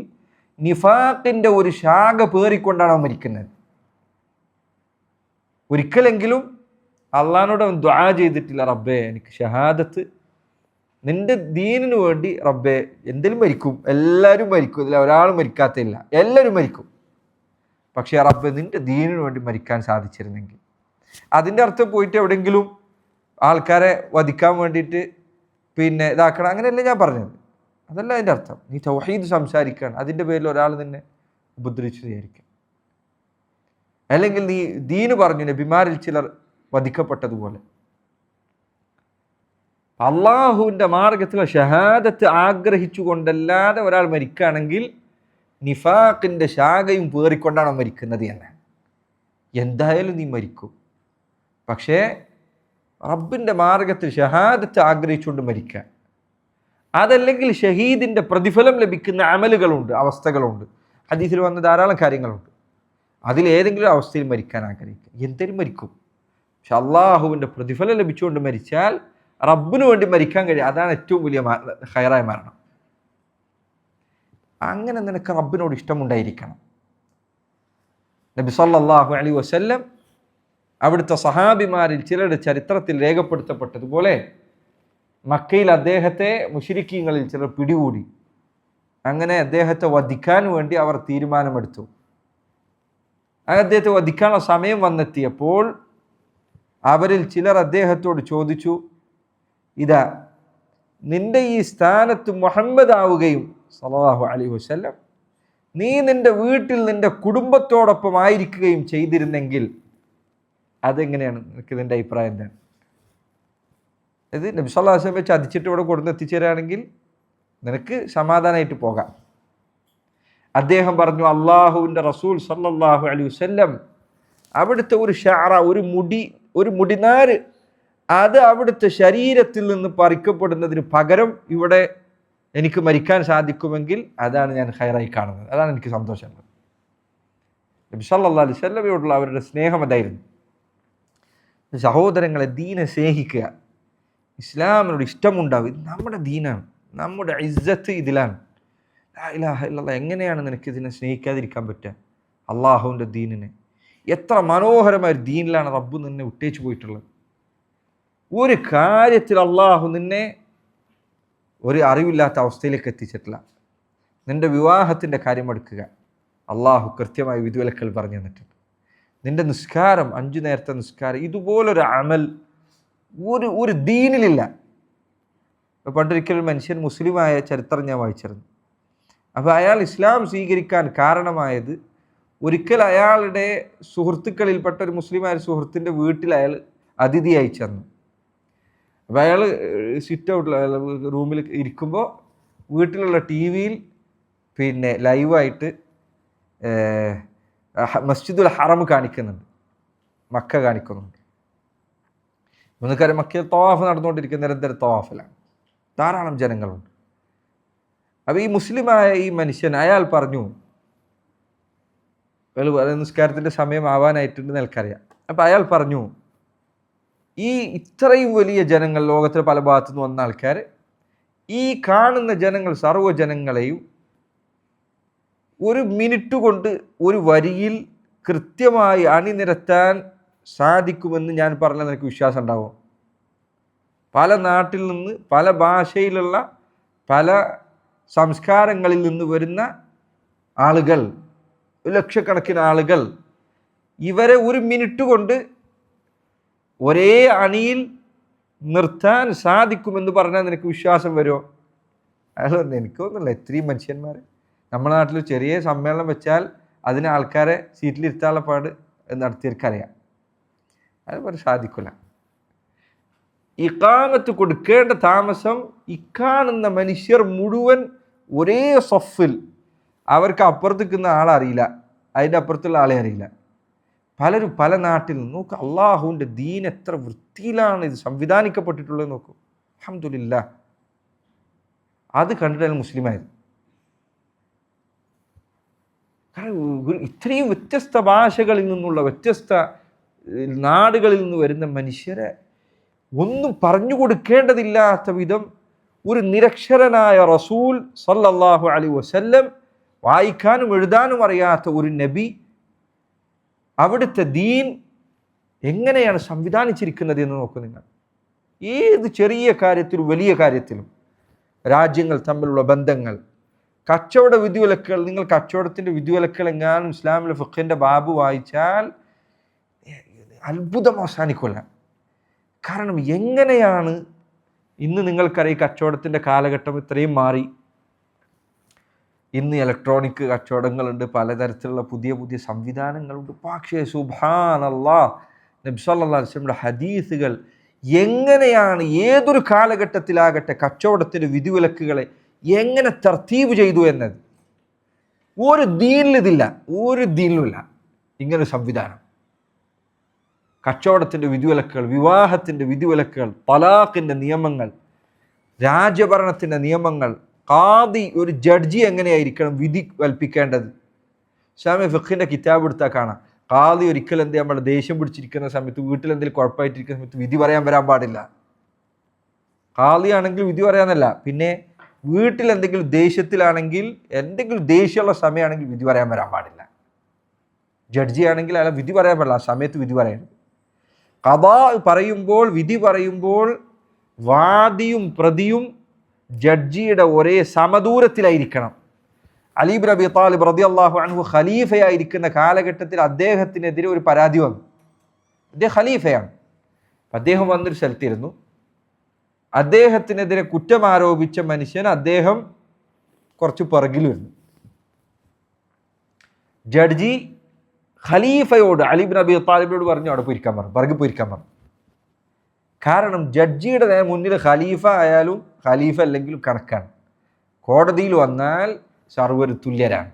നിഫാഖിൻ്റെ ഒരു ശാഖ പേറിക്കൊണ്ടാണ് അവൻ മരിക്കുന്നത്. ഒരിക്കലെങ്കിലും അള്ളാഹിനോട് അവൻ ദുആ ചെയ്തിട്ടില്ല, റബ്ബേ എനിക്ക് ഷഹാദത്ത്, നിന്റെ ദീനിനു വേണ്ടി റബ്ബേ. എന്തെങ്കിലും മരിക്കും, എല്ലാവരും മരിക്കും, ഇതിൽ ഒരാളും മരിക്കാത്തില്ല, എല്ലാവരും മരിക്കും. പക്ഷേ റബ്ബേ നിന്റെ ദീനിനു വേണ്ടി മരിക്കാൻ സാധിച്ചിരുന്നെങ്കിൽ. അതിൻ്റെ അർത്ഥം പോയിട്ട് എവിടെയെങ്കിലും ആൾക്കാരെ വധിക്കാൻ വേണ്ടിയിട്ട് പിന്നെ ഇതാക്കണം, അങ്ങനെയല്ല ഞാൻ പറഞ്ഞത്. അതല്ല അതിൻ്റെ അർത്ഥം. നീ തൗഹീദ് സംസാരിക്കുകയാണ്, അതിൻ്റെ പേരിൽ ഒരാൾ നിന്നെ ഉപദ്രവിച്ചു വിചാരിക്കും. അല്ലെങ്കിൽ നീ ദീന് പറഞ്ഞു, നബിമാരിൽ ചിലർ വധിക്കപ്പെട്ടതുപോലെ. അള്ളാഹുവിൻ്റെ മാർഗത്തിൽ ഷഹാദത്ത് ആഗ്രഹിച്ചു കൊണ്ടല്ലാതെ ഒരാൾ മരിക്കുകയാണെങ്കിൽ നിഫാഖിൻ്റെ ശാഖയും പേറിക്കൊണ്ടാണ് മരിക്കുന്നത് എന്ന്. എന്തായാലും നീ മരിക്കും. പക്ഷേ റബ്ബിൻ്റെ മാർഗത്തിൽ ഷഹാദത്ത് ആഗ്രഹിച്ചുകൊണ്ട് മരിക്കുക, അതല്ലെങ്കിൽ ഷഹീദിൻ്റെ പ്രതിഫലം ലഭിക്കുന്ന അമലുകളുണ്ട്, അവസ്ഥകളുണ്ട്. ഹദീസിൽ വന്ന ധാരാളം കാര്യങ്ങളുണ്ട്. അതിലേതെങ്കിലും അവസ്ഥയിൽ മരിക്കാൻ ആഗ്രഹിക്കുക, എന്തെങ്കിലും മരിക്കും. പക്ഷെ അള്ളാഹുവിൻ്റെ പ്രതിഫലം ലഭിച്ചുകൊണ്ട് മരിച്ചാൽ റബ്ബിന് വേണ്ടി മരിക്കാൻ കഴിയും. അതാണ് ഏറ്റവും വലിയ ഖൈറായ മരണം. അങ്ങനെ നിനക്ക് റബ്ബിനോട് ഇഷ്ടമുണ്ടായിരിക്കണം. നബി സല്ലല്ലാഹു അലൈഹി വസല്ലം അവിടുത്തെ സഹാബിമാരിൽ ചിലരുടെ ചരിത്രത്തിൽ രേഖപ്പെടുത്തപ്പെട്ടതുപോലെ മക്കയിൽ അദ്ദേഹത്തെ മുശ്രിക്കീങ്ങളിൽ ചിലർ പിടികൂടി. അങ്ങനെ അദ്ദേഹത്തെ വധിക്കാൻ വേണ്ടി അവർ തീരുമാനമെടുത്തു. അദ്ദേഹത്തെ വധിക്കാനുള്ള സമയം വന്നെത്തിയപ്പോൾ അവരിൽ ചിലർ അദ്ദേഹത്തോട് ചോദിച്ചു, ഇതാ നിന്റെ ഈ സ്ഥാനത്ത് മുഹമ്മദ് ആവുകയും സല്ലല്ലാഹു അലൈഹി വസല്ലം നീ നിന്റെ വീട്ടിൽ നിന്റെ കുടുംബത്തോടൊപ്പം ആയിരിക്കുകയും ചെയ്തിരുന്നെങ്കിൽ അതെങ്ങനെയാണ്, നിനക്ക് നിൻ്റെ അഭിപ്രായം എന്താണ്? ഇത് നബി സല്ലല്ലാഹു അലൈഹി വസല്ലം ചതിച്ചിട്ട് ഇവിടെ കൊടുന്ന് എത്തിച്ചേരാണെങ്കിൽ നിനക്ക് സമാധാനമായിട്ട് പോകാം. അദ്ദേഹം പറഞ്ഞു, അള്ളാഹുവിൻ്റെ റസൂൽ സല്ലല്ലാഹു അലൈഹി വസല്ലം അവിടുത്തെ ഒരു ഷഅറ, ഒരു മുടിനാര്, അത് അവിടുത്തെ ശരീരത്തിൽ നിന്ന് പറിക്കപ്പെടുന്നതിന് പകരം ഇവിടെ എനിക്ക് മരിക്കാൻ സാധിക്കുമെങ്കിൽ അതാണ് ഞാൻ ഖൈറായി കാണുന്നത്, അതാണ് എനിക്ക് സന്തോഷമുള്ളത്. നബി സല്ലല്ലാഹു അലൈഹി വസല്ലമയോടുള്ള അവരുടെ സ്നേഹം അതായിരുന്നു. സഹോദരങ്ങളെ, ദീനെ സ്നേഹിക്കുക, ഇസ്ലാമിനോട് ഇഷ്ടമുണ്ടാവുക, ഇത് നമ്മുടെ ദീനാണ്, നമ്മുടെ ഇസ്സത്ത് ഇതിലാണ്. ലാ ഇലാഹ ഇല്ലല്ലാഹ്, എങ്ങനെയാണ് നിനക്ക് ഇതിനെ സ്നേഹിക്കാതിരിക്കാൻ പറ്റുക? അള്ളാഹുവിൻ്റെ ദീനിനെ എത്ര മനോഹരമായ ഒരു ദീനിലാണ് റബ്ബ് നിന്നെ വിട്ടേച്ചു പോയിട്ടുള്ളത്. ഒരു കാര്യത്തിൽ അള്ളാഹു നിന്നെ ഒരു അറിവില്ലാത്ത അവസ്ഥയിലേക്ക് എത്തിച്ചിട്ടില്ല. നിൻ്റെ വിവാഹത്തിൻ്റെ കാര്യം എടുക്കുക, അള്ളാഹു കൃത്യമായി വിധിവിലക്കൽ പറഞ്ഞു തന്നിട്ടുണ്ട്. നിൻ്റെ നിസ്കാരം, 5 നേരത്തെ നിസ്കാരം, ഇതുപോലൊരു അമൽ ഒരു ദീനിലില്ല. പണ്ടൊരിക്കലും മനുഷ്യൻ മുസ്ലിമായ ചരിത്രം ഞാൻ വായിച്ചിരുന്നു. അപ്പോൾ അയാൾ ഇസ്ലാം സ്വീകരിക്കാൻ കാരണമായത് ഒരിക്കൽ അയാളുടെ സുഹൃത്തുക്കളിൽപ്പെട്ട ഒരു മുസ്ലിമായ സുഹൃത്തിൻ്റെ വീട്ടിൽ അയാൾ അതിഥിയായി ചെന്നു. അപ്പോൾ അയാൾ സിറ്റ് ഔട്ടിൽ റൂമിൽ ഇരിക്കുമ്പോൾ വീട്ടിലുള്ള ടി വിയിൽ പിന്നെ ലൈവായിട്ട് മസ്ജിദുൽ ഹറം കാണിക്കുന്നുണ്ട്, മക്ക കാണിക്കുന്നുണ്ട്. നമുക്കറിയാം മക്കയിൽ തവാഫ് നടന്നുകൊണ്ടിരിക്കുന്ന നിരന്തരം തവാഫിലാണ്, ധാരാളം ജനങ്ങളുണ്ട്. അപ്പോൾ ഈ മുസ്ലിമായ ഈ മനുഷ്യൻ അയാൾ പറഞ്ഞു, നിസ്കാരത്തിൻ്റെ സമയം ആവാനായിട്ടുണ്ടെന്ന് എനിക്കറിയാം. അപ്പം അയാൾ പറഞ്ഞു, ഈ ഇത്രയും വലിയ ജനങ്ങൾ, ലോകത്തിലെ പല ഭാഗത്തു നിന്ന് വന്ന ആൾക്കാർ, ഈ കാണുന്ന ജനങ്ങൾ സർവ്വജനങ്ങളെയും ഒരു മിനിറ്റ് കൊണ്ട് ഒരു വരിയിൽ കൃത്യമായി അണിനിരത്താൻ സാധിക്കുമെന്ന് ഞാൻ പറഞ്ഞാൽ നിനക്ക് വിശ്വാസം ഉണ്ടാവും? പല നാട്ടിൽ നിന്ന്, പല ഭാഷയിലുള്ള, പല സംസ്കാരങ്ങളിൽ നിന്ന് വരുന്ന ആളുകൾ, ലക്ഷക്കണക്കിന് ആളുകൾ, ഇവരെ ഒരു മിനിറ്റ് കൊണ്ട് ഒരേ അണിയിൽ നിർത്താൻ സാധിക്കുമെന്ന് പറഞ്ഞാൽ നിനക്ക് വിശ്വാസം വരുമോ? അയാൾ പറഞ്ഞു, എനിക്കൊന്നുമില്ല, ഇത്രയും മനുഷ്യന്മാർ നമ്മുടെ നാട്ടിൽ ചെറിയ സമ്മേളനം വെച്ചാൽ അതിന് ആൾക്കാരെ സീറ്റിലിരുത്താനുള്ള പാട് നടത്തിയവർക്കറിയാം. അത് പറഞ്ഞ് സാധിക്കില്ല. ഇഖാമത്ത് കൊടുക്കേണ്ട താമസം ഇക്കാണുന്ന മനുഷ്യർ മുഴുവൻ ഒരേ സഫിൽ, അവർക്ക് അപ്പുറത്ത് നിൽക്കുന്ന ആളെ അറിയില്ല, അതിൻ്റെ അപ്പുറത്തുള്ള ആളെ അറിയില്ല. പലരും പല നാട്ടിൽ നിന്ന് നോക്ക്, അള്ളാഹുവിൻ്റെ ദീൻ എത്ര വൃത്തിയിലാണ് ഇത് സംവിധാനിക്കപ്പെട്ടിട്ടുള്ളത് നോക്കൂ. അൽഹംദുലില്ലാഹ്. അത് കണ്ടിട്ടാണ് മുസ്ലിമായത്. കാരണം ഇത്രയും വ്യത്യസ്ത ഭാഷകളിൽ നിന്നുള്ള, വ്യത്യസ്ത നാടുകളിൽ നിന്ന് വരുന്ന മനുഷ്യരെ ഒന്നും പറഞ്ഞു കൊടുക്കേണ്ടതില്ലാത്ത വിധം ഒരു നിരക്ഷരനായ റസൂൽ സല്ലല്ലാഹു അലൈഹി വസല്ലം, വായിക്കാനും എഴുതാനും അറിയാത്ത ഒരു നബി, അവിടുത്തെ ദീൻ എങ്ങനെയാണ് സംവിധാനിച്ചിരിക്കുന്നത് എന്ന് നോക്കൂ നിങ്ങൾ. ഏത് ചെറിയ കാര്യത്തിലും വലിയ കാര്യത്തിലും, രാജ്യങ്ങൾ തമ്മിലുള്ള ബന്ധങ്ങൾ, കച്ചവട വിധിവിലക്കുകൾ, നിങ്ങൾ കച്ചവടത്തിൻ്റെ വിധിവിലക്കുകൾ എങ്ങാനും ഇസ്ലാമിലെ ഫിഖിൻ്റെ ബാബ് വായിച്ചാൽ അത്ഭുതം അവസാനിക്കില്ല. കാരണം എങ്ങനെയാണ് ഇന്ന് നിങ്ങൾക്കറിയാം, കച്ചവടത്തിൻ്റെ കാലഘട്ടം ഇത്രയും മാറി. ഇന്ന് ഇലക്ട്രോണിക് കച്ചവടങ്ങളുണ്ട്, പലതരത്തിലുള്ള പുതിയ പുതിയ സംവിധാനങ്ങളുണ്ട്. പക്ഷേ സുബ്ഹാനല്ലാഹ്, നബി സല്ലല്ലാഹു അലൈഹി വസല്ലമയുടെ ഹദീസുകൾ എങ്ങനെയാണ് ഏതൊരു കാലഘട്ടത്തിലാകട്ടെ കച്ചവടത്തിൻ്റെ വിധിവിലക്കുകളെ എങ്ങനെ തർത്തീബ് ചെയ്തു എന്നത് ഒരു ദീനിലിതില്ല, ഒരു ദീനിലുമില്ല ഇങ്ങനൊരു സംവിധാനം. കച്ചവടത്തിൻ്റെ വിധിവിലക്കുകൾ, വിവാഹത്തിൻ്റെ വിധിവിലക്കുകൾ, തലാഖിൻ്റെ നിയമങ്ങൾ, രാജ്യഭരണത്തിൻ്റെ നിയമങ്ങൾ, ഖാദി ഒരു ജഡ്ജി എങ്ങനെയായിരിക്കണം വിധി കൽപ്പിക്കേണ്ടത്. ഇസ്ലാമിക ഫിഖിൻ്റെ കിതാബ് എടുത്താൽ കാണാം, ഖാദി ഒരിക്കലും എന്ത് നമ്മുടെ ദേഷ്യം പിടിച്ചിരിക്കുന്ന സമയത്ത്, വീട്ടിൽ എന്തെങ്കിലും കുഴപ്പമായിട്ടിരിക്കുന്ന സമയത്ത് വിധി പറയാൻ വരാൻ പാടില്ല. ഖാദി ആണെങ്കിൽ വിധി പറയാനല്ല, പിന്നെ വീട്ടിൽ എന്തെങ്കിലും ദേഷ്യത്തിലാണെങ്കിൽ, എന്തെങ്കിലും ദേഷ്യമുള്ള സമയമാണെങ്കിൽ വിധി പറയാൻ വരാൻ പാടില്ല. ജഡ്ജി ആണെങ്കിൽ അയാൾ വിധി പറയാൻ പാടില്ല, ആ സമയത്ത് വിധി പറയരുത്. ഖദാ പറയുമ്പോൾ, വിധി പറയുമ്പോൾ വാദിയും പ്രതിയും ജഡ്ജിയുടെ ഒരേ സമദൂരത്തിലായിരിക്കണം. അലി ഇബ്നു അബി ത്വാലിബ് റളിയല്ലാഹു അൻഹു ഖലീഫയായിരിക്കുന്ന കാലഘട്ടത്തിൽ അദ്ദേഹത്തിനെതിരെ ഒരു പരാതി വന്നു. അദ്ദേഹം ഖലീഫയാണ്. അദ്ദേഹം വന്നൊരു സ്ഥലത്തിരുന്നു. അദ്ദേഹത്തിനെതിരെ കുറ്റം ആരോപിച്ച മനുഷ്യൻ, അദ്ദേഹം കുറച്ച് പിറകിൽ വരുന്നു. ജഡ്ജി ഖലീഫയോട്, അലി ഇബ്നു അബി ത്വാലിബിനോട് പറഞ്ഞു അവിടെ പോയിരിക്കാൻ പറഞ്ഞു, പിറകിൽ പോയിരിക്കാൻ പറഞ്ഞു. കാരണം ജഡ്ജിയുടെ മുന്നിൽ ഖലീഫ ആയാലും ഖലീഫ അല്ലെങ്കിലും കണക്കാണ്. കോടതിയിൽ വന്നാൽ സർവ്വര് തുല്യരാണ്.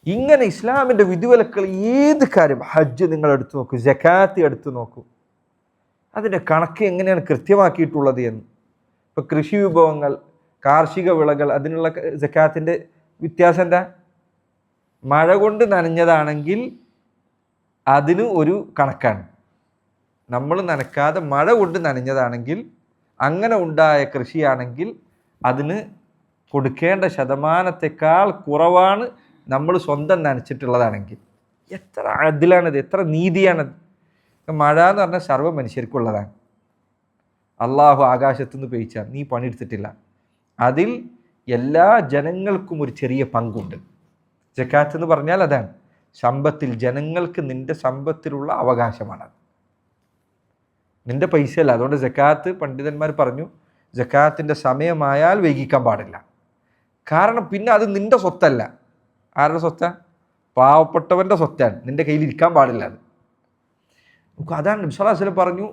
ഇങ്ങനെ ഇസ്ലാമിൻ്റെ വിധിവിലക്കുകൾ ഏത് കാര്യം, ഹജ്ജ് നിങ്ങൾ എടുത്തു നോക്കൂ, സകാത്ത് എടുത്തു നോക്കൂ, അതിൻ്റെ കണക്ക് എങ്ങനെയാണ് കൃത്യമാക്കിയിട്ടുള്ളത് എന്ന്. ഇപ്പോൾ കൃഷി വിഭവങ്ങൾ, കാർഷിക വിളകൾ, അതിനുള്ള സകാത്തിൻ്റെ വ്യത്യാസം എന്താ? മഴ കൊണ്ട് നനഞ്ഞതാണെങ്കിൽ അതിന് ഒരു കണക്കാണ്. നമ്മൾ നനക്കാതെ മഴ കൊണ്ട് നനഞ്ഞതാണെങ്കിൽ, അങ്ങനെ ഉണ്ടായ കൃഷിയാണെങ്കിൽ അതിന് കൊടുക്കേണ്ട ശതമാനത്തെക്കാൾ കുറവാണ് നമ്മൾ സ്വന്തം നനച്ചിട്ടുള്ളതാണെങ്കിൽ. എത്ര അതിലാണത്, എത്ര നീതിയാണത്. മഴ എന്ന് പറഞ്ഞാൽ സർവ്വ മനുഷ്യർക്കുള്ളതാണ്. അള്ളാഹു ആകാശത്തുനിന്ന് പെയ്ച്ചാൽ നീ പണിയെടുത്തിട്ടില്ല, അതിൽ എല്ലാ ജനങ്ങൾക്കും ഒരു ചെറിയ പങ്കുണ്ട്. സകാത്ത് എന്ന് പറഞ്ഞാൽ അതാണ്, സമ്പത്തിൽ ജനങ്ങൾക്ക് നിന്റെ സമ്പത്തിലുള്ള അവകാശമാണത്, നിന്റെ പൈസയല്ല. അതുകൊണ്ട് സകാത്ത് പണ്ഡിതന്മാർ പറഞ്ഞു, സകാത്തിൻ്റെ സമയമായാൽ വൈകിക്കാൻ പാടില്ല. കാരണം പിന്നെ അത് നിന്റെ സ്വത്തല്ല. ആരുടെ സ്വത്താ? പാവപ്പെട്ടവൻ്റെ സ്വത്താണ്, നിൻ്റെ കയ്യിൽ ഇരിക്കാൻ പാടില്ല അത്. അതാണ് നബി സ്വല്ലല്ലാഹു അലൈഹി വസല്ലം പറഞ്ഞു.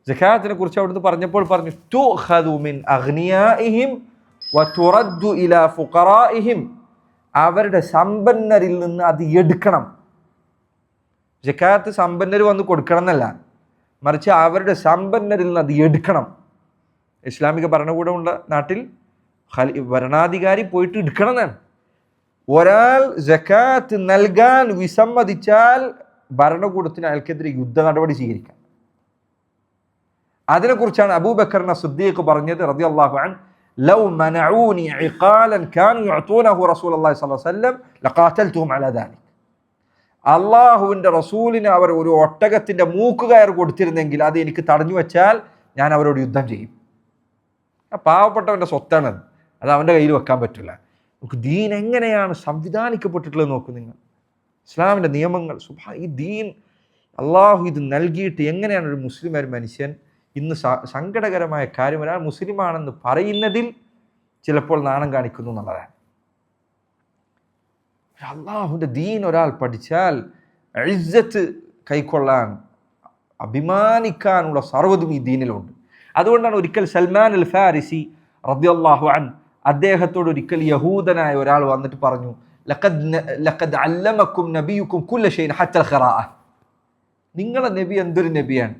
സക്കാത്തിനെ കുറിച്ച് അവിടുന്ന് പറഞ്ഞപ്പോൾ പറഞ്ഞു, തുഖദു മിൻ അഗ്നിയാഇഹിം വതുറദ്ദു ഇലാ ഫുഖറാഇഹിം, അവരുടെ സമ്പന്നരിൽ നിന്ന് അത് എടുക്കണം. സക്കാത്ത് സമ്പന്നർ വന്ന് കൊടുക്കണം എന്നല്ല, മറിച്ച് അവരുടെ സമ്പന്നരിൽ നിന്ന് അത് എടുക്കണം. ഇസ്ലാമിക ഭരണകൂടമുള്ള നാട്ടിൽ ഭരണാധികാരി പോയിട്ട് എടുക്കണം എന്നാണ്. ഒരാൾ സക്കാത്ത് നൽകാൻ വിസമ്മതിച്ചാൽ ഭരണകൂടത്തിന് അയാൾക്കെതിരെ യുദ്ധ നടപടി സ്വീകരിക്കാം. അതിനെക്കുറിച്ചാണ് അബൂബക്കർ സിദ്ദീഖ് പറഞ്ഞത് റളിയല്ലാഹു അൻഹു, ലൗ മനഊനി ഇഖാലൻ കാനു യുഅതൂനഹു റസൂലുള്ളാഹി സ്വല്ലല്ലാഹു അലൈഹി വസല്ലം ലഖാതൽതുഹും അലാ ദാലിക്. അള്ളാഹുവിൻ്റെ റസൂലിന് അവർ ഒരു ഒട്ടകത്തിൻ്റെ മൂക്കുകയർ കൊടുത്തിരുന്നെങ്കിൽ അത് എനിക്ക് തടഞ്ഞു വെച്ചാൽ ഞാൻ അവരോട് യുദ്ധം ചെയ്യും. പാവപ്പെട്ടവൻ്റെ സ്വത്താണത്, അത് അവൻ്റെ കയ്യിൽ വെക്കാൻ പറ്റില്ല. നമുക്ക് ദീൻ എങ്ങനെയാണ് സംവിധാനിക്കപ്പെട്ടിട്ടുള്ളത് നോക്കൂ നിങ്ങൾ. ഇസ്ലാമിൻ്റെ നിയമങ്ങൾ, ഈ ദീൻ അള്ളാഹു ഇത് നൽകിയിട്ട് എങ്ങനെയാണ് ഒരു മുസ്ലിം ഒരു മനുഷ്യൻ ഇന്ന് സങ്കടകരമായ കാര്യം ഒരാൾ മുസ്ലിമാണെന്ന് പറയുന്നതിൽ ചിലപ്പോൾ നാണം കാണിക്കുന്നു എന്നുള്ളതാണ്. അള്ളാഹുവിൻ്റെ ദീൻ ഒരാൾ പഠിച്ചാൽ ഇസ്സത്ത് കൈക്കൊള്ളാൻ അഭിമാനിക്കാനുള്ള സർവ്വതും ഈ ദീനിലുണ്ട്. അതുകൊണ്ടാണ് ഒരിക്കൽ സൽമാൻ അൽ ഫാരിസി റളിയല്ലാഹു അൻഹു അദ്ദേഹത്തോട് ഒരിക്കൽ യഹൂദനായ ഒരാൾ വന്നിട്ട് പറഞ്ഞു, ലഖദ് അല്ലമക്കും നബിയുക്കും കുല്ല ഷൈഇൻ ഹത്തൽ ഖിറാഅ. നിങ്ങളെ നബി എന്തൊരു നബിയാണ്,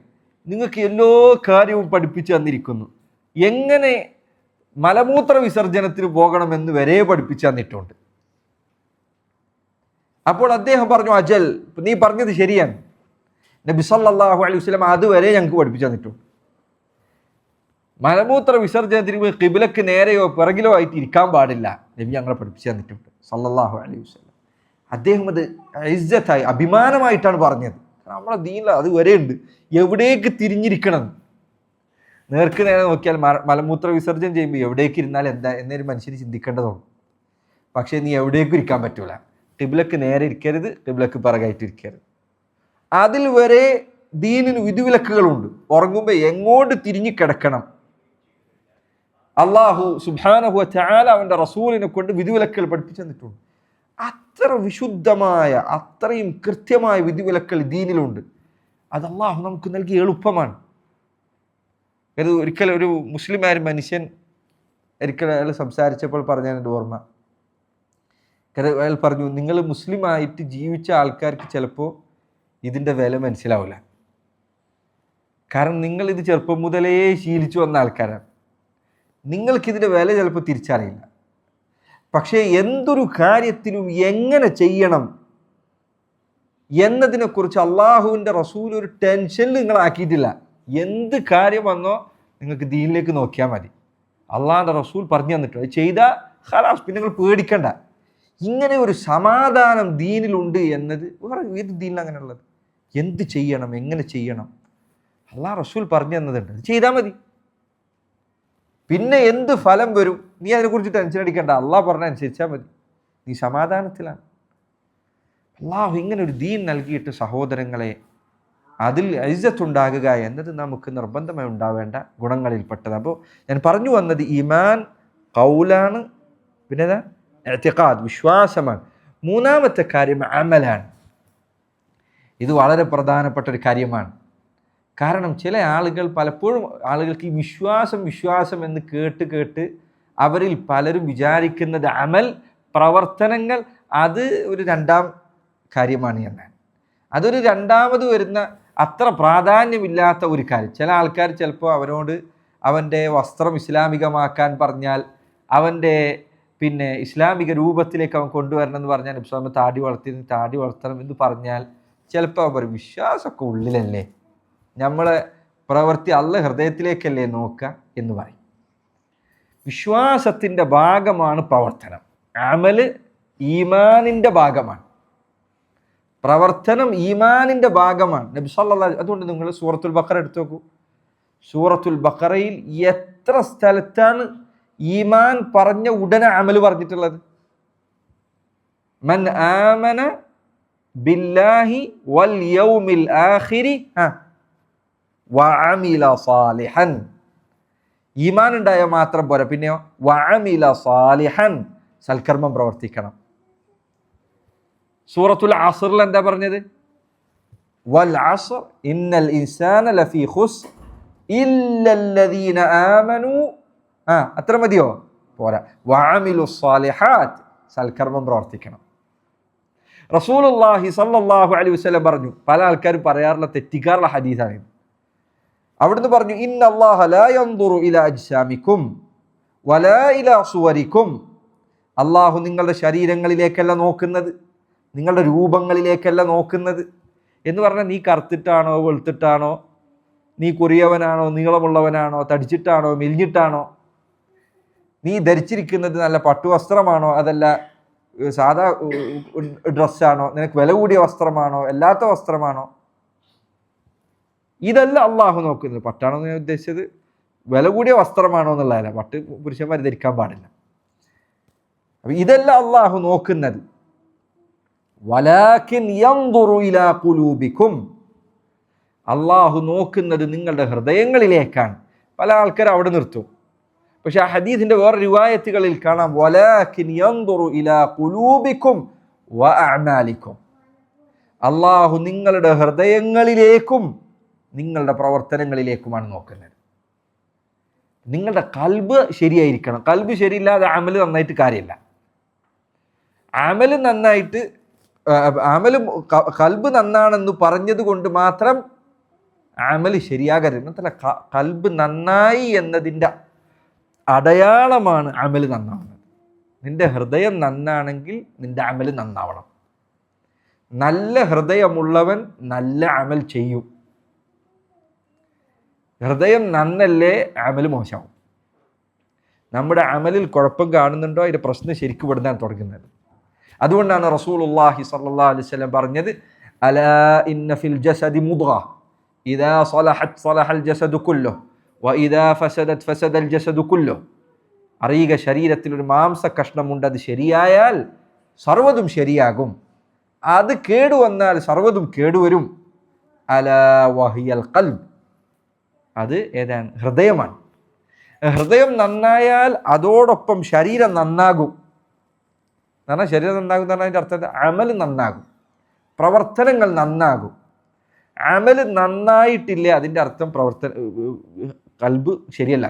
നിങ്ങൾക്ക് എല്ലാ കാര്യവും പഠിപ്പിച്ചു തന്നിരിക്കുന്നു, എങ്ങനെ മലമൂത്ര വിസർജനത്തിന് പോകണമെന്ന് വരെ പഠിപ്പിച്ചു തന്നിട്ടുണ്ട്. അപ്പോൾ അദ്ദേഹം പറഞ്ഞു, അജൽ, നീ പറഞ്ഞത് ശരിയാണ്, നബി സല്ലല്ലാഹു അലൈഹി വസല്ലം അതുവരെ ഞങ്ങൾക്ക് പഠിപ്പിച്ചു തന്നിട്ടുണ്ട്. മലമൂത്ര വിസർജനത്തിന് ഖിബ്ലക്ക് നേരെയോ പിറകിലോ ആയിട്ട് ഇരിക്കാൻ പാടില്ല, നബി ഞങ്ങളെ പഠിപ്പിച്ചു തന്നിട്ടുണ്ട് സല്ലല്ലാഹു അലൈഹി വസല്ലം. അദ്ദേഹം അത് ഇസ്സത്തായി അഭിമാനമായിട്ടാണ് പറഞ്ഞത്. നമ്മളെ ദീനിൽ അത് വരെ ഉണ്ട്, എവിടേക്ക് തിരിഞ്ഞിരിക്കണം. നേർക്ക് നേരെ നോക്കിയാൽ മലമൂത്ര വിസർജനം ചെയ്യുമ്പോൾ എവിടേക്ക് ഇരുന്നാൽ എന്താ എന്നൊരു മനുഷ്യന് ചിന്തിക്കേണ്ടതുള്ളൂ. പക്ഷേ നീ എവിടേക്കും ഇരിക്കാൻ പറ്റൂല, ഖിബ്ലക്ക് നേരെ ഇരിക്കരുത്, ഖിബ്ലക്ക് പിറകായിട്ട് ഇരിക്കരുത്. അതിൽ വരെ ദീനിന് വിധിവിലക്കുകളുണ്ട്. ഉറങ്ങുമ്പോൾ എങ്ങോട്ട് തിരിഞ്ഞു കിടക്കണം, അള്ളാഹു സുബ്ഹാനഹു വ തആല അവൻ്റെ റസൂലിനെ കൊണ്ട് വിധിവിലക്കുകൾ പഠിപ്പിച്ചു തന്നിട്ടുണ്ട്. അത്ര വിശുദ്ധമായ അത്രയും കൃത്യമായ വിധിവിലക്കുകൾ ദീനിലുണ്ട്. അത് അള്ളാഹു നമുക്ക് നൽകിയ എളുപ്പമാണ്. ഇത് ഒരിക്കൽ ഒരു മുസ്ലിമായ മനുഷ്യൻ ഒരിക്കൽ അയാൾ സംസാരിച്ചപ്പോൾ പറഞ്ഞതിൻ്റെ ഓർമ്മ, അയാൾ പറഞ്ഞു, നിങ്ങൾ മുസ്ലിമായിട്ട് ജീവിച്ച ആൾക്കാർക്ക് ചിലപ്പോൾ ഇതിൻ്റെ വില മനസ്സിലാവില്ല. കാരണം നിങ്ങളിത് ചെറുപ്പം മുതലേ ശീലിച്ചു വന്ന ആൾക്കാരാണ്. നിങ്ങൾക്കിതിൻ്റെ വില ചിലപ്പോൾ തിരിച്ചറിയില്ല. പക്ഷേ എന്തൊരു കാര്യത്തിനും എങ്ങനെ ചെയ്യണം എന്നതിനെക്കുറിച്ച് അള്ളാഹുവിൻ്റെ റസൂൽ ഒരു ടെൻഷനിൽ നിങ്ങളാക്കിയിട്ടില്ല. എന്ത് കാര്യം വന്നോ നിങ്ങൾക്ക് ദീനിലേക്ക് നോക്കിയാൽ മതി, അള്ളാഹുവിൻ്റെ റസൂൽ പറഞ്ഞു തന്നിട്ട് അത് ചെയ്താൽ ഖലാസ്, പിന്നെ നിങ്ങൾ പേടിക്കണ്ട. ഇങ്ങനെ ഒരു സമാധാനം ദീനിലുണ്ട് എന്നത് വേറെ ഏത് ദീനിൽ അങ്ങനെയുള്ളത്? എന്ത് ചെയ്യണം, എങ്ങനെ ചെയ്യണം, അള്ളാഹ് റസൂൽ പറഞ്ഞു തന്നതുണ്ട്, അത് ചെയ്താൽ മതി. പിന്നെ എന്ത് ഫലം വരും നീ അതിനെക്കുറിച്ച് ടെൻഷൻ അടിക്കേണ്ട, അള്ളാഹ് പറഞ്ഞ അനുസരിച്ചാൽ മതി, നീ സമാധാനത്തിലാണ്. അള്ളാഹു ഇങ്ങനെ ഒരു ദീൻ നൽകിയിട്ട് സഹോദരങ്ങളെ അതിൽ ഇസ്സത്തുണ്ടാകുക എന്നത് നമുക്ക് നിർബന്ധമായി ഉണ്ടാവേണ്ട ഗുണങ്ങളിൽപ്പെട്ടത്. അപ്പോൾ ഞാൻ പറഞ്ഞു വന്നത് ഈമാൻ ഖൗലാണ്, പിന്നെ ഇഅ്തിഖാദ് വിശ്വാസമാണ്. മൂന്നാമത്തെ കാര്യം അമലാണ്. ഇത് വളരെ പ്രധാനപ്പെട്ട ഒരു കാര്യമാണ്. കാരണം ചില ആളുകൾ പലപ്പോഴും ആളുകൾക്ക് ഈ വിശ്വാസം എന്ന് കേട്ട് അവരിൽ പലരും വിചാരിക്കുന്നത് അമൽ പ്രവർത്തനങ്ങൾ അത് ഒരു രണ്ടാം കാര്യമാണ് എന്നാണ്. അതൊരു രണ്ടാമത് വരുന്ന അത്ര പ്രാധാന്യമില്ലാത്ത ഒരു കാര്യം. ചില ആൾക്കാർ ചിലപ്പോൾ അവനോട് അവൻ്റെ വസ്ത്രം ഇസ്ലാമികമാക്കാൻ പറഞ്ഞാൽ, അവൻ്റെ പിന്നെ ഇസ്ലാമിക രൂപത്തിലേക്ക് അവൻ കൊണ്ടുവരണം എന്ന് പറഞ്ഞാൽ, ഇസ്ലാം താടി വളർത്തണം എന്ന് പറഞ്ഞാൽ ചിലപ്പോൾ അവർ വിശ്വാസമൊക്കെ ഉള്ളിലല്ലേ, നമ്മളെ പ്രവൃത്തി അള്ളാഹ് ഹൃദയത്തിലേക്കല്ലേ നോക്കുക എന്ന് പറയും. വിശ്വാസത്തിൻ്റെ ഭാഗമാണ് പ്രവർത്തനം. അമല് ഈമാനിൻ്റെ ഭാഗമാണ്, പ്രവർത്തനം ഈമാനിൻ്റെ ഭാഗമാണ്. നബി സല്ലല്ലാഹു അലൈഹി, അതുകൊണ്ട് നിങ്ങൾ സൂറത്തുൽ ബഖറ എടുത്തു നോക്കൂ. സൂറത്തുൽ ബഖറയിൽ എത്ര സ്ഥലത്താണ് ഈമാൻ പറഞ്ഞ ഉടനെ അമല് പറഞ്ഞിട്ടുള്ളത്? മൻ ആമന ബില്ലാഹി വൽ യൗമിൽ ആഖിരി വഅമില സാലിഹൻ. ഈമാൻ ഉണ്ടായ മാത്രം പോരാ, പിന്നെയോ വഅമില സാലിഹൻ, സൽക്കർമ്മം പ്രവർത്തിക്കണം. സൂറത്തുൽ അസ്റിൽ എന്താ പറഞ്ഞത്? വൽ അസ്ർ ഇന്നൽ ഇൻസാന ലഫീ ഖുസ്ർ ഇല്ലല്ലദീന ആമനു. അത്ര മതിയോ? പോരാ. വഅമിലുസ് സാലിഹാത്ത്, സൽക്കർമ്മം പ്രവർത്തിക്കണം. റസൂലുള്ളാഹി സ്വല്ലല്ലാഹു അലൈഹി വസല്ലം പറഞ്ഞു, പല ആൾക്കാരും പറയാറുള്ള തെറ്റിക്കാറുള്ള ഹദീസാണ്. അവിടുന്ന് പറഞ്ഞു, ഇന്നല്ലാഹ ലാ യൻദുറു ഇലാ അജ്സാമിക്കും വലാ ഇലാ സുവരിക്കും. അള്ളാഹു നിങ്ങളുടെ ശരീരങ്ങളിലേക്കല്ല നോക്കുന്നത്, നിങ്ങളുടെ രൂപങ്ങളിലേക്കല്ല നോക്കുന്നത്. എന്ന് പറഞ്ഞാൽ നീ കറുത്തിട്ടാണോ വെളുത്തിട്ടാണോ, നീ കുറിയവനാണോ നീളമുള്ളവനാണോ, തടിച്ചിട്ടാണോ മെലിഞ്ഞിട്ടാണോ, നീ ധരിച്ചിരിക്കുന്നത് നല്ല പട്ടുവസ്ത്രമാണോ അതല്ല സാധാ ഡ്രസ്സാണോ, നിനക്ക് വില കൂടിയ വസ്ത്രമാണോ അല്ലാത്ത വസ്ത്രമാണോ, ഇതല്ല അള്ളാഹു നോക്കുന്നത്. പട്ടാണോ ഞാൻ ഉദ്ദേശിച്ചത്, വില കൂടിയ വസ്ത്രമാണോ എന്നുള്ളതല്ല. പട്ട് പുരുഷന്മാർ ധരിക്കാൻ പാടില്ല. അപ്പം ഇതല്ല അള്ളാഹു നോക്കുന്നത്. വലാകിൻ യൻദുറു ഇലാ ഖുലൂബിക്കും, അള്ളാഹു നോക്കുന്നത് നിങ്ങളുടെ ഹൃദയങ്ങളിലേക്കാണ്. പല ആൾക്കാർ അവിടെ നിർത്തും. പക്ഷെ ആ ഹദീസിന്റെ വേറെ റിവായത്തുകളിൽ കാണാം, വലാകിൻ യൻദുറു ഇലാ ഖുലൂബിക്കും വഅഅമാലിക്കും, അള്ളാഹു നിങ്ങളുടെ ഹൃദയങ്ങളിലേക്കും നിങ്ങളുടെ പ്രവർത്തനങ്ങളിലേക്കുമാണ് നോക്കുന്നത്. നിങ്ങളുടെ കൽബ് ശരിയായിരിക്കണം. കൽബ് ശരിയില്ലാതെ അമല് നന്നായിട്ട് കാര്യമില്ല. കൽബ് നന്നാണെന്ന് പറഞ്ഞത് കൊണ്ട് മാത്രം അമല് ശരിയാകരുത്. എന്നല്ല, കൽബ് നന്നായി എന്നതിൻ്റെ അടയാളമാണ് അമല് നന്നാവുന്നത്. നിന്റെ ഹൃദയം നന്നാണെങ്കിൽ നിന്റെ അമല് നന്നാവണം. നല്ല ഹൃദയമുള്ളവൻ നല്ല അമൽ ചെയ്യും. ഹൃദയം നന്നല്ലേ അമല് മോശമാവും. നമ്മുടെ അമലിൽ കുഴപ്പം കാണുന്നുണ്ടോ അതിൻ്റെ പ്രശ്നം ശരിക്കും ഇവിടുന്നാണ് തുടങ്ങുന്നത്. അതുകൊണ്ടാണ് റസൂലുള്ളാഹി സ്വല്ലല്ലാഹു അലൈഹി വസല്ലം പറഞ്ഞത്, അലാ ഇന്ന ഫിൽ ജസദി മുദ്ഗ ഇദാ സ്വലഹത് സ്വലഹൽ ജസദു കുല്ലുഹു വഇദാ ഫസദത് ഫസദൽ ജസദു കുല്ലുഹു. അറിയുക, ശരീരത്തിൽ ഒരു മാംസ കഷ്ണമുണ്ട്, അത് ശരിയായാൽ സർവ്വതും ശരിയാകും, അത് കേടുവന്നാൽ സർവ്വതും കേടുവരും. അലാ വഹിയൽ ഖൽബ്, അത് ഏതാണ്? ഹൃദയമാണ്. ഹൃദയം നന്നായാൽ അതോടൊപ്പം ശരീരം നന്നാകും. എന്ന് പറഞ്ഞാൽ ശരീരം നന്നാകും എന്ന് പറഞ്ഞാൽ അതിൻ്റെ അർത്ഥം അമല് നന്നാകും, പ്രവർത്തനങ്ങൾ നന്നാകും. അമല് നന്നായിട്ടില്ലേ അതിൻ്റെ അർത്ഥം കൽബ് ശരിയല്ല.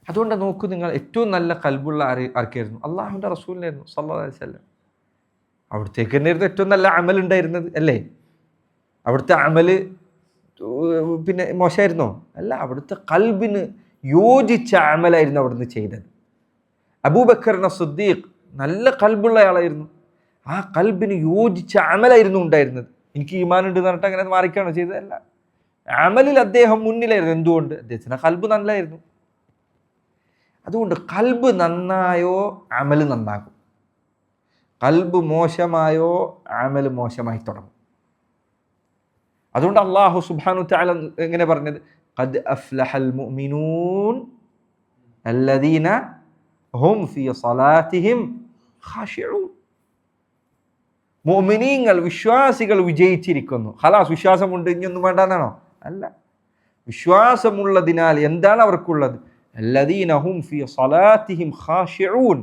അതുകൊണ്ട് നോക്കൂ, നിങ്ങൾ ഏറ്റവും നല്ല കൽബുള്ള ആർക്കായിരുന്നു? അള്ളാഹുവിൻ്റെ റസൂലിനായിരുന്നു സ്വല്ലല്ലാഹു അലൈഹി വസല്ലം. അവിടുത്തേക്ക് തന്നെയായിരുന്നു ഏറ്റവും നല്ല അമലുണ്ടായിരുന്നത്, അല്ലേ? അവിടുത്തെ അമല് പിന്നെ മോശമായിരുന്നോ? അല്ല, അവിടുത്തെ കൽബിന് യോജിച്ച അമലായിരുന്നു അവിടുന്ന് ചെയ്തത്. അബൂബക്കർ സിദ്ദീഖ് നല്ല കൽബുള്ള ആളായിരുന്നു. ആ കൽബിന് യോജിച്ച അമലായിരുന്നു ഉണ്ടായിരുന്നത്. എനിക്ക് ഈമാനുണ്ട് എന്ന് പറഞ്ഞിട്ട് അങ്ങനെ മാറിക്കാണോ ചെയ്തതല്ല. അമലിൽ അദ്ദേഹം മുന്നിലായിരുന്നു. എന്തുകൊണ്ട്? അദ്ദേഹത്തിന് കൽബ് നല്ലായിരുന്നു. അതുകൊണ്ട് കൽബ് നന്നായോ അമല് നന്നാകും, കൽബ് മോശമായോ അമല് മോശമായി തുടങ്ങും. അതുകൊണ്ട് അല്ലാഹു സുബ്ഹാനഹു വതആല എങ്ങനെ പറഞ്ഞത്? ഖദ് അഫ്ലഹൽ മുഅ്മിനൂൻ അല്ലദീന ഹും ഫീ സ്വലാത്തിഹിം ഖാശിഊൻ. മുഅ്മിനീങ്ങൾ, വിശ്വാസികൾ വിജയിച്ചിരിക്കുന്നു. ഖലാസ്, വിശ്വാസമുണ്ട് ഇനിയൊന്നും വേണ്ടെന്നാണോ? അല്ല, വിശ്വാസമുള്ളതിനാൽ എന്താണ് അവർക്കുള്ളത്? അല്ലദീന ഹും ഫീ സ്വലാത്തിഹിം ഖാശിഊൻ,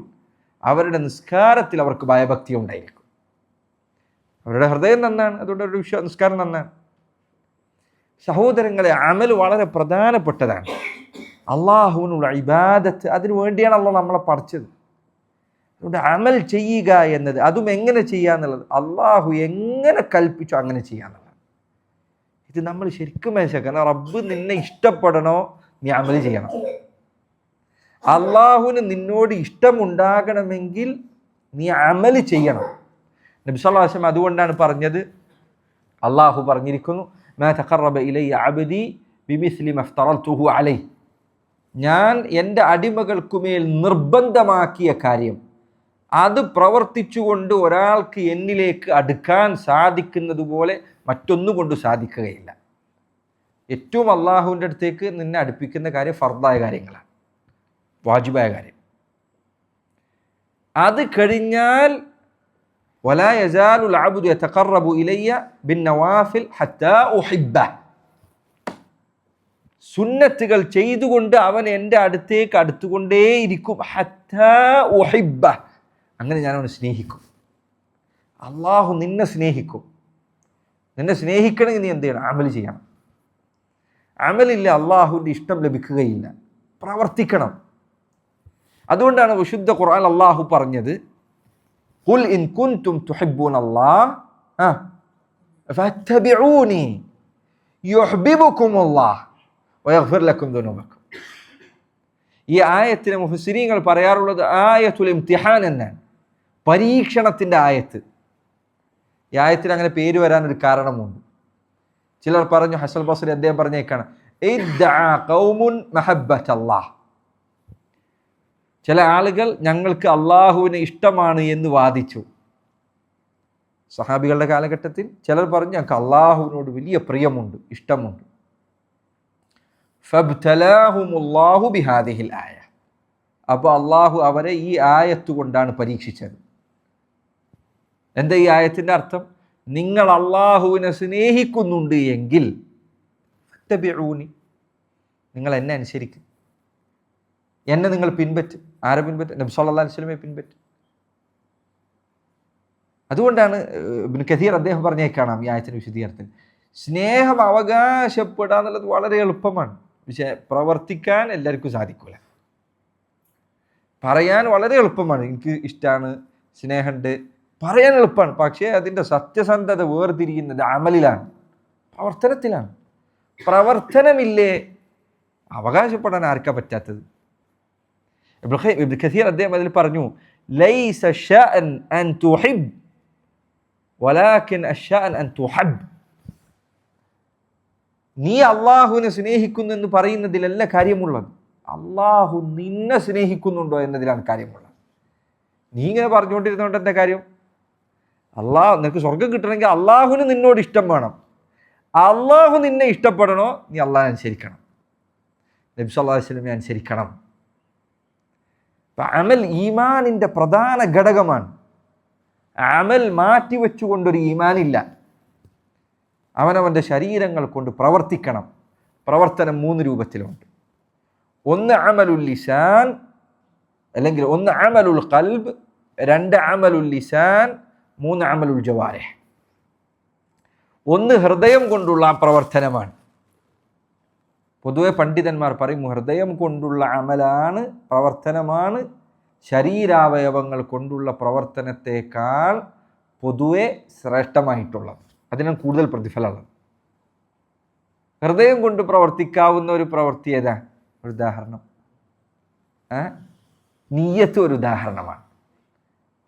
അവരുടെ നിസ്കാരത്തിൽ അവർക്ക് ഭയഭക്തി ഉണ്ടായിരിക്കും. അവരുടെ ഹൃദയം നന്നാണ്, അതുകൊണ്ട് അവരുടെ നിസ്കാരം നന്നാണ്. സഹോദരങ്ങളെ, അമൽ വളരെ പ്രധാനപ്പെട്ടതാണ്. അള്ളാഹുവിനുള്ള ഇബാദത്ത്, അതിനു വേണ്ടിയാണ് അള്ളാഹ് നമ്മളെ പഠിച്ചത്. അതുകൊണ്ട് അമൽ ചെയ്യുക എന്നത്, അതും എങ്ങനെ ചെയ്യാന്നുള്ളത്, അള്ളാഹു എങ്ങനെ കൽപ്പിച്ചോ അങ്ങനെ ചെയ്യാന്നുള്ളത്. ഇത് നമ്മൾ ശരിക്കും മനസ്സിലാക്കണം. റബ്ബ് നിന്നെ ഇഷ്ടപ്പെടണോ, നീ അമൽ ചെയ്യണം. അള്ളാഹുവിന് നിന്നോട് ഇഷ്ടമുണ്ടാകണമെങ്കിൽ നീ അമൽ ചെയ്യണം. നബി സല്ലല്ലാഹു അലൈഹി വസല്ലം അതുകൊണ്ടാണ് പറഞ്ഞത്, അള്ളാഹു പറഞ്ഞിരിക്കുന്നു, മാ തഖറബ ഇലയ്യ അബ്ദി ബിമിസ്ലി മഫ്തറൽതുഹു അലൈഹി, ഞാൻ എൻ്റെ അടിമകൾക്കുമേൽ നിർബന്ധമാക്കിയ കാര്യം അത് പ്രവർത്തിച്ചുകൊണ്ട് ഒരാൾക്ക് എന്നിലേക്ക് അടുക്കാൻ സാധിക്കുന്നത് പോലെ മറ്റൊന്നുകൊണ്ട് സാധിക്കുകയില്ല. ഏറ്റവും അള്ളാഹുവിൻ്റെ അടുത്തേക്ക് നിന്നെ അടുപ്പിക്കുന്ന കാര്യം ഫർദായ കാര്യങ്ങളാണ്, വാജിബായ കാര്യം. അത് കഴിഞ്ഞാൽ വലാ യസാലുൽ അബ്ദു യതഖറബു ഇലയ്യ ബിന്നവാഫിൽ ഹത്താ ഉഹിബ്ബഹ്, സുന്നത്തുകൾ ചെയ്തുകൊണ്ട് അവൻ എൻ്റെ അടുത്തേക്ക് അടുത്തുകൊണ്ടേയിരിക്കും. ഹത്താ ഉഹിബ്ബഹ്, അങ്ങനെ ഞാൻ അവനെ സ്നേഹിക്കും. അള്ളാഹു നിന്നെ സ്നേഹിക്കും. നിന്നെ സ്നേഹിക്കണമെങ്കിൽ നീ എന്ത് ചെയ്യണം? അമൽ ചെയ്യണം. അമലില്ല അള്ളാഹുവിൻ്റെ ഇഷ്ടം ലഭിക്കുകയില്ല. പ്രവർത്തിക്കണം. അതുകൊണ്ടാണ് വിശുദ്ധ ഖുർആൻ അള്ളാഹു പറഞ്ഞത്, ഖുൽ ഇൻ കുൻതും തുഹിബ്ബൂനല്ലാഹ് ഫത്തബിഊനി യുഹ്ബിബുകുമുല്ലാഹ് വയഗ്ഫിർ ലക്കും ദുനൂബക്കും. ഈ ആയത്തിനെ മുഫസ്സിരീങ്ങൾ പറയാറുള്ളത് ആയത്തുൽ ഇംതിഹാൻ എന്നാണ്, പരീക്ഷണത്തിൻ്റെ ആയത്ത്. ഈ ആയത്തിന് അങ്ങനെ പേര് വരാനൊരു കാരണമുണ്ട്. ചിലർ പറഞ്ഞു, ഹസൻ ബസ്രി അദ്ദേഹം പറഞ്ഞേക്കാണ്, ഇദ്ദഅ ഖൗമുൻ മഹബ്ബത്തല്ലാഹ്, ചില ആളുകൾ ഞങ്ങൾക്ക് അള്ളാഹുവിനെ ഇഷ്ടമാണ് എന്ന് വാദിച്ചു. സഹാബികളുടെ കാലഘട്ടത്തിൽ ചിലർ പറഞ്ഞു ഞങ്ങൾക്ക് അള്ളാഹുവിനോട് വലിയ പ്രിയമുണ്ട്, ഇഷ്ടമുണ്ട്. ഫബ്തലാഹുമുല്ലാഹു ബിഹാദിഹിൽ ആയ, അപ്പോൾ അള്ളാഹു അവരെ ഈ ആയത്ത് കൊണ്ടാണ് പരീക്ഷിച്ചത്. എന്താ ഈ ആയത്തിൻ്റെ അർത്ഥം? നിങ്ങൾ അള്ളാഹുവിനെ സ്നേഹിക്കുന്നുണ്ട് എങ്കിൽ ഫത്തബിഊനി, നിങ്ങൾ എന്നെ അനുസരിക്കും, എന്നെ നിങ്ങൾ പിൻപറ്റും. ആരെ പിൻപറ്റും? നബി സല്ലല്ലാഹു അലൈഹി വസല്ലമയെ പിൻപറ്റും. അതുകൊണ്ടാണ് ഇബ്നു കസീർ അദ്ദേഹം പറഞ്ഞേക്കാണാം ഈ ആയത്തിൻ്റെ വിശദീകരണത്തിൽ, സ്നേഹം അവകാശപ്പെടുക എന്നുള്ളത് വളരെ എളുപ്പമാണ്, പക്ഷേ പ്രവർത്തിക്കാൻ എല്ലാവർക്കും സാധിക്കില്ല. പറയാൻ വളരെ എളുപ്പമാണ്, എനിക്ക് ഇഷ്ടമാണ്, സ്നേഹമുണ്ട്, പറയാൻ എളുപ്പമാണ്. പക്ഷേ അതിൻ്റെ സത്യസന്ധത വേർതിരിയുന്നത് അമലിലാണ്, പ്രവർത്തനത്തിലാണ്. പ്രവർത്തനമില്ലേ അവകാശപ്പെടാൻ ആർക്കാ പറ്റാത്തത്? ഇബ്നു കസീർ അദ്ദേഹം അതിൽ പറഞ്ഞു, ലൈസ ശഅൻ അൻ തുഹിബ് വലാകിൻ അശ്ശഅൻ അൻ തുഹബ്. നീ അള്ളാഹുവിനെ സ്നേഹിക്കുന്നു എന്ന് പറയുന്നതിലല്ല കാര്യമുള്ളത്, അള്ളാഹു നിന്നെ സ്നേഹിക്കുന്നുണ്ടോ എന്നതിലാണ് കാര്യമുള്ളത്. നീ ഇങ്ങനെ പറഞ്ഞുകൊണ്ടിരുന്നതുകൊണ്ട് എന്താ കാര്യം? നിനക്ക് സ്വർഗം കിട്ടണമെങ്കിൽ അള്ളാഹുവിന് നിന്നോട് ഇഷ്ടം വേണം. അള്ളാഹു നിന്നെ ഇഷ്ടപ്പെടണോ? നീ അള്ളാഹ് അനുസരിക്കണം, നബി സല്ലല്ലാഹു അലൈഹി വസല്ലമയെ അനുസരിക്കണം. അമൽ ഈമാനിൻ്റെ പ്രധാന ഘടകമാണ്. അമൽ മാറ്റിവെച്ചുകൊണ്ടൊരു ഈമാനില്ല. അവനവൻ്റെ ശരീരങ്ങൾ കൊണ്ട് പ്രവർത്തിക്കണം. പ്രവർത്തനം 3 രൂപത്തിലുണ്ട്. ഒന്ന് അമലുൽ ലിസാൻ, അല്ലെങ്കിൽ ഒന്ന് അമലുൽ ഖൽബ്, 2 അമലുൽ ലിസാൻ, 3 അമലുൽ ജവാരിഹ്. ഒന്ന് ഹൃദയം കൊണ്ടുള്ള പ്രവർത്തനമാണ്. പൊതുവെ പണ്ഡിതന്മാർ പറയും ഹൃദയം കൊണ്ടുള്ള അമലാണ്, പ്രവർത്തനമാണ് ശരീരാവയവങ്ങൾ കൊണ്ടുള്ള പ്രവർത്തനത്തെക്കാൾ പൊതുവെ ശ്രേഷ്ഠമായിട്ടുള്ളത്, അതിനാണ് കൂടുതൽ പ്രതിഫലമുള്ളത്. ഹൃദയം കൊണ്ട് പ്രവർത്തിക്കാവുന്ന ഒരു പ്രവൃത്തി ഏതാ? ഒരു ഉദാഹരണം, നിയ്യത്ത് ഒരു ഉദാഹരണമാണ്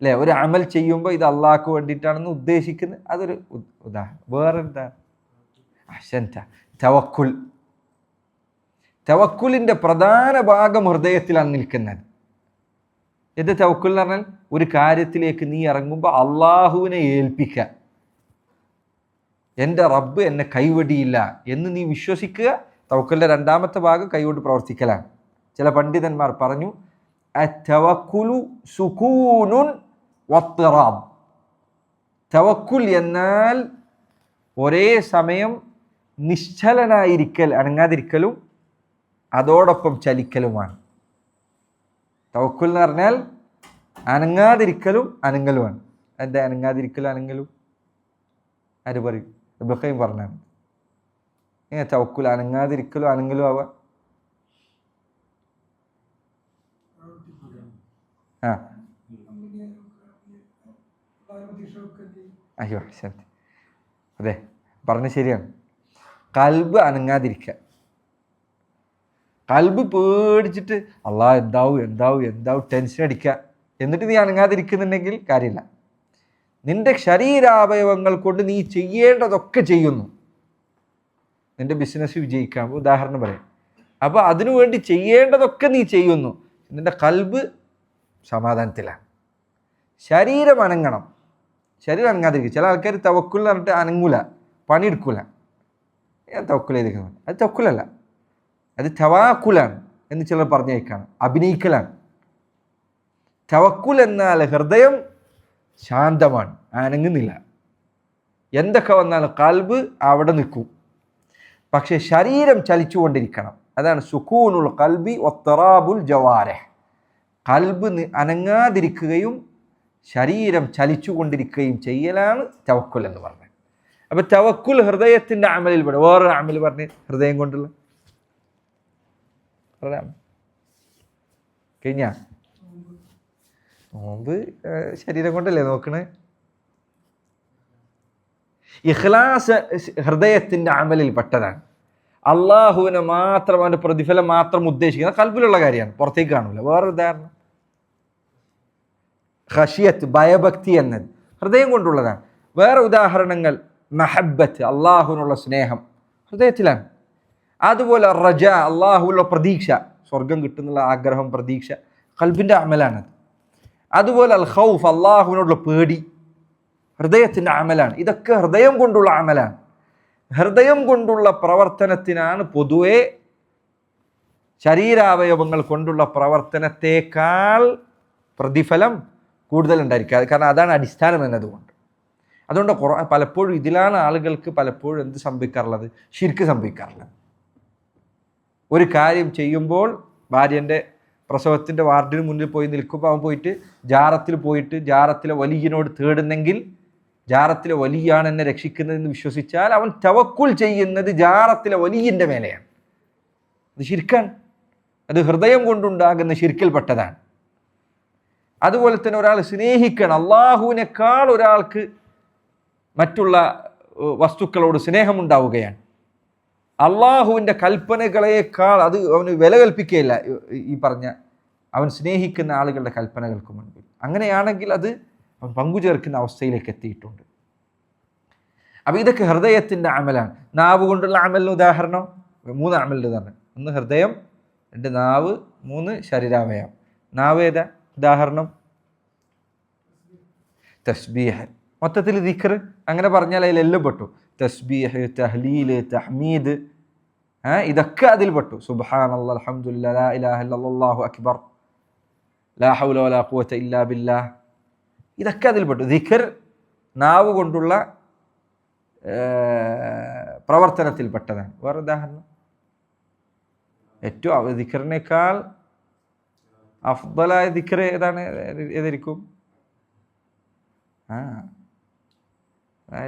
അല്ലേ? ഒരു അമൽ ചെയ്യുമ്പോൾ ഇത് അള്ളാഹ്ക്ക് വേണ്ടിയിട്ടാണെന്ന് ഉദ്ദേശിക്കുന്നത്, അതൊരു ഉദാഹരണം. വേറെന്താ? തവക്കുൽ. തവക്കുലിൻ്റെ പ്രധാന ഭാഗം ഹൃദയത്തിലാണ് നിൽക്കുന്നത്. ഇത് തവക്കുൽ എന്ന് പറഞ്ഞാൽ ഒരു കാര്യത്തിലേക്ക് നീ ഇറങ്ങുമ്പോൾ അള്ളാഹുവിനെ ഏൽപ്പിക്കുക. എൻ്റെ റബ്ബ് എന്നെ കൈവടിയില്ല എന്ന് നീ വിശ്വസിക്കുക. തവക്കുലിൻ്റെ 2ാമത്തെ ഭാഗം കൈകൊണ്ട് പ്രവർത്തിക്കലാണ്. ചില പണ്ഡിതന്മാർ പറഞ്ഞു, അത്തവക്കുലു സുകൂനുൻ വത്തിറാബ്. തവക്കുൽ എന്നാൽ ഒരേ സമയം നിശ്ചലനായിരിക്കൽ, അനങ്ങാതിരിക്കലും അതോടൊപ്പം ചലിക്കലുമാണ്. തവക്കുൽ എന്ന് പറഞ്ഞാൽ അനങ്ങാതിരിക്കലും അനങ്ങലുമാണ്. എന്താ അനങ്ങാതിരിക്കലും അനങ്ങലും? ആര് പറയും? ഇബ്നു ഖയ്യിം പറഞ്ഞാണ്. എങ്ങനെ തവക്കുൽ അനങ്ങാതിരിക്കലും അനങ്ങലും ആവാ? അയ്യോ ശരി, അതെ പറഞ്ഞ ശരിയാണ്. കൽബ് അനങ്ങാതിരിക്കുക, കൽബ് പേടിച്ചിട്ട് അള്ളാഹ് എന്താവും എന്താവും എന്താവും ടെൻഷൻ അടിക്കുക, എന്നിട്ട് നീ അനങ്ങാതിരിക്കുന്നുണ്ടെങ്കിൽ കാര്യമില്ല. നിന്റെ ശരീരാവയവങ്ങൾ കൊണ്ട് നീ ചെയ്യേണ്ടതൊക്കെ ചെയ്യുന്നു. നിന്റെ ബിസിനസ് വിജയിക്കാം, ഉദാഹരണം പറയാം. അപ്പോൾ അതിനുവേണ്ടി ചെയ്യേണ്ടതൊക്കെ നീ ചെയ്യുന്നു, നിന്റെ കൽബ് സമാധാനത്തിലാണ്. ശരീരം അനങ്ങണം, ശരീരം അനങ്ങാതിരിക്കും. ചില ആൾക്കാർ തവക്കുൽ എന്ന് പറഞ്ഞിട്ട് അനങ്ങൂല, പണിയെടുക്കൂല. ഞാൻ തവക്കുൽ ചെയ്തിരിക്കുന്നത്, അത് തവക്കുലല്ല, അത് തവാക്കുലാണ് എന്ന് ചിലർ പറഞ്ഞേക്കാണ്, അഭിനയിക്കലാണ്. തവക്കുൽ എന്നാൽ ഹൃദയം ശാന്തമാണ്, അനങ്ങുന്നില്ല. എന്തൊക്കെ വന്നാലും കൽബ് അവിടെ നിൽക്കും, പക്ഷേ ശരീരം ചലിച്ചുകൊണ്ടിരിക്കണം. അതാണ് സുകൂനുൽ ഖൽബി വത്തറാബുൽ ജവാരിഹ്. കൽബ് അനങ്ങാതിരിക്കുകയും ശരീരം ചലിച്ചുകൊണ്ടിരിക്കുകയും ചെയ്യലാണ് തവക്കുൽ എന്ന് പറഞ്ഞത്. അപ്പം തവക്കുൽ ഹൃദയത്തിൻ്റെ അമലിൽ പെടും. വേറൊരു അമൽ പറഞ്ഞ് ഹൃദയം കൊണ്ടുള്ള കഴിഞ്ഞ നോമ്പ് ശരീരം കൊണ്ടല്ലേ നോക്കണേ. ഇഖ്ലാസ് ഹൃദയത്തിൻ്റെ അമലിൽ പെട്ടതാണ്. അള്ളാഹുവിനെ മാത്രം, അവൻ്റെ പ്രതിഫലം മാത്രം ഉദ്ദേശിക്കുന്ന കൽബിലുള്ള കാര്യമാണ്, പുറത്തേക്ക് കാണൂല. വേറൊരു ഉദാഹരണം ഖശിയത്ത്, ഭയഭക്തി എന്നത് ഹൃദയം കൊണ്ടുള്ളതാണ്. വേറെ ഉദാഹരണങ്ങൾ മഹബ്ബത്ത്, അള്ളാഹുവിനുള്ള സ്നേഹം ഹൃദയത്തിലാണ്. അതുപോലെ റജ, അള്ളാഹുവിനുള്ള പ്രതീക്ഷ, സ്വർഗം കിട്ടുന്നുള്ള ആഗ്രഹം, പ്രതീക്ഷ ഖൽബിൻ്റെ അമലാണത്. അതുപോലെ അൽ ഖൗഫ്, അള്ളാഹുവിനോടുള്ള പേടി ഹൃദയത്തിൻ്റെ അമലാണ്. ഇതൊക്കെ ഹൃദയം കൊണ്ടുള്ള അമലാണ്. ഹൃദയം കൊണ്ടുള്ള പ്രവർത്തനത്തിനാണ് പൊതുവെ ശരീരാവയവങ്ങൾ കൊണ്ടുള്ള പ്രവർത്തനത്തേക്കാൾ പ്രതിഫലം കൂടുതലുണ്ടായിരിക്കുക. കാരണം അതാണ് അടിസ്ഥാനം എന്നതുകൊണ്ട്. അതുകൊണ്ട് പലപ്പോഴും ഇതിലാണ് ആളുകൾക്ക് പലപ്പോഴും എന്ത് സംഭവിക്കാറുള്ളത്, ശിർക്ക് സംഭവിക്കാറുള്ളത്. ഒരു കാര്യം ചെയ്യുമ്പോൾ ഭാര്യൻ്റെ പ്രസവത്തിൻ്റെ വാർഡിന് മുന്നിൽ പോയി നിൽക്കുമ്പോൾ അവൻ പോയിട്ട് ജാറത്തിൽ പോയിട്ട് ജാറത്തിലെ വലിയനോട് തേടുന്നെങ്കിൽ ജാറത്തിലെ വലിയാണ് എന്നെ രക്ഷിക്കുന്നതെന്ന് വിശ്വസിച്ചാൽ അവൻ തവക്കുൽ ചെയ്യുന്നത് ജാറത്തിലെ വലിയൻ്റെ മേലെയാണ്. അത് ശിർക്കാണ്. അത് ഹൃദയം കൊണ്ടുണ്ടാകുന്ന ശിർക്കിൽപ്പെട്ടതാണ്. അതുപോലെ തന്നെ ഒരാൾ സ്നേഹിക്കണം, അള്ളാഹുവിനേക്കാൾ ഒരാൾക്ക് മറ്റുള്ള വസ്തുക്കളോട് സ്നേഹമുണ്ടാവുകയാണ്. അള്ളാഹുവിൻ്റെ കൽപ്പനകളേക്കാൾ അത് അവന് വില കൽപ്പിക്കുകയില്ല. ഈ പറഞ്ഞ അവൻ സ്നേഹിക്കുന്ന ആളുകളുടെ കൽപ്പനകൾക്ക് മുൻപിൽ. അങ്ങനെയാണെങ്കിൽ അത് അവൻ പങ്കുചേർക്കുന്ന അവസ്ഥയിലേക്ക് എത്തിയിട്ടുണ്ട്. അപ്പോൾ ഇതൊക്കെ ഹൃദയത്തിൻ്റെ അമലാണ്. നാവ് കൊണ്ടുള്ള അമലിന് ഉദാഹരണം 3 അമലിൻ്റെ തന്നെ. 1 ഹൃദയം, 2 നാവ്, 3 ശരീരാവയവം. നാവ് ഏതാ ഉദാഹരണം? തസ്ബീഹ്. മൊത്തത്തിൽ ദിക്ർ അങ്ങനെ പറഞ്ഞാൽ അതിലെല്ലാം പെട്ടു. തസ്ബീഹ്, തഹ്ലീൽ, തഹ്മീദ്, ഇതൊക്കെ അതിൽ പെട്ടു. സുബ്ഹാനല്ലാഹ്, അൽഹംദുലില്ലാഹ്, ലാ ഇലാഹ ഇല്ലല്ലാഹ്, അല്ലാഹു അക്ബർ, ലാ ഹൗല വലാ ഖുവത ഇല്ലാ ബില്ലാഹ്, ഇതൊക്കെ അതിൽ പെട്ടു. ദിക്ർ നാവ് കൊണ്ടുള്ള പ്രവർത്തനത്തിൽപ്പെട്ടതാണ്. വേറെ ഉദാഹരണം, ഏറ്റവും ദിക്റിനേക്കാൾ അഫ്ദലായ ദിക്ർ ഏതായിരിക്കും?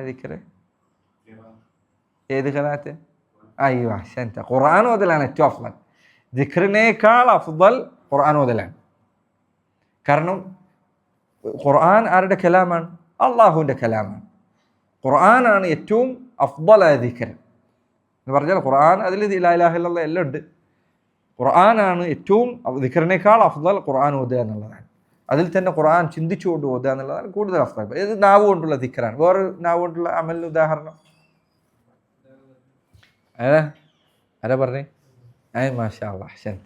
ദിക്ർ ഏത് ഖിറാഅത്ത്? അയ്യോ ശന്ത, ഖുർആൻ ഓതലാണ് ഏറ്റവും അഫ്ദൽ. ദിക്റിനേക്കാൾ അഫ്ദൽ ഖുർആൻ ഓതലാണ്. കാരണം ഖുർആൻ ആരുടെ കലാമാണ്? അള്ളാഹുവിൻ്റെ കലാമാണ്. ഖുർആനാണ് ഏറ്റവും അഫ്ദലായ ദിക്ർ എന്ന് പറഞ്ഞാൽ ഖുർആൻ അതിൽ ലാ ഇലാഹ ഇല്ലല്ലാഹ് എല്ലാം ഉണ്ട്. ഖുർആനാണ് ഏറ്റവും ദിക്റിനേക്കാൾ അഫ്ദൽ ഖുർആൻ ഓതുക എന്നുള്ളതാണ്. അതിൽ തന്നെ ഖുർആൻ ചിന്തിച്ചുകൊണ്ട് ഓതുക എന്നുള്ളതാണ് കൂടുതൽ അഫ്ദൽ. ഇത് നാവ് കൊണ്ടുള്ള ദിക്റാണ്. വേറെ നാവ് കൊണ്ടുള്ള അമലിന് ഉദാഹരണം ആരാ പറഞ്ഞേ? മാഷാ അല്ലാഹ് ശരി.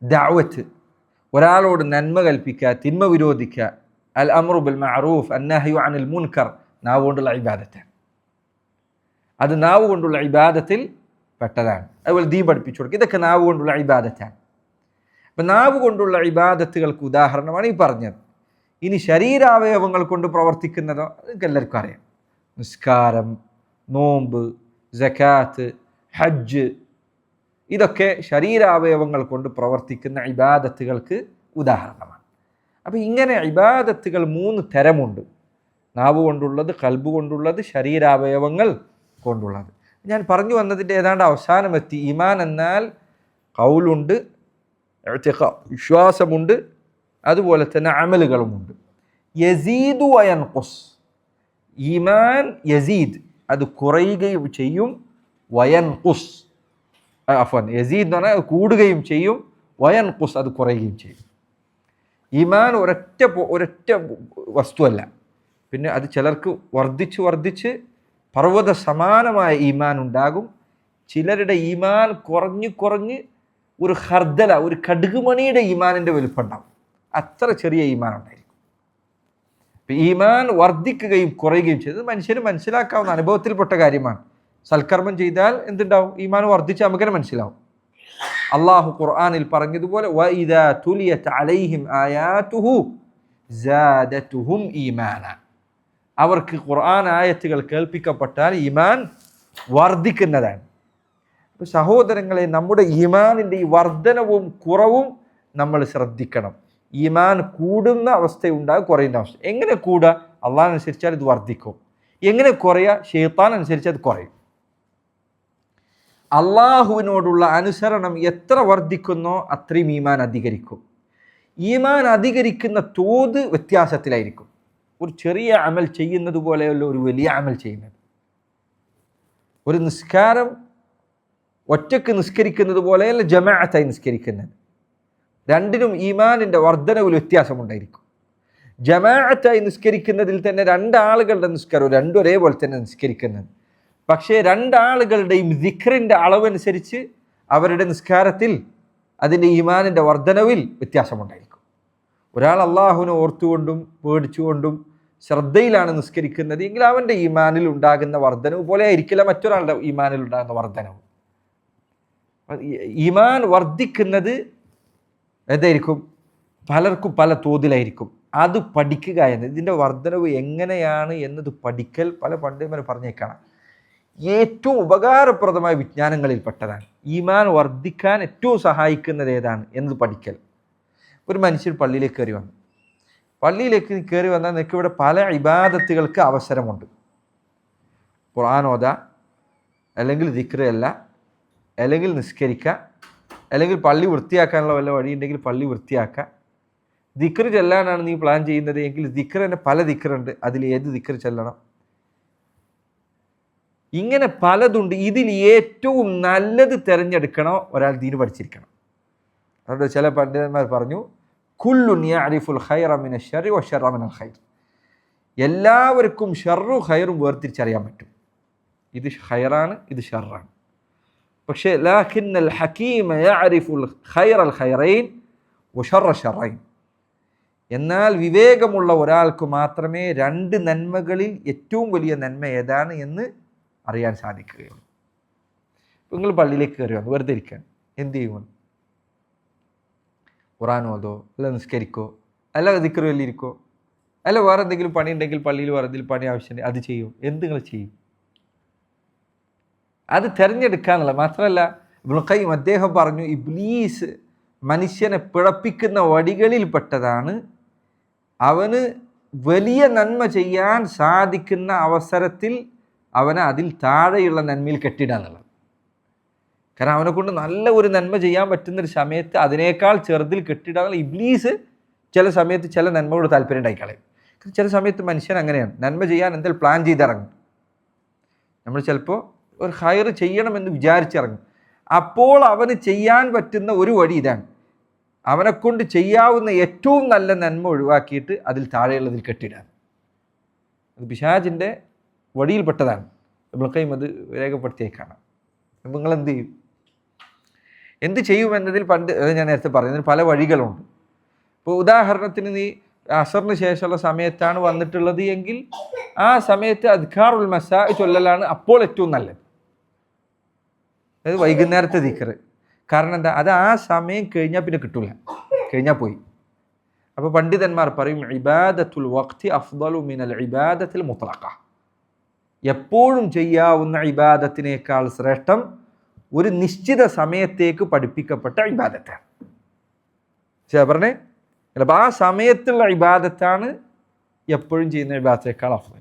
ദഅവത്ത്, ഒരാളോട് നന്മ കൽപ്പിക്കുക, തിന്മ വിരോധിക്കുക. അൽ അംറു ബിൽ മഅറൂഫ്, അന്നഹ്യു അനിൽ മുൻകർ, നാവ് കൊണ്ടുള്ള ഇബാദത്താണ്. അത് നാവ് കൊണ്ടുള്ള ഇബാദത്തിൽ പെട്ടതാണ്. അതുപോലെ ദീൻ പഠിപ്പിച്ചു കൊടുക്കുക, ഇതൊക്കെ നാവ് കൊണ്ടുള്ള ഇബാദത്താണ്. അപ്പം നാവ് കൊണ്ടുള്ള ഇബാദത്തുകൾക്ക് ഉദാഹരണമാണ് ഈ പറഞ്ഞത്. ഇനി ശരീരാവയവങ്ങൾ കൊണ്ട് പ്രവർത്തിക്കുന്നതോ അതൊക്കെ എല്ലാവർക്കും അറിയാം. നിസ്കാരം, നോമ്പ്, സകാത്ത്, ഹജ്ജ്, ഇതൊക്കെ ശരീരാവയവങ്ങൾ കൊണ്ട് പ്രവർത്തിക്കുന്ന ഇബാദത്തുകൾക്ക് ഉദാഹരണമാണ്. അപ്പോൾ ഇങ്ങനെ ഇബാദത്തുകൾ 3 തരമുണ്ട്. നാവ് കൊണ്ടുള്ളത്, കൽബ് കൊണ്ടുള്ളത്, ശരീരാവയവങ്ങൾ കൊണ്ടുള്ളത്. ഞാൻ പറഞ്ഞു വന്നതിൻ്റെ ഏതാണ്ട് അവസാനമെത്തി. ഈമാൻ എന്നാൽ ഖൗലുണ്ട്, വിശ്വാസമുണ്ട്, അതുപോലെ തന്നെ അമലുകളുമുണ്ട്. യസീദു വയൻഖുസ്, ഈമാൻ യസീദ് അത് കുറയുകയും ചെയ്യും, വയൻഖുസ് യസീദ് എന്ന് പറഞ്ഞാൽ കൂടുകയും ചെയ്യും, വയൻഖുസ് അത് കുറയുകയും ചെയ്യും. ഈമാൻ ഒരൊറ്റ വസ്തുവല്ല. പിന്നെ അത് ചിലർക്ക് വർദ്ധിച്ച് പർവ്വത സമാനമായ ഈമാൻ ഉണ്ടാകും. ചിലരുടെ ഈമാൻ കുറഞ്ഞ് ഒരു ഹർദല, ഒരു കടുകുമണിയുടെ ഈമാനിൻ്റെ വലുപ്പം ഉണ്ടാവും. അത്ര ചെറിയ ഈമാൻ ഉണ്ടായിരിക്കും. ഇപ്പം ഈമാൻ വർദ്ധിക്കുകയും കുറയുകയും ചെയ്തത് മനുഷ്യന് മനസ്സിലാക്കാവുന്ന അനുഭവത്തിൽപ്പെട്ട കാര്യമാണ്. സൽക്കർമ്മം ചെയ്താൽ എന്തുണ്ടാവും? ഈമാൻ വർദ്ധിച്ച് നമുക്കെന്നെ മനസ്സിലാവും. അള്ളാഹു ഖുർആനിൽ പറഞ്ഞതുപോലെ വഇദാ തുലിയത് അലൈഹിം ആയാതുഹു സാദതുഹും ഈമാന, അവർക്ക് ഖുർആൻ ആയത്തുകൾ കേൾപ്പിക്കപ്പെട്ടാൽ ഈമാൻ വർദ്ധിക്കുന്നതാണ്. അപ്പോൾ സഹോദരങ്ങളെ, നമ്മുടെ ഈമാനിൻ്റെ ഈ വർധനവും കുറവും നമ്മൾ ശ്രദ്ധിക്കണം. ഈമാൻ കൂടുന്ന അവസ്ഥയുണ്ടാകും, കുറയുന്ന അവസ്ഥ. എങ്ങനെ കൂടുക? അള്ളാഹിനനുസരിച്ചാൽ ഇത് വർദ്ധിക്കും. എങ്ങനെ കുറയുക? ഷെയ്ത്താൻ അനുസരിച്ച് അത് കുറയും. അള്ളാഹുവിനോടുള്ള അനുസരണം എത്ര വർദ്ധിക്കുന്നോ അത്രയും ഈമാൻ അധികരിക്കും. ഈമാൻ അധികരിക്കുന്ന തോത് വ്യത്യാസത്തിലായിരിക്കും. ഒരു ചെറിയ അമൽ ചെയ്യുന്നത് പോലെയല്ല ഒരു വലിയ അമൽ ചെയ്യുന്നത്. ഒരു നിസ്കാരം ഒറ്റക്ക് നിസ്കരിക്കുന്നത് പോലെയല്ല ജമാഅത്തായി നിസ്കരിക്കുന്നത്. രണ്ടിനും ഈമാനിൻ്റെ വർധനവിൽ വ്യത്യാസമുണ്ടായിരിക്കും. ജമാഅത്തായി നിസ്കരിക്കുന്നതിൽ തന്നെ രണ്ടാളുകളുടെ നിസ്കാരം രണ്ടും ഒരേപോലെ തന്നെ നിസ്കരിക്കുന്നത്. പക്ഷേ രണ്ടാളുകളുടെയും ദിക്റിൻ്റെ അളവനുസരിച്ച് അവരുടെ നിസ്കാരത്തിൽ അതിൻ്റെ ഈമാനിൻ്റെ വർധനവിൽ വ്യത്യാസമുണ്ടായിരിക്കും. ഒരാൾ അള്ളാഹുവിനെ ഓർത്തുകൊണ്ടും പേടിച്ചുകൊണ്ടും ശ്രദ്ധയിലാണ് നിസ്കരിക്കുന്നത് എങ്കിൽ അവൻ്റെ ഈമാനിൽ ഉണ്ടാകുന്ന വർധനവ് പോലെ ആയിരിക്കില്ല മറ്റൊരാളുടെ ഈമാനിൽ ഉണ്ടാകുന്ന വർധനവ്. ഈമാൻ വർദ്ധിക്കുന്നത് ഏതായിരിക്കും? പലർക്കും പല തോതിലായിരിക്കും. അത് പഠിക്കുക എന്നത്, ഇതിൻ്റെ വർധനവ് എങ്ങനെയാണ് എന്നത് പഠിക്കൽ പല പണ്ഡിതന്മാർ പറഞ്ഞേക്കാണ് ഏറ്റവും ഉപകാരപ്രദമായ വിജ്ഞാനങ്ങളിൽപ്പെട്ടതാണ്. ഈമാൻ വർദ്ധിക്കാൻ ഏറ്റവും സഹായിക്കുന്നത് ഏതാണ് എന്നത് പഠിക്കൽ. ഒരു മനുഷ്യൻ പള്ളിയിലേക്ക് കയറി വന്നു. പള്ളിയിലേക്ക് കയറി വന്നാൽ നിനക്ക് ഇവിടെ പല ഇബാദത്തുകൾക്ക് അവസരമുണ്ട്. ഖുർആൻ ഓതാ, അല്ലെങ്കിൽ ദിക്ർ അല്ല, അല്ലെങ്കിൽ നിസ്കരിക്കുക, അല്ലെങ്കിൽ പള്ളി വൃത്തിയാക്കാനുള്ള വല്ല വഴിയുണ്ടെങ്കിൽ പള്ളി വൃത്തിയാക്കുക. ദിക്ർ ചെല്ലാനാണ് നീ പ്ലാൻ ചെയ്യുന്നത് എങ്കിൽ ദിക്ർ തന്നെ പല ദിക്റുണ്ട്, അതിൽ ഏത് ദിക്ർ ചെല്ലണം? ഇങ്ങനെ പലതുണ്ട്. ഇതിൽ ഏറ്റവും നല്ലത് തിരഞ്ഞെടുക്കണോ ഒരാൾ ദീന് പഠിച്ചിരിക്കണം. അതുകൊണ്ട് ചില പണ്ഡിതന്മാർ പറഞ്ഞു, കുല്ലുൻ യഅരിഫുൽ ഖൈറ മിന ശർരി വശർറ മിനൽ ഖൈർ. എല്ലാവർക്കും ഷർറും ഖൈറും വേർതിരിച്ചറിയാൻ പറ്റും. ഇത് ഖൈറാണ്, ഇത് ഷർറാണ്. പക്ഷേ ലാകിന്നൽ ഹകീമ യഅരിഫുൽ ഖൈറൽ ഖൈറൈൻ വശർറ ശർറൈൻ. എന്നാൽ വിവേകമുള്ള ഒരാൾക്ക് മാത്രമേ രണ്ട് നന്മകളിൽ ഏറ്റവും വലിയ നന്മ ഏതാണ് എന്ന് അറിയാൻ സാധിക്കുകയുള്ളൂ. നിങ്ങൾ പള്ളിയിലേക്ക് കയറി വന്നു, വെറുതെ ഇരിക്കാൻ എന്ത് ചെയ്യുമോ? ഖുർആൻ ഓതോ, അല്ല നിസ്കരിക്കോ, അല്ല ദിക്ർ ചൊല്ലിയിരിക്കോ, അല്ല വേറെ എന്തെങ്കിലും പണി ഉണ്ടെങ്കിൽ പള്ളിയിൽ വേറെ എന്തെങ്കിലും പണി ആവശ്യമുണ്ടെങ്കിൽ അത് ചെയ്യും. എന്ത് നിങ്ങൾ ചെയ്യും? അത് തിരഞ്ഞെടുക്കാന്നുള്ള. മാത്രമല്ല ഇബ്നുൽ ഖയ്യിം അദ്ദേഹം പറഞ്ഞു, ഇബ്ലീസ് മനുഷ്യനെ പിഴപ്പിക്കുന്ന വടികളിൽപ്പെട്ടതാണ് അവന് വലിയ നന്മ ചെയ്യാൻ സാധിക്കുന്ന അവസരത്തിൽ അവനെ അതിൽ താഴെയുള്ള നന്മയിൽ കെട്ടിടുക എന്നുള്ളത്. കാരണം അവനെ കൊണ്ട് നല്ല ഒരു നന്മ ചെയ്യാൻ പറ്റുന്നൊരു സമയത്ത് അതിനേക്കാൾ ചെറുതിൽ കെട്ടിടാനുള്ള ഇബ്ലീസ് ചില സമയത്ത് ചില നന്മയോട് താല്പര്യം ഉണ്ടായിക്കളയും. ചില സമയത്ത് മനുഷ്യൻ അങ്ങനെയാണ്, നന്മ ചെയ്യാൻ എന്തെങ്കിലും പ്ലാൻ ചെയ്തിറങ്ങും. നമ്മൾ ചിലപ്പോൾ ഒരു ഹൈർ ചെയ്യണമെന്ന് വിചാരിച്ചിറങ്ങും. അപ്പോൾ അവന് ചെയ്യാൻ പറ്റുന്ന ഒരു വഴി ഇതാണ്, അവനെക്കൊണ്ട് ചെയ്യാവുന്ന ഏറ്റവും നല്ല നന്മ ഒഴിവാക്കിയിട്ട് അതിൽ താഴെയുള്ളതിൽ കെട്ടിടാൻ. അത് പിശാചിൻ്റെ വടിയിൽപ്പെട്ടതാണ്. ഇബ്നുൽ ഖയ്യിം അത് രേഖപ്പെടുത്തിയേക്കാണ്. നിങ്ങൾ എന്ത് ചെയ്യും? എന്ത് ചെയ്യുമെന്നതിൽ പണ്ട് ഞാൻ നേരത്തെ പറയുന്നതിന് പല വഴികളുണ്ട്. ഇപ്പോൾ ഉദാഹരണത്തിന് നീ അസറിന് ശേഷമുള്ള സമയത്താണ് വന്നിട്ടുള്ളത് എങ്കിൽ ആ സമയത്ത് അദ്കാറുൽ മസാ ചൊല്ലലാണ് അപ്പോൾ ഏറ്റവും നല്ലത്. അതായത് വൈകുന്നേരത്തെ ദിക്ർ. കാരണം എന്താ? അത് ആ സമയം കഴിഞ്ഞാൽ പിന്നെ കിട്ടൂല, കഴിഞ്ഞാൽ പോയി. അപ്പോൾ പണ്ഡിതന്മാർ പറയും, ഇബാദത്തുൽ വഖ്തി അഫ്ദലു മിനൽ ഇബാദത്തിൽ മുത്ലഖ. എപ്പോഴും ചെയ്യാവുന്ന ഇബാദത്തിനേക്കാൾ ശ്രേഷ്ഠം ഒരു നിശ്ചിത സമയത്തേക്ക് പഠിപ്പിക്കപ്പെട്ട ഇബാദത്താണ്. പറഞ്ഞേ, അപ്പോൾ ആ സമയത്തുള്ള ഇബാദത്താണ് എപ്പോഴും ചെയ്യുന്ന ഇബാദത്തേക്കാൾ അഫ്ദൽ.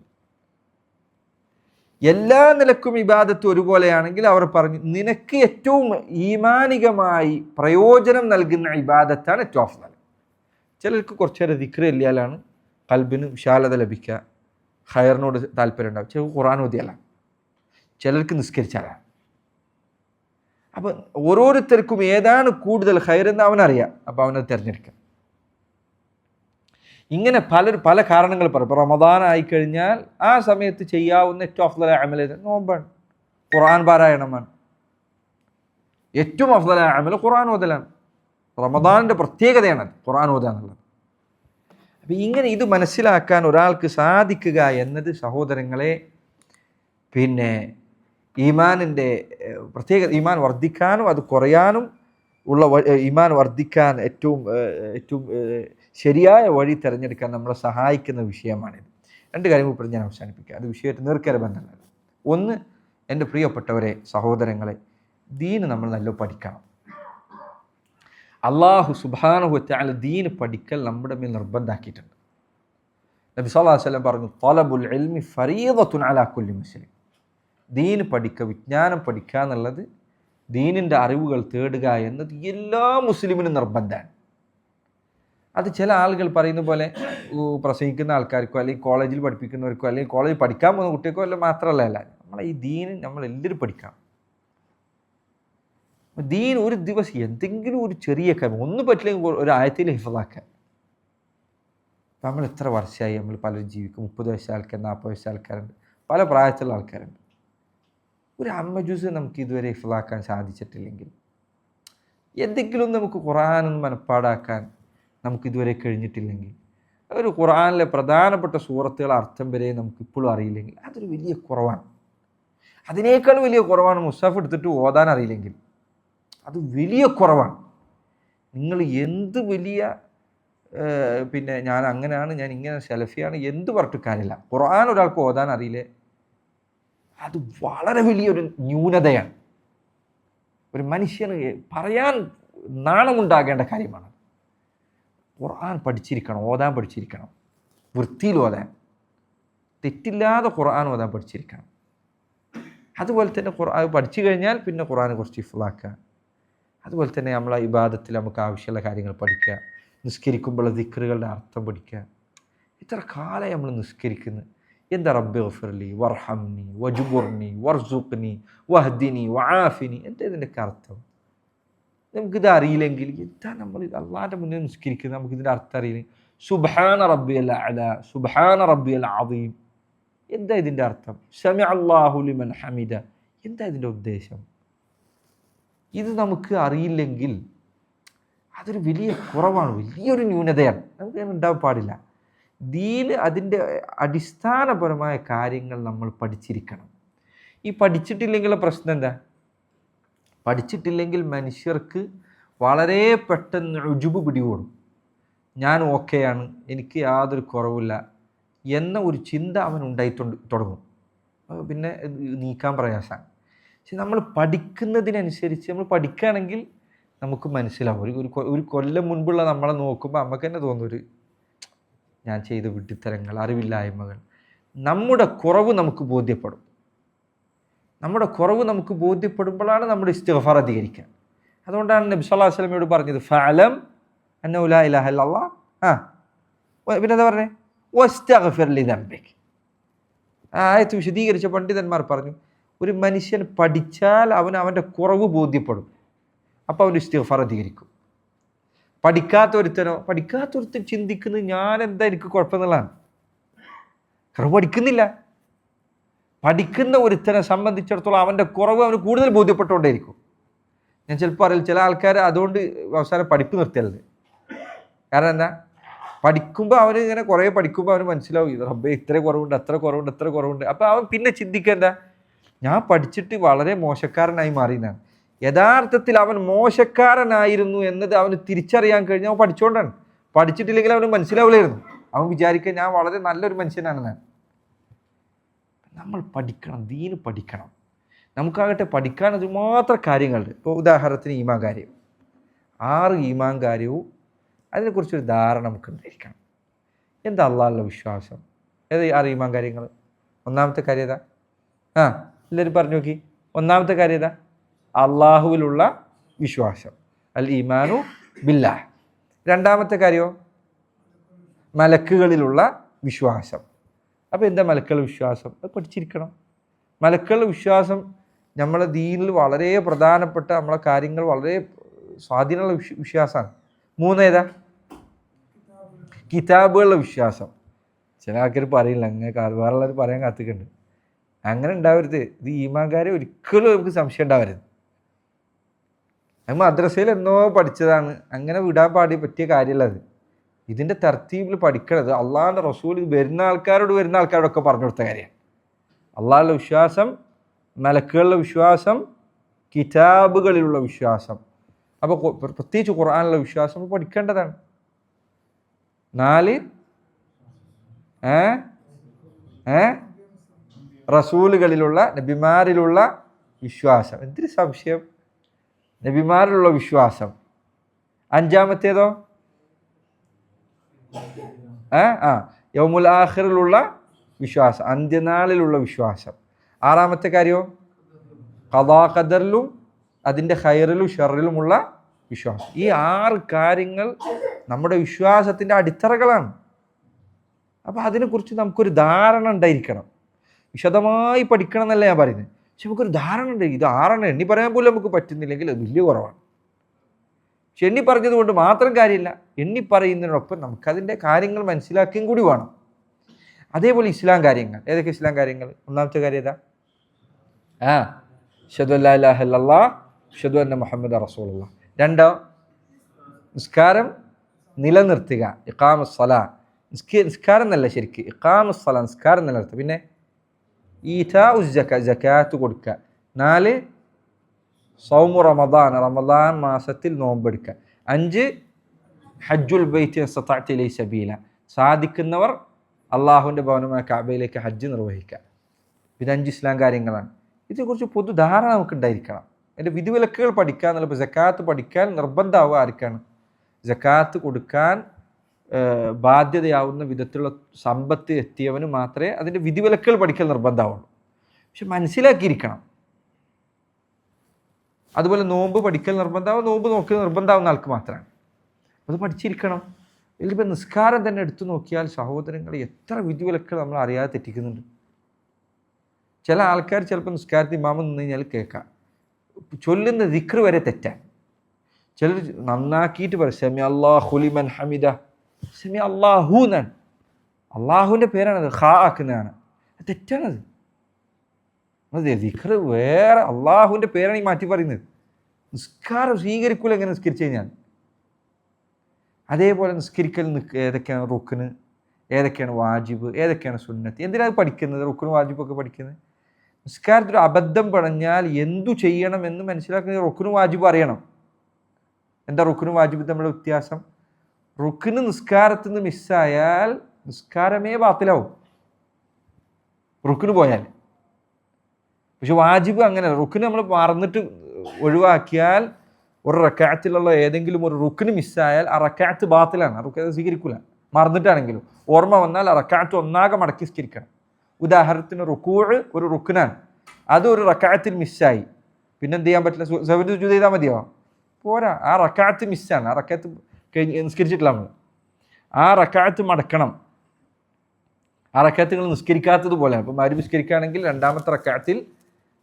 എല്ലാ നിലക്കും ഇബാദത്ത് ഒരുപോലെയാണെങ്കിൽ അവർ പറഞ്ഞു, നിനക്ക് ഏറ്റവും ഈമാനികമായി പ്രയോജനം നൽകുന്ന ഇബാദത്താണ് ഏറ്റവും അഫ്ദൽ. ചിലർക്ക് കുറച്ചേരം ദിക്ർ ചൊല്ലിയാലാണ് ഖൽബിന് വിശാലത ലഭിക്കുക, ഖൈറിനോട് താല്പര്യം ഉണ്ടാവും. ചിലർക്ക് ഖുർആൻ ഓതിയാലാണ്, ചിലർക്ക് നിസ്കരിച്ചാലാണ്. അപ്പം ഓരോരുത്തർക്കും ഏതാണ് കൂടുതൽ ഖൈറെന്ന് അവനറിയാം. അപ്പോൾ അവനത് തിരഞ്ഞെടുക്കാം. ഇങ്ങനെ പല കാരണങ്ങൾ പറയും. ഇപ്പോൾ റമദാൻ ആയിക്കഴിഞ്ഞാൽ ആ സമയത്ത് ചെയ്യാവുന്ന ഏറ്റവും അഫ്ദലായ അമൽ നോമ്പാണ്, ഖുർആൻ പാരായണമാണ്. ഏറ്റവും അഫ്ദലായ അമൽ ഖുർആൻ ഓതലാണ്. റമദാനിൻ്റെ പ്രത്യേകതയാണത് ഖുർആൻ ഓതുക എന്നുള്ളത്. അപ്പം ഇങ്ങനെ ഇത് മനസ്സിലാക്കാൻ ഒരാൾക്ക് സാധിക്കുക എന്നത് സഹോദരങ്ങളെ, പിന്നെ ഈമാനിൻ്റെ പ്രത്യേക ഈമാൻ വർദ്ധിക്കാനും അത് കുറയാനും ഉള്ള ഈമാൻ വർദ്ധിക്കാൻ ഏറ്റവും ശരിയായ വഴി തിരഞ്ഞെടുക്കാൻ നമ്മളെ സഹായിക്കുന്ന വിഷയമാണിത്. രണ്ട് കാര്യങ്ങൾ പറഞ്ഞ് ഞാൻ അവസാനിപ്പിക്കുക. അത് വിഷയമായിട്ട് നേർക്കര ബന്ധമല്ല. ഒന്ന്, എൻ്റെ പ്രിയപ്പെട്ടവരെ സഹോദരങ്ങളെ, ദീന് നമ്മൾ നല്ല പഠിക്കണം. അള്ളാഹു സുബ്ഹാനഹു വ തആല ദീൻ പഠിക്കൽ നമ്മുടെ മേൽ നിർബന്ധമാക്കിയിട്ടുണ്ട്. നബി സല്ലല്ലാഹു അലൈഹി വസല്ലം പറഞ്ഞു, തലബുൽ ഇൽമി ഫരീദത്തുൻ അലാ കുല്ലി മുസ്ലിം. ദീൻ പഠിക്കുക, വിജ്ഞാനം പഠിക്കുക എന്നുള്ളത്, ദീനിൻ്റെ അറിവുകൾ തേടുക എന്നത് എല്ലാ മുസ്ലിമിനും നിർബന്ധമാണ്. അത് ചില ആളുകൾ പറയുന്ന പോലെ പ്രസംഗിക്കുന്ന ആൾക്കാർക്കോ അല്ലെങ്കിൽ കോളേജിൽ പഠിപ്പിക്കുന്നവർക്കോ അല്ലെങ്കിൽ കോളേജിൽ പഠിക്കാൻ പോകുന്ന കുട്ടികൾക്കോ അല്ല മാത്രമല്ല. എല്ലാവരും നമ്മളെ ഈ ദീന് നമ്മളെല്ലാവരും പഠിക്കണം. ദീൻ ഒരു ദിവസം എന്തെങ്കിലും ഒരു ചെറിയ കാര്യം ഒന്നും പറ്റില്ലെങ്കിൽ ഒരു ആയത്തിൽ ഹിഫ്ളാക്കാൻ. നമ്മൾ എത്ര വർഷമായി നമ്മൾ പലരും ജീവിക്കും. 30 വയസ്സ് ആൾക്കാർ, 40 വയസ്സ് ആൾക്കാരുണ്ട്, പല പ്രായത്തിലുള്ള ആൾക്കാരുണ്ട്. ഒരു അമ്മ ജ്യൂസ് നമുക്ക് ഇതുവരെ ഹിഫ്ളാക്കാൻ സാധിച്ചിട്ടില്ലെങ്കിൽ, എന്തെങ്കിലും നമുക്ക് ഖുർആനൊന്ന് മനപ്പാടാക്കാൻ നമുക്കിതുവരെ കഴിഞ്ഞിട്ടില്ലെങ്കിൽ, ഒരു ഖുർആനിലെ പ്രധാനപ്പെട്ട സൂറത്തുകൾ അർത്ഥം വരെ നമുക്കിപ്പോഴും അറിയില്ലെങ്കിൽ അതൊരു വലിയ കുറവാണ്. അതിനേക്കാൾ വലിയ കുറവാണ് മുസാഫ് എടുത്തിട്ട് ഓതാൻ അറിയില്ലെങ്കിൽ. അത് വലിയ കുറവാണ്. നിങ്ങൾ എന്ത് വലിയ പിന്നെ ഞാൻ അങ്ങനെയാണ്, ഞാൻ ഇങ്ങനെ സെലഫിയാണ് എന്ത് പറഞ്ഞിട്ട് കാര്യമില്ല, ഖുർആൻ ഒരാൾക്ക് ഓതാൻ അറിയില്ലേ, അത് വളരെ വലിയൊരു ന്യൂനതയാണ്. ഒരു മനുഷ്യന് പറയാൻ നാണമുണ്ടാകേണ്ട കാര്യമാണ്. ഖുർആൻ പഠിച്ചിരിക്കണം, ഓതാൻ പഠിച്ചിരിക്കണം, വൃത്തിയിൽ ഓതാൻ, തെറ്റില്ലാതെ ഖുർആൻ ഓതാൻ പഠിച്ചിരിക്കണം. അതുപോലെ തന്നെ ഖുർആൻ പഠിച്ചു കഴിഞ്ഞാൽ പിന്നെ ഖുർആനെ കുറച്ച് ഹിഫ്ളാക്കുക. അതുപോലെ തന്നെ നമ്മളെ ഇബാദത്തിൽ നമുക്ക് ആവശ്യമുള്ള കാര്യങ്ങൾ പഠിക്കുക. നിസ്കരിക്കുമ്പോൾ ദിക്റുകളുടെ അർത്ഥം പഠിക്കുക. ഇത്ര കാലം നമ്മൾ നിസ്കരിക്കുന്നു. എന്താ റബ്ബി ഗഫിർലി വർഹംനി വജ്ബുർനി വർസുഖ്നി വഹ്ദിനി വആഫിനി, എന്താ ഇതിൻ്റെയൊക്കെ അർത്ഥം? നമുക്കിത് അറിയില്ലെങ്കിൽ എന്താ നമ്മൾ അള്ളാഹിൻ്റെ മുന്നിൽ നിസ്കരിക്കുന്നത്, നമുക്കിതിൻ്റെ അർത്ഥം അറിയില്ലെങ്കിൽ സുബ്ഹാന റബ്ബിയൽ അഅല സുബ്ഹാന റബ്ബിയൽ അദീം, എന്താ ഇതിൻ്റെ അർത്ഥം? സമിഅ അല്ലാഹു ലിമൻ ഹമിദ, എന്താ ഇതിൻ്റെ ഉദ്ദേശം? ഇത് നമുക്ക് അറിയില്ലെങ്കിൽ അതൊരു വലിയ കുറവാണ്, വലിയൊരു ന്യൂനതയാണ്. നമുക്ക് ഉണ്ടാവാൻ പാടില്ല. ദീന് അതിൻ്റെ അടിസ്ഥാനപരമായ കാര്യങ്ങൾ നമ്മൾ പഠിച്ചിരിക്കണം. ഈ പഠിച്ചിട്ടില്ലെങ്കിലുള്ള പ്രശ്നം എന്താ? പഠിച്ചിട്ടില്ലെങ്കിൽ മനുഷ്യർക്ക് വളരെ പെട്ടെന്ന് ഉജുബ് പിടികൂടും. ഞാൻ ഓക്കെയാണ്, എനിക്ക് യാതൊരു കുറവില്ല എന്ന ഒരു ചിന്ത അവൻ തുടങ്ങും. പിന്നെ നീക്കാൻ പ്രയാസമാണ്. പക്ഷെ നമ്മൾ പഠിക്കുന്നതിനനുസരിച്ച് നമ്മൾ പഠിക്കുകയാണെങ്കിൽ നമുക്ക് മനസ്സിലാവും. ഒരു കൊല്ലം മുൻപുള്ള നമ്മളെ നോക്കുമ്പോൾ നമുക്ക് തന്നെ തോന്നും, ഞാൻ ചെയ്ത വിഡ്ഢിത്തരങ്ങൾ, അറിവില്ലായ്മകൾ, നമ്മുടെ കുറവ് നമുക്ക് ബോധ്യപ്പെടും. നമ്മുടെ കുറവ് നമുക്ക് ബോധ്യപ്പെടുമ്പോഴാണ് നമ്മുടെ ഇസ്തിഗ്ഫാർ അധികരിക്കുക. അതുകൊണ്ടാണ് നബി സല്ലല്ലാഹു അലൈഹി വസല്ലമയോട് പറഞ്ഞത് ഫഅലം അന്നഹു ലാ ഇലാഹ ഇല്ലല്ലാഹ്, പിന്നെ എന്താ പറഞ്ഞേ, വസ്തഗ്ഫിർ ലിദംബിക്. ആയത്ത് വിശദീകരിച്ച പണ്ഡിതന്മാർ പറഞ്ഞു, ഒരു മനുഷ്യൻ പഠിച്ചാൽ അവൻ്റെ കുറവ് ബോധ്യപ്പെടും, അപ്പോൾ അവൻ്റെ ഇസ്തിഗ്ഫാർ അധികരിക്കും. പഠിക്കാത്തൊരുത്തൻ ചിന്തിക്കുന്നത് ഞാൻ എന്താ എനിക്ക് കുഴപ്പമെന്നുള്ളതാണ്. കാരണം പഠിക്കുന്നില്ല. പഠിക്കുന്ന ഒരുത്തനെ സംബന്ധിച്ചിടത്തോളം അവൻ്റെ കുറവ് അവന് കൂടുതൽ ബോധ്യപ്പെട്ടുകൊണ്ടേയിരിക്കും. ഞാൻ ചിലപ്പോൾ അറിയില്ല, ചില ആൾക്കാർ അതുകൊണ്ട് അവസാനം പഠിപ്പ് നിർത്തിയല്ലേ. കാരണം എന്താ, പഠിക്കുമ്പോൾ അവന് ഇങ്ങനെ കുറേ പഠിക്കുമ്പോൾ അവന് മനസ്സിലാവും, റബ്ബേ ഇത്ര കുറവുണ്ട്, അത്ര കുറവുണ്ട്, എത്ര കുറവുണ്ട്. അപ്പോൾ അവൻ പിന്നെ ചിന്തിക്കേണ്ട, ഞാൻ പഠിച്ചിട്ട് വളരെ മോശക്കാരനായി മാറിയെന്നാണ്. യഥാർത്ഥത്തിൽ അവൻ മോശക്കാരനായിരുന്നു എന്നത് അവന് തിരിച്ചറിയാൻ കഴിഞ്ഞാൽ അവൻ പഠിച്ചുകൊണ്ടാണ്. പഠിച്ചിട്ടില്ലെങ്കിൽ അവന് മനസ്സിലാവില്ലായിരുന്നു. അവൻ വിചാരിക്കുക ഞാൻ വളരെ നല്ലൊരു മനുഷ്യനാണെന്നാണ്. നമ്മൾ പഠിക്കണം, ദീന് പഠിക്കണം. നമുക്കാകട്ടെ പഠിക്കാൻ അതുമാത്രം കാര്യങ്ങളുണ്ട്. ഇപ്പോൾ ഉദാഹരണത്തിന് ഈമാൻ കാര്യം, 6 ഈമാൻ കാര്യവും അതിനെക്കുറിച്ചൊരു ധാരണ നമുക്ക് ഉണ്ടായിരിക്കണം. എന്താ അള്ളാഹുള്ള വിശ്വാസം? ഏത് 6 ഈമാൻ കാര്യങ്ങൾ? ഒന്നാമത്തെ കാര്യം ഏതാ? എല്ലാവരും പറഞ്ഞു നോക്കി. ഒന്നാമത്തെ കാര്യം ഏതാ? അള്ളാഹുവിലുള്ള വിശ്വാസം, അൽ ഈമാനു ബില്ലാഹ്. രണ്ടാമത്തെ കാര്യമോ മലക്കുകളിലുള്ള വിശ്വാസം. അപ്പോൾ എന്താ മലക്കുകളുടെ വിശ്വാസം? അത് പഠിച്ചിരിക്കണം. മലക്കുകളുടെ വിശ്വാസം നമ്മളെ ദീനിൽ വളരെ പ്രധാനപ്പെട്ട നമ്മളെ കാര്യങ്ങൾ വളരെ സ്വാധീനമുള്ള വിശ്വാസമാണ്. 3 ഏതാ? കിതാബുകളുടെ വിശ്വാസം. ചില ആൾക്കാർ പറയില്ല, അങ്ങനെ വേറുള്ളവർ പറയാൻ കാത്തിക്കുന്നുണ്ട്. അങ്ങനെ ഉണ്ടാവരുത്. ഇത് ഈമാൻകാരെ ഒരിക്കലും നമുക്ക് സംശയം ഉണ്ടാവരുത്. അത് മദ്രസയിൽ എന്നോ പഠിച്ചതാണ്, അങ്ങനെ വിടാൻ പറ്റിയ കാര്യമല്ല അത്. ഇതിൻ്റെ തർത്തീബിൽ പഠിക്കണത് അള്ളാഹിൻ്റെ റസൂൽ വരുന്ന ആൾക്കാരോടൊക്കെ പറഞ്ഞു കൊടുത്ത കാര്യമാണ്. അള്ളാഹിൻ്റെ വിശ്വാസം, മലക്കുകളുടെ വിശ്വാസം, കിതാബുകളിലുള്ള വിശ്വാസം. അപ്പോൾ പ്രത്യേകിച്ച് ഖുർആനിലുള്ള വിശ്വാസം നമ്മൾ പഠിക്കേണ്ടതാണ്. 4 റസൂലുകളിലുള്ള നബിമാരിലുള്ള വിശ്വാസം. എന്തൊരു സംശയം! നബിമാരിലുള്ള വിശ്വാസം അഞ്ചാമത്തേതോ യൗമുൽ ആഖിറിലുള്ള വിശ്വാസം, അന്ത്യനാളിലുള്ള വിശ്വാസം. ആറാമത്തെ കാര്യമോ ഖദാ ഖദറിലും അതിൻ്റെ ഖൈറിലും ഷർറിലുമുള്ള വിശ്വാസം. ഈ 6 കാര്യങ്ങൾ നമ്മുടെ വിശ്വാസത്തിൻ്റെ അടിത്തറകളാണ്. അപ്പോൾ അതിനെക്കുറിച്ച് നമുക്കൊരു ധാരണ ഉണ്ടായിരിക്കണം. വിശദമായി പഠിക്കണം എന്നല്ല ഞാൻ പറയുന്നത്, പക്ഷെ നമുക്കൊരു ധാരണ ഉണ്ട്. ഇത് 6 എണ്ണി പറയാൻ പോലും നമുക്ക് പറ്റുന്നില്ലെങ്കിൽ അത് വലിയ കുറവാണ്. പക്ഷെ എണ്ണി പറഞ്ഞത് കൊണ്ട് മാത്രം കാര്യമില്ല, എണ്ണി പറയുന്നതിനൊപ്പം നമുക്കതിൻ്റെ കാര്യങ്ങൾ മനസ്സിലാക്കുകയും കൂടി വേണം. അതേപോലെ ഇസ്ലാം കാര്യങ്ങൾ. ഏതൊക്കെ ഇസ്ലാം കാര്യങ്ങൾ? ഒന്നാമത്തെ കാര്യം ഏതാ? അശ്ഹദു അല്ലാ ഇലാഹ ഇല്ലല്ലാഹ് അശ്ഹദു അന്ന മുഹമ്മദ റസൂലുള്ളാഹ്. രണ്ടോ നിസ്കാരം നിലനിർത്തുക, ഇഖാമസ് സ്വലാ. നിസ്കാരം എന്നല്ല ശരിക്ക്, ഇഖാമസ് സ്വലാ നിസ്കാരം നിലനിർത്തുക. പിന്നെ ഈതാഉസ് സകാത്ത്, സകാത്ത് കൊടുക്കുക. 4 സൗമു റമദാൻ, റമദാൻ മാസത്തിൽ നോമ്പെടുക്കുക. 5 ഹജ്ജുൽ ബൈത്ത് ഇസ്തതഅത ഇലൈഹി സബീല, സാധിക്കുന്നവർ അള്ളാഹുവിൻ്റെ ഭവനമായ കഅബയിലേക്ക് ഹജ്ജ് നിർവഹിക്കുക. ഇത് 5 ഇസ്ലാം കാര്യങ്ങളാണ്. ഇതിനെക്കുറിച്ച് പൊതുധാരണ നമുക്കുണ്ടായിരിക്കണം. അതിൻ്റെ വിധിവിലക്കുകൾ പഠിക്കുക എന്നുള്ള. ഇപ്പോൾ സക്കാത്ത് പഠിക്കാൻ നിർബന്ധമാവുക ആർക്കാണ്? സക്കാത്ത് കൊടുക്കാൻ ബാധ്യതയാവുന്ന വിധത്തിലുള്ള സമ്പത്ത് എത്തിയവന് മാത്രമേ അതിൻ്റെ വിധിവിലക്കുകൾ പഠിക്കൽ നിർബന്ധമാവുള്ളൂ. പക്ഷെ മനസ്സിലാക്കിയിരിക്കണം. അതുപോലെ നോമ്പ് പഠിക്കൽ നിർബന്ധമാവും, നോമ്പ് നോക്കൽ നിർബന്ധമാവുന്ന ആൾക്ക് മാത്രമാണ്. അത് പഠിച്ചിരിക്കണം. ഇതിലിപ്പോൾ നിസ്കാരം തന്നെ എടുത്തു നോക്കിയാൽ സഹോദരങ്ങൾ എത്ര വിധിവിലക്കുകൾ നമ്മൾ അറിയാതെ തെറ്റിക്കുന്നുണ്ട്. ചില ആൾക്കാർ ചിലപ്പോൾ നിസ്കാരത്തിൽ ഇമാമ് നിന്ന് കഴിഞ്ഞാൽ കേൾക്കാം, ചൊല്ലുന്ന ദിക്ർ വരെ തെറ്റാൻ. ചിലർ നന്നാക്കിയിട്ട് പറയും സമി അല്ലാഹു ലിമൻ ഹമിദ, സമി അല്ലാഹു എന്നാണ്, അള്ളാഹുവിൻ്റെ പേരാണത്, ഖാ ആക്കുന്നതാണ്. തെറ്റാണത്. ദിക്ർ വേറെ, അള്ളാഹുവിൻ്റെ പേരാണ് ഈ മാറ്റി പറയുന്നത്. നിസ്കാരം സ്വീകരിക്കൂല എങ്ങനെ നിസ്കരിച്ചു കഴിഞ്ഞാൽ. അതേപോലെ നിസ്കരിക്കൽ ഏതൊക്കെയാണ് റുക്ന്, ഏതൊക്കെയാണ് വാജിബ്, ഏതൊക്കെയാണ് സുന്നത്ത്, എന്തിനാണ് പഠിക്കുന്നത്? റുക്നും വാജിബൊക്കെ പഠിക്കുന്നത്. നിസ്കാരത്തിൽ അബദ്ധം പറഞ്ഞാൽ എന്തു ചെയ്യണമെന്ന് മനസ്സിലാക്കുന്നത് റുക്നും വാജിബ് അറിയണം. എന്താ റുക്നും വാജിബ് തമ്മിലുള്ള വ്യത്യാസം? റുക്ന് നിസ്കാരത്തിൽ നിന്ന് മിസ്സായാൽ നിസ്കാരമേ ബാത്തിലാവും, റുക്ന് പോയാൽ. പക്ഷെ വാജിബ് അങ്ങനെ, റുക്ന് നമ്മൾ മറന്നിട്ട് ഒഴിവാക്കിയാൽ, ഒരു റക്അത്തിലുള്ള ഏതെങ്കിലും ഒരു റുക്ന് മിസ്സായാൽ ആ റക്അത്ത് ബാത്തിലാണ്, ആ റുക്അത്ത് സ്വീകരിക്കില്ല. മറന്നിട്ടാണെങ്കിലും ഓർമ്മ വന്നാൽ ആ റക്അത്ത് ഒന്നാകെ മടക്കി സ്വീകരിക്കണം. ഉദാഹരണത്തിന് റുക്കൂഅ് ഒരു റുക്നാണ്, അത് ഒരു റക്അത്തിൽ മിസ്സായി, പിന്നെ എന്ത് ചെയ്യാൻ പറ്റില്ല? സഹ്വിന്റെ സുജൂദ് ചെയ്താൽ മതിയോ? പോരാ, ആ റക്അത്ത് മിസ്സാണ്, ആ റക്അത്ത് നിസ്കരിച്ചിട്ടില്ല നമ്മൾ. ആ റക്അത്ത് മടക്കണം. ആ റക്അത്ത് നിങ്ങൾ നിസ്കരിക്കാത്തതുപോലെ. അപ്പോൾ മഗ്‌രിബ് നിസ്കരിക്കുകയാണെങ്കിൽ 2ാമത്തെ റക്അത്തിൽ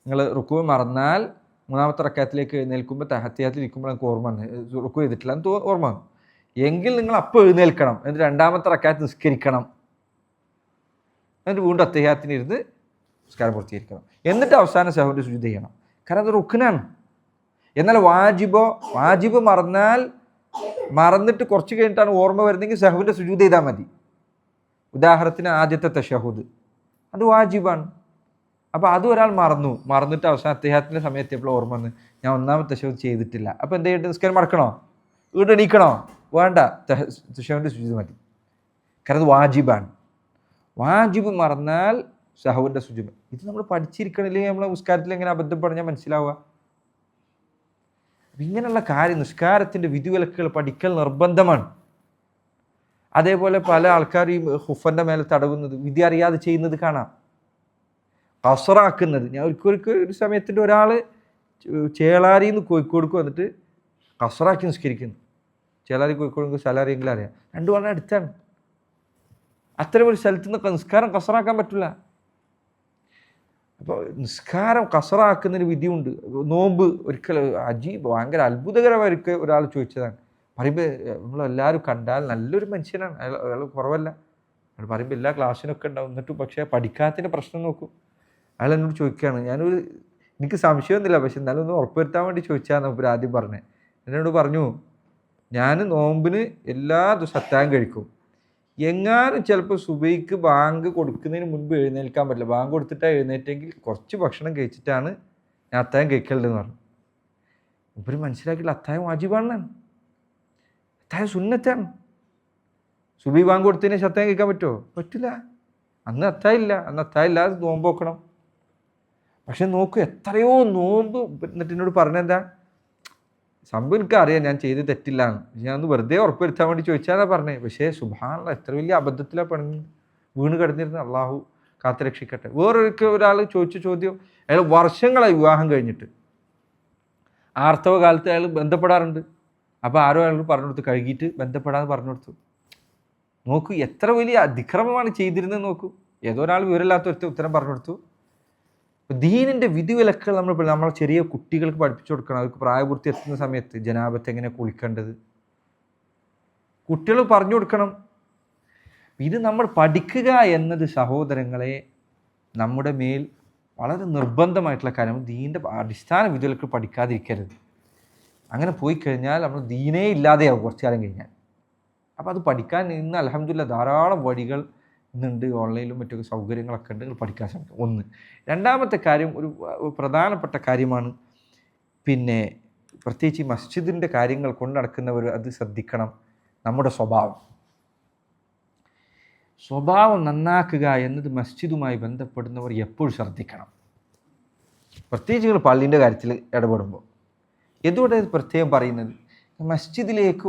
നിങ്ങൾ റുക്കൂഅ് മറന്നാൽ 3ാമത്തെ റക്അത്തിലേക്ക് എഴുന്നേൽക്കുമ്പോൾ തഹത്തിയാത്തിൽ ഇരിക്കുമ്പോൾ എനിക്ക് ഓർമ്മ വന്നു റുക്കൂഅ് ചെയ്തിട്ടില്ല എന്ന് ഓർമ്മ വന്നു എങ്കിൽ നിങ്ങൾ അപ്പോൾ എഴുന്നേൽക്കണം, എന്നിട്ട് 2ാമത്തെ റക്അത്ത് നിസ്കരിക്കണം, എന്നിട്ട് വീണ്ടും അത്തഹിയാത്തിന് ഇരുന്ന് നിസ്കാരം പൂർത്തീകരിക്കണം, എന്നിട്ട് അവസാനം സഹ്വിന്റെ സുജൂദ് ചെയ്യണം. കാരണം അത് റുക്നാണ്. എന്നാൽ വാജിബ് മറന്നാൽ, മറന്നിട്ട് കുറച്ച് കഴിഞ്ഞിട്ടാണ് ഓർമ്മ വരുന്നതെങ്കിൽ സഹ്വിന്റെ സുജൂദ് ചെയ്താൽ മതി. ഉദാഹരണത്തിന് ആദ്യത്തെ തശഹുദ് അത് വാജിബാണ്. അപ്പോൾ അത് ഒരാൾ മറന്നിട്ട് അവസാനം അത്തഹിയാത്തിൻ്റെ സമയത്തെപ്പോൾ ഓർമ്മ വന്ന് ഞാൻ 1ാമത്തെ തശഹുദ് ചെയ്തിട്ടില്ല, അപ്പോൾ എന്ത് ചെയ്തിട്ട് നിസ്കാരം മടക്കണോ? വീണ്ടും എണീക്കണോ? വേണ്ട, തശഹുദിന്റെ സുജൂദ് മതി. കാരണം അത് വാജിബാണ്. വാജിബ് മറന്നാൽ സഹ്വിന്റെ സുജൂദ്. ഇത് നമ്മൾ പഠിച്ചിരിക്കണില്ലെങ്കിൽ നമ്മളെ നിസ്കാരത്തിൽ എങ്ങനെ അബദ്ധം പറഞ്ഞാൽ മനസ്സിലാവുക? ഇങ്ങനെയുള്ള കാര്യം നിസ്കാരത്തിൻ്റെ വിധിവിലക്കുകൾ പഠിക്കൽ നിർബന്ധമാണ്. അതേപോലെ പല ആൾക്കാർ ഈ ഹുഫൻ്റെ മേലെ തടവുന്നത് വിധി അറിയാതെ ചെയ്യുന്നത് കാണാം. ഖസറാക്കുന്നത്. ഞാൻ ഒരു സമയത്തിൻ്റെ ഒരാൾ ചേളാരിയിൽ നിന്ന് കോഴിക്കോടുക്ക് വന്നിട്ട് ഖസറാക്കി നിസ്കരിക്കുന്നു. ചേളാരി കോഴിക്കോട് സ്ഥലറിയെങ്കിലും അറിയാം, 2 വളരെ അടുത്താണ്. അത്തരം ഒരു സ്ഥലത്ത് നിന്ന് നിസ്കാരം ഖസറാക്കാൻ പറ്റില്ല. അപ്പോൾ നിസ്കാരം ഖസറാക്കുന്നതിന് വിധിയുണ്ട്. നോമ്പ് ഒരിക്കലും ഭയങ്കര അത്ഭുതകരമായി ഒരാൾ ചോദിച്ചതാണ്. പറയുമ്പോൾ നമ്മളെല്ലാവരും കണ്ടാൽ നല്ലൊരു മനുഷ്യനാണ്, അയാൾ കുറവല്ല. അയാൾ പറയുമ്പോൾ എല്ലാ ക്ലാസ്സിനൊക്കെ ഉണ്ടാവും, എന്നിട്ടും പക്ഷേ പഠിക്കാത്തതിൻ്റെ പ്രശ്നം നോക്കും. അയാൾ എന്നോട് ചോദിക്കുകയാണ്, എനിക്ക് സംശയമൊന്നുമില്ല, പക്ഷെ എന്നാലും ഒന്ന് ഉറപ്പുവരുത്താൻ വേണ്ടി ചോദിച്ചാൽ നമുക്ക് ആദ്യം പറഞ്ഞത്. എന്നോട് പറഞ്ഞു, ഞാൻ നോമ്പിന് എല്ലാ ദിവസവും അത്താഴം കഴിക്കും, എങ്ങാനും ചിലപ്പോൾ സുബഹിക്ക് ബാങ്ക് കൊടുക്കുന്നതിന് മുൻപ് എഴുന്നേൽക്കാൻ പറ്റില്ല, ബാങ്ക് കൊടുത്തിട്ടാണ് എഴുന്നേറ്റെങ്കിൽ കുറച്ച് ഭക്ഷണം കഴിച്ചിട്ടാണ് ഞാൻ അത്താഴം കഴിക്കലുണ്ടെന്ന് പറഞ്ഞു. ഇവർ മനസ്സിലാക്കിയില്ല അത്താഴം വാജിബാണെന്നാണ്, അത്താഴം സുന്നത്താണ്. സുബഹി ബാങ്ക് കൊടുത്തതിന് ശേഷം അത്താഴം കഴിക്കാൻ പറ്റുമോ? പറ്റില്ല. അന്ന് അത്താഴം ഇല്ലാതെ നോമ്പ് നോക്കണം. പക്ഷെ നോക്കൂ, എത്രയോ നോമ്പ്. എന്നിട്ട് എന്നോട് പറഞ്ഞെന്താ, സംഭവം എനിക്കറിയാം ഞാൻ ചെയ്ത് തെറ്റില്ലാന്ന്. ഞാൻ ഒന്ന് വെറുതെ ഉറപ്പുവരുത്താൻ വേണ്ടി ചോദിച്ചാലാ പറഞ്ഞത്. പക്ഷേ സുബ്ഹാനല്ലാഹ് എത്ര വലിയ അബദ്ധത്തിലാണ് പെണ്ണ് വീണ് കിടന്നിരുന്നത്. അള്ളാഹു കാത്തുരക്ഷിക്കട്ടെ. ഒരാൾ ചോദിച്ച ചോദ്യം, അയാൾ വർഷങ്ങളായി വിവാഹം കഴിഞ്ഞിട്ട് ആർത്തവ കാലത്ത് അയാൾ ബന്ധപ്പെടാറുണ്ട്. അപ്പോൾ ആരോ അയാൾ പറഞ്ഞു കൊടുത്തു, കഴുകിയിട്ട് ബന്ധപ്പെടാന്ന് പറഞ്ഞു കൊടുത്തു. നോക്കൂ എത്ര വലിയ അതിക്രമമാണ് ചെയ്തിരുന്നത് നോക്കൂ. ഏതോ ഒരാൾ വിവരമില്ലാത്ത ഉത്തരം പറഞ്ഞു കൊടുത്തു. ദീനിൻ്റെ വിധിവിലക്കുകൾ നമ്മൾ ചെറിയ കുട്ടികൾക്ക് പഠിപ്പിച്ചു കൊടുക്കണം. അവർക്ക് പ്രായപൂർത്തി എത്തുന്ന സമയത്ത് ജനാബത്ത് എങ്ങനെ കുളിക്കേണ്ടത് കുട്ടികൾ പറഞ്ഞു കൊടുക്കണം. ഇത് നമ്മൾ പഠിക്കുക എന്നത് സഹോദരങ്ങളെ നമ്മുടെ മേൽ വളരെ നിർബന്ധമായിട്ടുള്ള കാര്യം. ദീനിൻ്റെ അടിസ്ഥാന വിധിവിലക്കുകൾ പഠിക്കാതിരിക്കരുത്. അങ്ങനെ പോയി കഴിഞ്ഞാൽ നമ്മൾ ദീനേ ഇല്ലാതെയാവും കുറച്ചു കാലം കഴിഞ്ഞാൽ. അപ്പോൾ അത് പഠിക്കാൻ ഇന്ന് അൽഹംദുലില്ലാഹ് ധാരാളം വഴികൾ ഇന്നുണ്ട്. ഓൺലൈനിലും മറ്റൊക്കെ സൗകര്യങ്ങളൊക്കെ ഉണ്ട്. നിങ്ങൾ പഠിക്കാൻ ശ്രമിക്കും. ഒന്ന്. രണ്ടാമത്തെ കാര്യം ഒരു പ്രധാനപ്പെട്ട കാര്യമാണ്. പിന്നെ പ്രത്യേകിച്ച് ഈ മസ്ജിദിൻ്റെ കാര്യങ്ങൾ കൊണ്ട് നടക്കുന്നവർ അത് ശ്രദ്ധിക്കണം. നമ്മുടെ സ്വഭാവം നന്നാക്കുക എന്നത് മസ്ജിദുമായി ബന്ധപ്പെടുന്നവർ എപ്പോഴും ശ്രദ്ധിക്കണം. പ്രത്യേകിച്ച് നിങ്ങൾ പള്ളീൻ്റെ കാര്യത്തിൽ ഇടപെടുമ്പോൾ. എന്തുകൊണ്ടാണ് ഇത് പ്രത്യേകം പറയുന്നത്? മസ്ജിദിലേക്ക്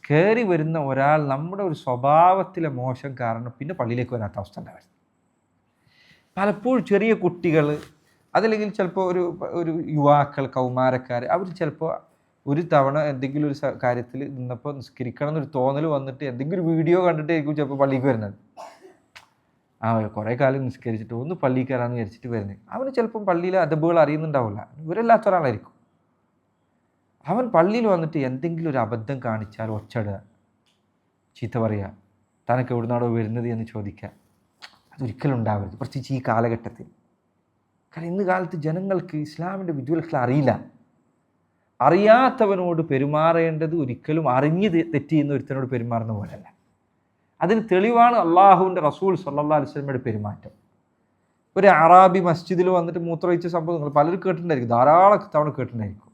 കയറി വരുന്ന ഒരാൾ നമ്മുടെ ഒരു സ്വഭാവത്തിലെ മോശം കാരണം പിന്നെ പള്ളിയിലേക്ക് വരാത്ത അവസ്ഥ ഉണ്ടാവും. പലപ്പോഴും ചെറിയ കുട്ടികൾ അതല്ലെങ്കിൽ ചിലപ്പോൾ ഒരു യുവാക്കൾ കൗമാരക്കാർ അവർ ചിലപ്പോൾ ഒരു തവണ എന്തെങ്കിലും ഒരു കാര്യത്തിൽ നിന്നപ്പോൾ നിസ്കരിക്കണം എന്നൊരു തോന്നൽ വന്നിട്ട് എന്തെങ്കിലും ഒരു വീഡിയോ കണ്ടിട്ടായിരിക്കും ചിലപ്പോൾ പള്ളിക്ക് വരുന്നത്. കുറേ കാലം നിസ്കരിച്ചിട്ട് ഒന്ന് പള്ളിയിൽ കയറാമെന്ന് വിചാരിച്ചിട്ട് വരുന്നത്. അവന് ചിലപ്പം പള്ളിയിലെ അദബുകൾ അറിയുന്നുണ്ടാവില്ല. ഇവരല്ലാത്ത ഒരാളായിരിക്കും. അവൻ പള്ളിയിൽ വന്നിട്ട് എന്തെങ്കിലും ഒരു അബദ്ധം കാണിച്ചാൽ ഒച്ചടുക, ചീത്ത പറയുക, തനക്ക് എവിടുന്നാടോ വരുന്നത് എന്ന് ചോദിക്കുക, അതൊരിക്കലും ഉണ്ടാവരുത്. പ്രത്യേകിച്ച് ഈ കാലഘട്ടത്തിൽ. കാരണം ഇന്ന് കാലത്ത് ജനങ്ങൾക്ക് ഇസ്ലാമിൻ്റെ വിധിവിലക്കുകൾ അറിയില്ല. അറിയാത്തവനോട് പെരുമാറേണ്ടത് ഒരിക്കലും അറിഞ്ഞ് തെറ്റ് ചെയ്യുന്ന ഒരുത്തനോട് പെരുമാറുന്ന പോലെയല്ല. അതിന് തെളിവാണ് അള്ളാഹുവിൻ്റെ റസൂൽ സല്ലല്ലാഹു അലൈഹി വസല്ലമയുടെ പെരുമാറ്റം. ഒരു അറാബി മസ്ജിദിൽ വന്നിട്ട് മൂത്രമൊഴിച്ച സംഭവം നിങ്ങൾ പലരും കേട്ടിട്ടുണ്ടായിരിക്കും, ധാരാളം തവണ കേട്ടിട്ടുണ്ടായിരിക്കും.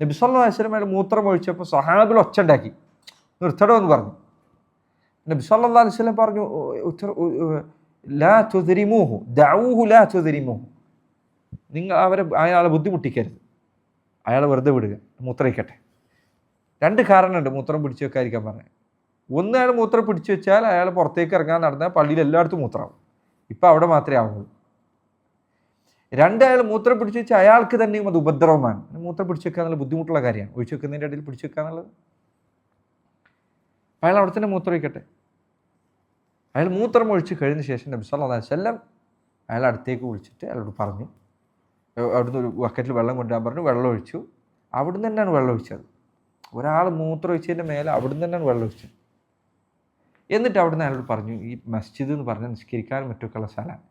നബി സല്ലല്ലാഹു അലൈഹി വസല്ലം മൂത്രം ഒഴിച്ചപ്പോൾ സ്വഹാബികൾ ഒച്ച ഉണ്ടാക്കി, നിർത്തണമെന്ന് പറഞ്ഞു. നബി സല്ലല്ലാഹു അലൈഹി വസല്ലം പറഞ്ഞു, ലാ തുദ്രിമൂഹു ദഊഹു ലാ തുദ്രിമൂഹു, നിങ്ങൾ അയാളെ ബുദ്ധിമുട്ടിക്കരുത്, അയാളെ വെറുതെ വിടുക, മൂത്രമൊഴിക്കട്ടെ. രണ്ട് കാരണമുണ്ട് മൂത്രം പിടിച്ചു വെക്കാതിരിക്കാൻ പറഞ്ഞത്. ഒന്ന്, അയാൾ മൂത്രം പിടിച്ചു വെച്ചാൽ അയാൾ പുറത്തേക്ക് ഇറങ്ങാൻ നടന്നാൽ പള്ളിയിൽ എല്ലായിടത്തും മൂത്രമാവും. ഇപ്പം അവിടെ മാത്രമേ ആവുള്ളൂ. രണ്ട്, അയാൾ മൂത്രം പിടിച്ചു വെച്ചാൽ അയാൾക്ക് തന്നെയും അത് ഉപദ്രവമാണ്. മൂത്രം പിടിച്ചു വെക്കുക എന്നുള്ള ബുദ്ധിമുട്ടുള്ള കാര്യമാണ്. ഒഴിച്ചു വെക്കുന്നതിൻ്റെ ഇടയിൽ പിടിച്ചു വെക്കുക എന്നുള്ളത്. അയാൾ അവിടെ തന്നെ മൂത്രം ഒഴിക്കട്ടെ. അയാൾ മൂത്രം ഒഴിച്ച് കഴിഞ്ഞ ശേഷം നബി സല്ലല്ലാഹു അലൈഹി വസല്ലം അയാൾ അടുത്തേക്ക് വിളിച്ചിട്ട് അയാളോട് പറഞ്ഞു, അവിടുന്ന് ഒരു ബക്കറ്റിൽ വെള്ളം കൊണ്ടുവരാൻ പറഞ്ഞു. വെള്ളം ഒഴിച്ചു. അവിടുന്ന് തന്നെയാണ് വെള്ളം ഒഴിച്ചത്. ഒരാൾ മൂത്രം ഒഴിച്ചതിൻ്റെ മേലെ അവിടുന്ന് തന്നെയാണ് വെള്ളം ഒഴിച്ചത്. എന്നിട്ട് അവിടുന്ന് അയാളോട് പറഞ്ഞു, ഈ മസ്ജിദ് എന്ന് പറഞ്ഞാൽ നിസ്കരിക്കാനും മറ്റൊക്കെയുള്ള സ്ഥലമാണ്.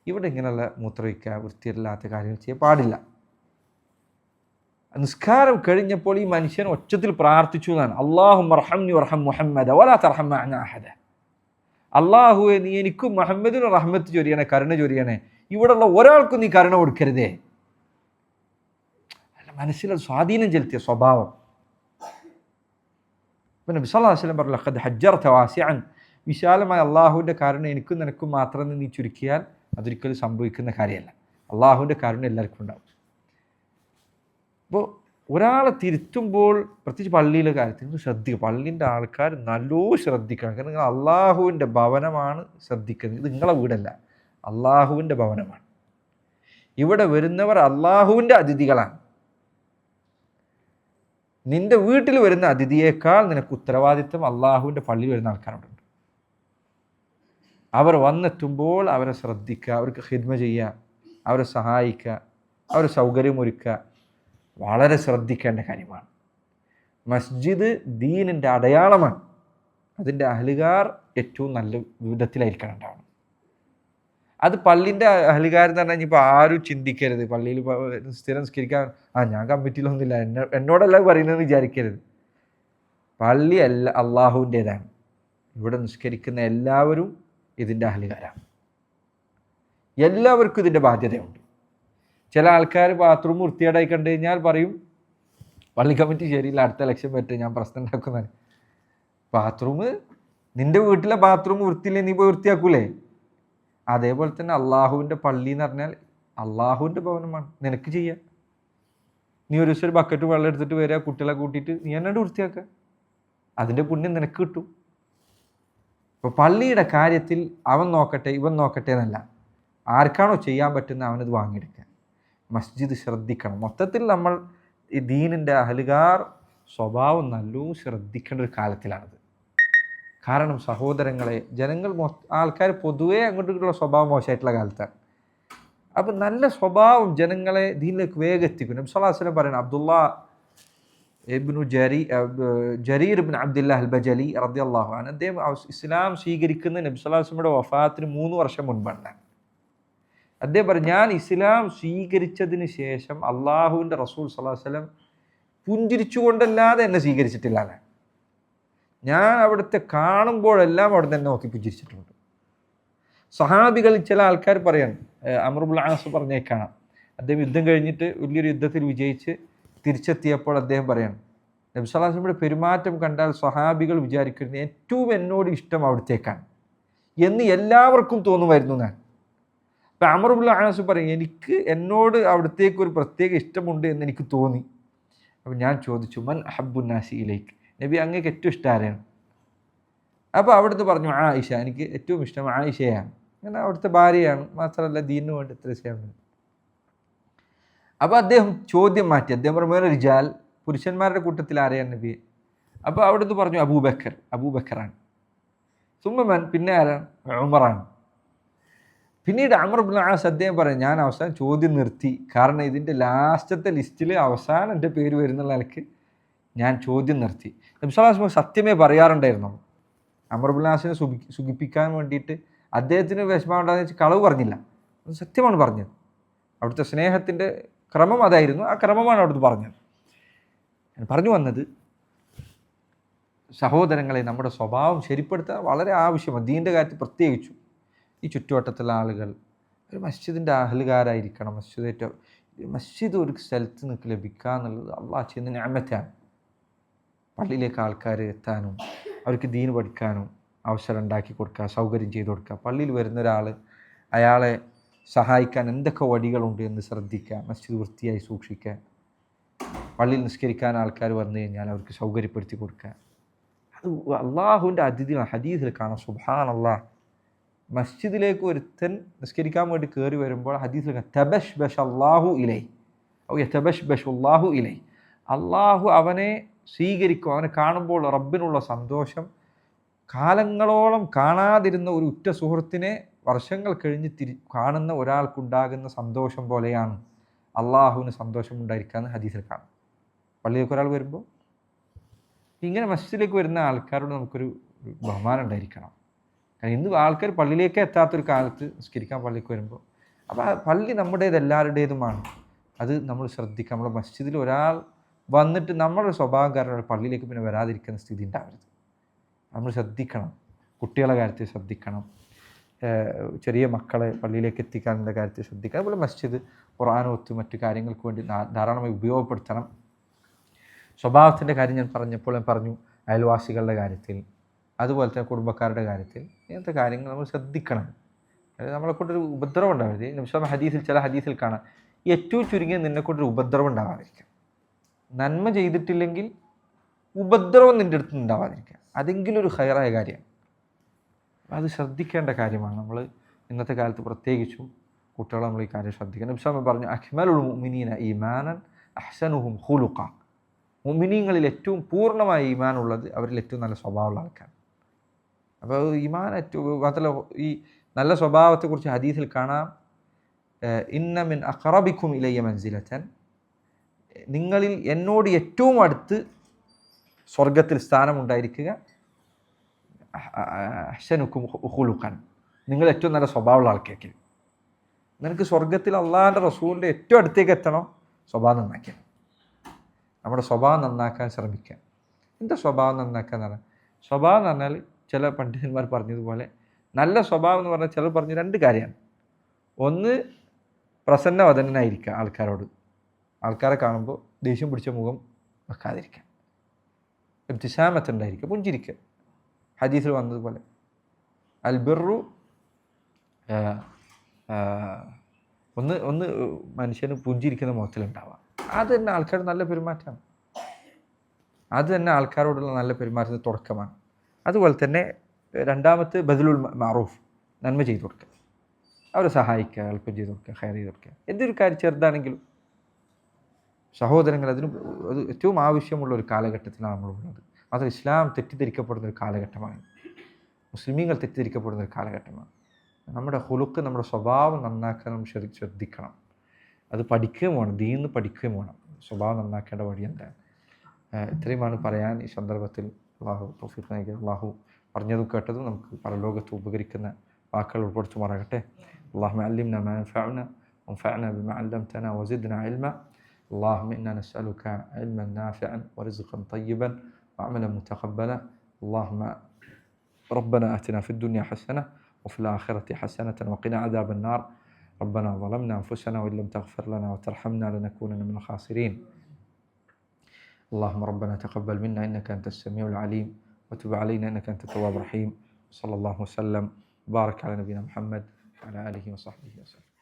ഇവിടെ ഇങ്ങനെയുള്ള മൂത്രമൊഴിക്കുക, വൃത്തിയില്ലാത്ത കാര്യങ്ങൾ ചെയ്യാൻ പാടില്ല. നിസ്കാരം കഴിഞ്ഞപ്പോൾ ഈ മനുഷ്യൻ ഒച്ചത്തിൽ പ്രാർത്ഥിച്ചു എന്നാണ്, അല്ലാഹുമ്മ അർഹംനി വർഹം മുഹമ്മദ വലാ തർഹം മഅനാ അഹദ. അല്ലാഹുവേ, നീ എനിക്കും മുഹമ്മദിനും റഹ്മത്ത് ചൊരിയണേ, കരുണ ചൊരിയണേ, ഇവിടെയുള്ള ഒരാൾക്കും നീ കരുണ കൊടുക്കരുതേ. മനസ്സിലത് സ്വാധീനം ചെലുത്തിയ സ്വഭാവം. പിന്നെ നബി സല്ലല്ലാഹു അലൈഹി വസല്ലം പറഞ്ഞു, ലഖദ് ഹജ്ജർത വാസിഅൻ, വിശാലമായ അള്ളാഹുവിൻ്റെ കരുണ എനിക്കും നിനക്കും മാത്രം നീ ചുരുക്കിയാൽ അതൊരിക്കലും സംഭവിക്കുന്ന കാര്യമല്ല. അള്ളാഹുവിൻ്റെ കരുണ എല്ലാവർക്കും ഉണ്ടാവും. അപ്പോൾ ഒരാളെ തിരുത്തുമ്പോൾ പ്രത്യേകിച്ച് പള്ളിയിലെ കാര്യത്തിൽ ശ്രദ്ധിക്കുക. പള്ളീൻ്റെ ആൾക്കാർ നല്ലോണം ശ്രദ്ധിക്കണം. കാരണം നിങ്ങൾ അള്ളാഹുവിൻ്റെ ഭവനമാണ് ശ്രദ്ധിക്കുന്നത്. ഇത് നിങ്ങളെ വീടല്ല, അള്ളാഹുവിൻ്റെ ഭവനമാണ്. ഇവിടെ വരുന്നവർ അള്ളാഹുവിൻ്റെ അതിഥികളാണ്. നിൻ്റെ വീട്ടിൽ വരുന്ന അതിഥിയേക്കാൾ നിനക്ക് ഉത്തരവാദിത്വം അള്ളാഹുവിൻ്റെ പള്ളിയിൽ വരുന്ന ആൾക്കാരുണ്ട്. അവർ വന്നെത്തുമ്പോൾ അവരെ ശ്രദ്ധിക്കുക, അവർക്ക് ഖിദ്മ ചെയ്യുക, അവരെ സഹായിക്കുക, അവരെ സൗകര്യമൊരുക്കുക വളരെ ശ്രദ്ധിക്കേണ്ട കാര്യമാണ്. മസ്ജിദ് ദീനിൻ്റെ അടയാളമാണ്. അതിൻ്റെ അഹ്ലുകാർ ഏറ്റവും നല്ല വിധത്തിലായിരിക്കണം ഉണ്ടാവണം. അത് പള്ളിൻ്റെ അഹ്ലുകാരെന്ന് പറഞ്ഞാൽ ഇപ്പോൾ ആരും ചിന്തിക്കരുത്, പള്ളിയിൽ സ്ഥിരം നിസ്കരിക്കാൻ ഞാൻ കമ്മിറ്റിയിലൊന്നുമില്ല, എന്നോടല്ല പറയുന്നതെന്ന് വിചാരിക്കരുത്. പള്ളി അള്ളാഹുവിൻ്റേതാണ്. ഇവിടെ നിസ്കരിക്കുന്ന എല്ലാവരും ഇതിൻ്റെ അഹ്ലുകാരാണ്. എല്ലാവർക്കും ഇതിൻ്റെ ബാധ്യതയുണ്ട്. ചില ആൾക്കാർ ബാത്റൂം വൃത്തികേടായി കണ്ടു കഴിഞ്ഞാൽ പറയും, പള്ളി കമ്മിറ്റി ശരിയില്ല, അടുത്ത ഇലക്ഷൻ പറ്റും, ഞാൻ പ്രശ്നം ഉണ്ടാക്കുന്നതാണ്. ബാത്റൂം നിൻ്റെ വീട്ടിലെ ബാത്റൂം വൃത്തിയില്ലേ, നീ പോയി വൃത്തിയാക്കൂലേ? അതേപോലെ തന്നെ അള്ളാഹുവിൻ്റെ പള്ളി എന്ന് പറഞ്ഞാൽ അള്ളാഹുവിൻ്റെ ഭവനമാണ്, നിനക്ക് ചെയ്യാം. നീ ഒരു ദിവസം ഒരു ബക്കറ്റ് വെള്ളം എടുത്തിട്ട് വരിക, കുട്ടികളെ കൂട്ടിയിട്ട് നീ എന്നാണ്ട് വൃത്തിയാക്കുക, അതിൻ്റെ പുണ്യം നിനക്ക് കിട്ടും. ഇപ്പോൾ പള്ളിയുടെ കാര്യത്തിൽ അവൻ നോക്കട്ടെ ഇവൻ നോക്കട്ടെ എന്നല്ല, ആർക്കാണോ ചെയ്യാൻ പറ്റുന്ന അവനത് വാങ്ങിയെടുക്കുക. മസ്ജിദ് ശ്രദ്ധിക്കണം. മൊത്തത്തിൽ നമ്മൾ ഈ ദീനിൻ്റെ അഹലുകാർ സ്വഭാവം നല്ലോണം ശ്രദ്ധിക്കേണ്ട ഒരു കാലത്തിലാണിത്. കാരണം സഹോദരങ്ങളെ, ജനങ്ങൾ ആൾക്കാർ പൊതുവേ അങ്ങോട്ടുള്ള സ്വഭാവം മോശമായിട്ടുള്ള കാലത്താണ്. അപ്പം നല്ല സ്വഭാവം ജനങ്ങളെ ദീനിലേക്ക് വേഗം എത്തിക്കും. നബി സല്ലല്ലാഹു അലൈഹി വസല്ലം പറയുന്നത്, അബ്ദുല്ലാ ഇബ്നു ജരീർ ഇബ്നു അബ്ദുല്ലാഹ് അൽ ബജലി റളിയല്ലാഹു അൻഹു, അദ്ദേഹം ഇസ്ലാം സ്വീകരിക്കുന്ന നബി സല്ലല്ലാഹു അലൈഹി വസല്ലമയുടെ വഫാത്തിന് 3 വർഷം മുൻപാണ്. അദ്ദേഹം പറഞ്ഞു, ഞാൻ ഇസ്ലാം സ്വീകരിച്ചതിന് ശേഷം അള്ളാഹുവിൻ്റെ റസൂൽ സല്ലല്ലാഹു അലൈഹി വസല്ലം പുഞ്ചിരിച്ചുകൊണ്ടല്ലാതെ എന്നെ സ്വീകരിച്ചിട്ടില്ല. ഞാൻ അവിടുത്തെ കാണുമ്പോഴെല്ലാം അവിടെ തന്നെ നോക്കി പുഞ്ചിരിച്ചിട്ടുണ്ട്. സഹാബികളിൽ ചില ആൾക്കാർ പറയാണ്, അംർ ഇബ്നുൽ ആസ് പറഞ്ഞേക്കാണ്, അദ്ദേഹം യുദ്ധം കഴിഞ്ഞിട്ട് വലിയൊരു യുദ്ധത്തിൽ വിജയിച്ച് തിരിച്ചെത്തിയപ്പോൾ അദ്ദേഹം പറയാണ്, നബി സല്ലല്ലാഹു അലൈഹി വസല്ലമയുടെ പെരുമാറ്റം കണ്ടാൽ സഹാബികൾ വിചാരിക്കുന്നത് ഏറ്റവും എന്നോട് ഇഷ്ടം അവിടുത്തേക്കാണ് എന്ന് എല്ലാവർക്കും തോന്നുമായിരുന്നു. ഞാൻ അപ്പം അംർ ഇബ്നുൽ ആസ് പറയും, എനിക്ക് എന്നോട് അവിടത്തേക്ക് ഒരു പ്രത്യേക ഇഷ്ടമുണ്ട് എന്ന് എനിക്ക് തോന്നി. അപ്പം ഞാൻ ചോദിച്ചു, മൻ അഹബ്ബുന്നാസി ഇലൈക്ക്, നബി അങ്ങേക്ക് ഏറ്റവും ഇഷ്ടം ആരെയാണ്? അപ്പോൾ അവിടുന്ന് പറഞ്ഞു, ആയിഷ, എനിക്ക് ഏറ്റവും ഇഷ്ടം ആയിഷയാണ്, അങ്ങനെ അവിടുത്തെ ഭാര്യയാണ്, മാത്രമല്ല ദീനിന് വേണ്ടി എത്ര സേവനം. അപ്പോൾ അദ്ദേഹം ചോദ്യം മാറ്റി, അദ്ദേഹം പറഞ്ഞു, റിജാൽ, പുരുഷന്മാരുടെ കൂട്ടത്തിൽ ആരെയാണ് നബി? അപ്പോൾ അവിടുന്ന് പറഞ്ഞു, അബൂബക്കറാണ്. സുമ്മൻ, പിന്നെ ആരാണ്? ഉമറാണ്. പിന്നീട് അംർ ഇബ്നുൽ ആസ് അദ്ദേഹം പറയും, ഞാൻ അവസാനം ചോദ്യം നിർത്തി, കാരണം ഇതിൻ്റെ ലാസ്റ്റത്തെ ലിസ്റ്റിൽ അവസാനം എൻ്റെ പേര് വരുന്നുള്ള നിലയ്ക്ക് ഞാൻ ചോദ്യം നിർത്തി. നബി സല്ലല്ലാഹു അലൈഹി വസല്ലം സത്യമേ പറയാറുണ്ടായിരുന്നു. അംർ ഇബ്നുൽ ആസിനെ സുഖിപ്പിക്കാൻ വേണ്ടിയിട്ട് അദ്ദേഹത്തിന് വിഷമം ഉണ്ടാകുന്ന വെച്ചാൽ കളവ് പറഞ്ഞില്ല, സത്യമാണ് പറഞ്ഞത്. അവിടുത്തെ സ്നേഹത്തിൻ്റെ ക്രമം അതായിരുന്നു, ആ ക്രമമാണ് അവിടുന്ന് പറഞ്ഞത്. പറഞ്ഞു വന്നത്, സഹോദരങ്ങളെ, നമ്മുടെ സ്വഭാവം ശരിപ്പെടുത്താൻ വളരെ ആവശ്യമാണ്. ദീൻ്റെ കാര്യത്തിൽ പ്രത്യേകിച്ചു. ഈ ചുറ്റുവട്ടത്തുള്ള ആളുകൾ ഒരു മസ്ജിദിൻ്റെ അഹലുകാരായിരിക്കണം. മസ്ജിദ് ഒരു സ്ഥലത്ത് നിങ്ങൾക്ക് ലഭിക്കുക എന്നുള്ളത് അള്ളാഹ് ചെയ്യുന്ന നിഅമത്താണ്. പള്ളിയിലേക്ക് ആൾക്കാർ എത്താനും അവർക്ക് ദീൻ പഠിക്കാനും അവസരം ഉണ്ടാക്കി കൊടുക്കുക, സൗകര്യം ചെയ്ത് കൊടുക്കുക. പള്ളിയിൽ വരുന്ന ഒരാൾ, അയാളെ സഹായിക്കാൻ എന്തൊക്കെ വഴികളുണ്ട് എന്ന് ശ്രദ്ധിക്കുക, മസ്ജിദ് വൃത്തിയായി സൂക്ഷിക്കുക, പള്ളിയിൽ നിസ്കരിക്കാൻ ആൾക്കാർ വന്നു കഴിഞ്ഞാൽ അവർക്ക് സൗകര്യപ്പെടുത്തി കൊടുക്കുക. അത് അള്ളാഹുവിൻ്റെ അതിഥിയാണ്. ഹദീസിൽ കാണാം, സുബ്ഹാനല്ലാഹ്, മസ്ജിദിലേക്ക് ഒരുത്തൻ നിസ്കരിക്കാൻ വേണ്ടി കയറി വരുമ്പോൾ ഹദീസിൽ തബശ്ബശ അല്ലാഹു ഇലൈ ഔ യതബശ്ബശു അല്ലാഹു ഇലൈ, അള്ളാഹു അവനെ സ്വീകരിക്കും. അവനെ കാണുമ്പോൾ റബ്ബിനുള്ള സന്തോഷം കാലങ്ങളോളം കാണാതിരുന്ന ഒരു ഉറ്റ സുഹൃത്തിനെ വർഷങ്ങൾ കഴിഞ്ഞ് കാണുന്ന ഒരാൾക്കുണ്ടാകുന്ന സന്തോഷം പോലെയാണ് അള്ളാഹുവിന് സന്തോഷമുണ്ടായിരിക്കാമെന്ന് ഹദീസിൽ കാണാം. പള്ളിയിലേക്ക് ഒരാൾ വരുമ്പോൾ ഇങ്ങനെ മസ്ജിദിലേക്ക് വരുന്ന ആൾക്കാരോട് നമുക്കൊരു ബഹുമാനം ഉണ്ടായിരിക്കണം. കാരണം ഇന്ന് ആൾക്കാർ പള്ളിയിലേക്ക് എത്താത്തൊരു കാലത്ത് നിസ്കരിക്കാൻ പള്ളിക്ക് വരുമ്പോൾ, അപ്പോൾ ആ പള്ളി നമ്മുടേത് എല്ലാവരുടേതുമാണ്. അത് നമ്മൾ ശ്രദ്ധിക്കാം. നമ്മുടെ മസ്ജിദിൽ ഒരാൾ വന്നിട്ട് നമ്മുടെ സ്വഭാവം കാരണം പള്ളിയിലേക്ക് പിന്നെ വരാതിരിക്കുന്ന സ്ഥിതി ഉണ്ടാവരുത്. നമ്മൾ ശ്രദ്ധിക്കണം. കുട്ടികളെ കാര്യത്തിൽ ശ്രദ്ധിക്കണം, ചെറിയ മക്കളെ പള്ളിയിലേക്ക് എത്തിക്കാനുള്ള കാര്യത്തിൽ ശ്രദ്ധിക്കണം. അതുപോലെ മസ്ജിദ് ഖുർആനോത്ത് മറ്റു കാര്യങ്ങൾക്ക് വേണ്ടി ധാരാളമായി ഉപയോഗപ്പെടുത്തണം. സ്വഭാവത്തിൻ്റെ കാര്യം ഞാൻ പറഞ്ഞു, അയൽവാസികളുടെ കാര്യത്തിൽ, അതുപോലെ തന്നെ കുടുംബക്കാരുടെ കാര്യത്തിൽ, ഇങ്ങനത്തെ കാര്യങ്ങൾ നമ്മൾ ശ്രദ്ധിക്കണം. അതായത് നമ്മളെക്കൊണ്ടൊരു ഉപദ്രവം ഉണ്ടാവരുത്. നബി ഹദീസിൽ, ചില ഹദീസിൽ കാണാം, ഏറ്റവും ചുരുങ്ങിയ നിന്നെക്കൊണ്ടൊരു ഉപദ്രവം ഉണ്ടാവാതിരിക്കുക. നന്മ ചെയ്തിട്ടില്ലെങ്കിൽ ഉപദ്രവം നിൻ്റെ അടുത്ത് ഉണ്ടാവാതിരിക്കുക, അതെങ്കിലും ഒരു ഹൈറായ കാര്യമാണ്. അത് ശ്രദ്ധിക്കേണ്ട കാര്യമാണ്. നമ്മൾ ഇന്നത്തെ കാലത്ത് പ്രത്യേകിച്ചും കുട്ടികളെ നമ്മൾ ഈ കാര്യം ശ്രദ്ധിക്കണം. നബി പറഞ്ഞു, അക്മലുൽ മുഅ്മിനീന ഈമാനൻ അഹ്സനുഹും ഖുലുഖ, മുഅ്മിനീങ്ങളിൽ ഏറ്റവും പൂർണ്ണമായ ഈമാനുള്ളത് അവരിൽ ഏറ്റവും നല്ല സ്വഭാവമുള്ള ആൾക്കാർ. അപ്പോൾ ഈമാൻ ഏറ്റവും മാത്രമല്ല, ഈ നല്ല സ്വഭാവത്തെക്കുറിച്ച് ഹദീസിൽ കാണാം, ഇന്ന മിൻ അഖറബിക്കും ഇലയ്യ മൻസിലതൻ, നിങ്ങളിൽ എന്നോട് ഏറ്റവും അടുത്ത് സ്വർഗത്തിൽ സ്ഥാനമുണ്ടായിരിക്കുക അഹ്സനുക്കും ഖുലുഖൻ, നിങ്ങൾ ഏറ്റവും നല്ല സ്വഭാവമുള്ള ആൾക്കാർക്ക്. നിനക്ക് സ്വർഗത്തിൽ അള്ളാഹിൻ്റെ റസൂലിൻ്റെ ഏറ്റവും അടുത്തേക്ക് എത്തണം, സ്വഭാവം നന്നാക്കുക. നമ്മുടെ സ്വഭാവം നന്നാക്കാൻ ശ്രമിക്കുക. എന്താ സ്വഭാവം നന്നാക്കുക എന്ന് പറഞ്ഞാൽ? സ്വഭാവം എന്ന് പറഞ്ഞാൽ ചില പണ്ഡിതന്മാർ പറഞ്ഞതുപോലെ നല്ല സ്വഭാവം എന്ന് പറഞ്ഞാൽ ചിലർ പറഞ്ഞ 2 കാര്യമാണ്. ഒന്ന്, പ്രസന്നവദനായിരിക്കുക, ആൾക്കാരെ കാണുമ്പോൾ ദേഷ്യം പിടിച്ച മുഖം വെക്കാതിരിക്കുക, ഇബ്തിസാമത്തുണ്ടായിരിക്കുക, പുഞ്ചിരിക്കുക. ഹദീസിൽ വന്നതുപോലെ അൽബിറു, ഒന്ന് മനുഷ്യന് പുഞ്ചിരിക്കുന്ന മുഖത്തിലുണ്ടാവാം. അത് തന്നെ ആൾക്കാർ നല്ല പെരുമാറ്റമാണ്. അത് തന്നെ ആൾക്കാരോടുള്ള നല്ല പെരുമാറ്റത്തിന് തുടക്കമാണ്. അതുപോലെ തന്നെ രണ്ടാമത്തെ ബദലുൽ മാറൂഫ്, നന്മ ചെയ്തു കൊടുക്കുക, അവരെ സഹായിക്കുക, എളുപ്പം ചെയ്തു കൊടുക്കുക, ഹെയർ ചെയ്ത് കൊടുക്കുക. എന്തൊരു കാര്യം ചെറുതാണെങ്കിലും സഹോദരങ്ങൾ, അതിന് അത് ഏറ്റവും ആവശ്യമുള്ള ഒരു കാലഘട്ടത്തിലാണ് നമ്മളുള്ളത്. അത് ഇസ്ലാം തെറ്റിദ്ധരിക്കപ്പെടുന്ന ഒരു കാലഘട്ടമാണ്, മുസ്ലിമീങ്ങൾ തെറ്റിദ്ധരിക്കപ്പെടുന്ന ഒരു കാലഘട്ടമാണ്. നമ്മുടെ ഹുലുക്ക്, നമ്മുടെ സ്വഭാവം നന്നാക്കാൻ നമ്മൾ ശ്രദ്ധിക്കണം. അത് പഠിക്കുകയും വേണം, ദീന്ന് പഠിക്കുകയും വേണം. സ്വഭാവം നന്നാക്കേണ്ട വഴി എന്താണ്? ഇത്രയുമാണ് പറയാൻ ഈ സന്ദർഭത്തിൽ. അള്ളാഹു തൗഫീഖ് നൽകി. അള്ളാഹു പറഞ്ഞതും കേട്ടതും നമുക്ക് പരലോകത്ത് ഉപകരിക്കുന്ന വാക്കുകൾ ഉൾപ്പെടുത്തുമാറാകട്ടെ. اللهم علمنا ما ينفعنا وانفعنا بما علمتنا وزدنا علما. اللهم إنا نسألك علما نافعا ورزقا طيبا وعملا متقبلا. اللهم ربنا آتنا في الدنيا حسنة وفي الآخرة حسنة وقنا عذاب النار. ربنا ظلمنا أنفسنا وإن لم تغفر لنا وترحمنا لنكونن من الخاسرين. اللهم ربنا تقبل منا إنك أنت السميع العليم وتب علينا إنك أنت التواب الرحيم. صلى الله وسلم وبارك على نبينا محمد وعلى آله وصحبه وسلم.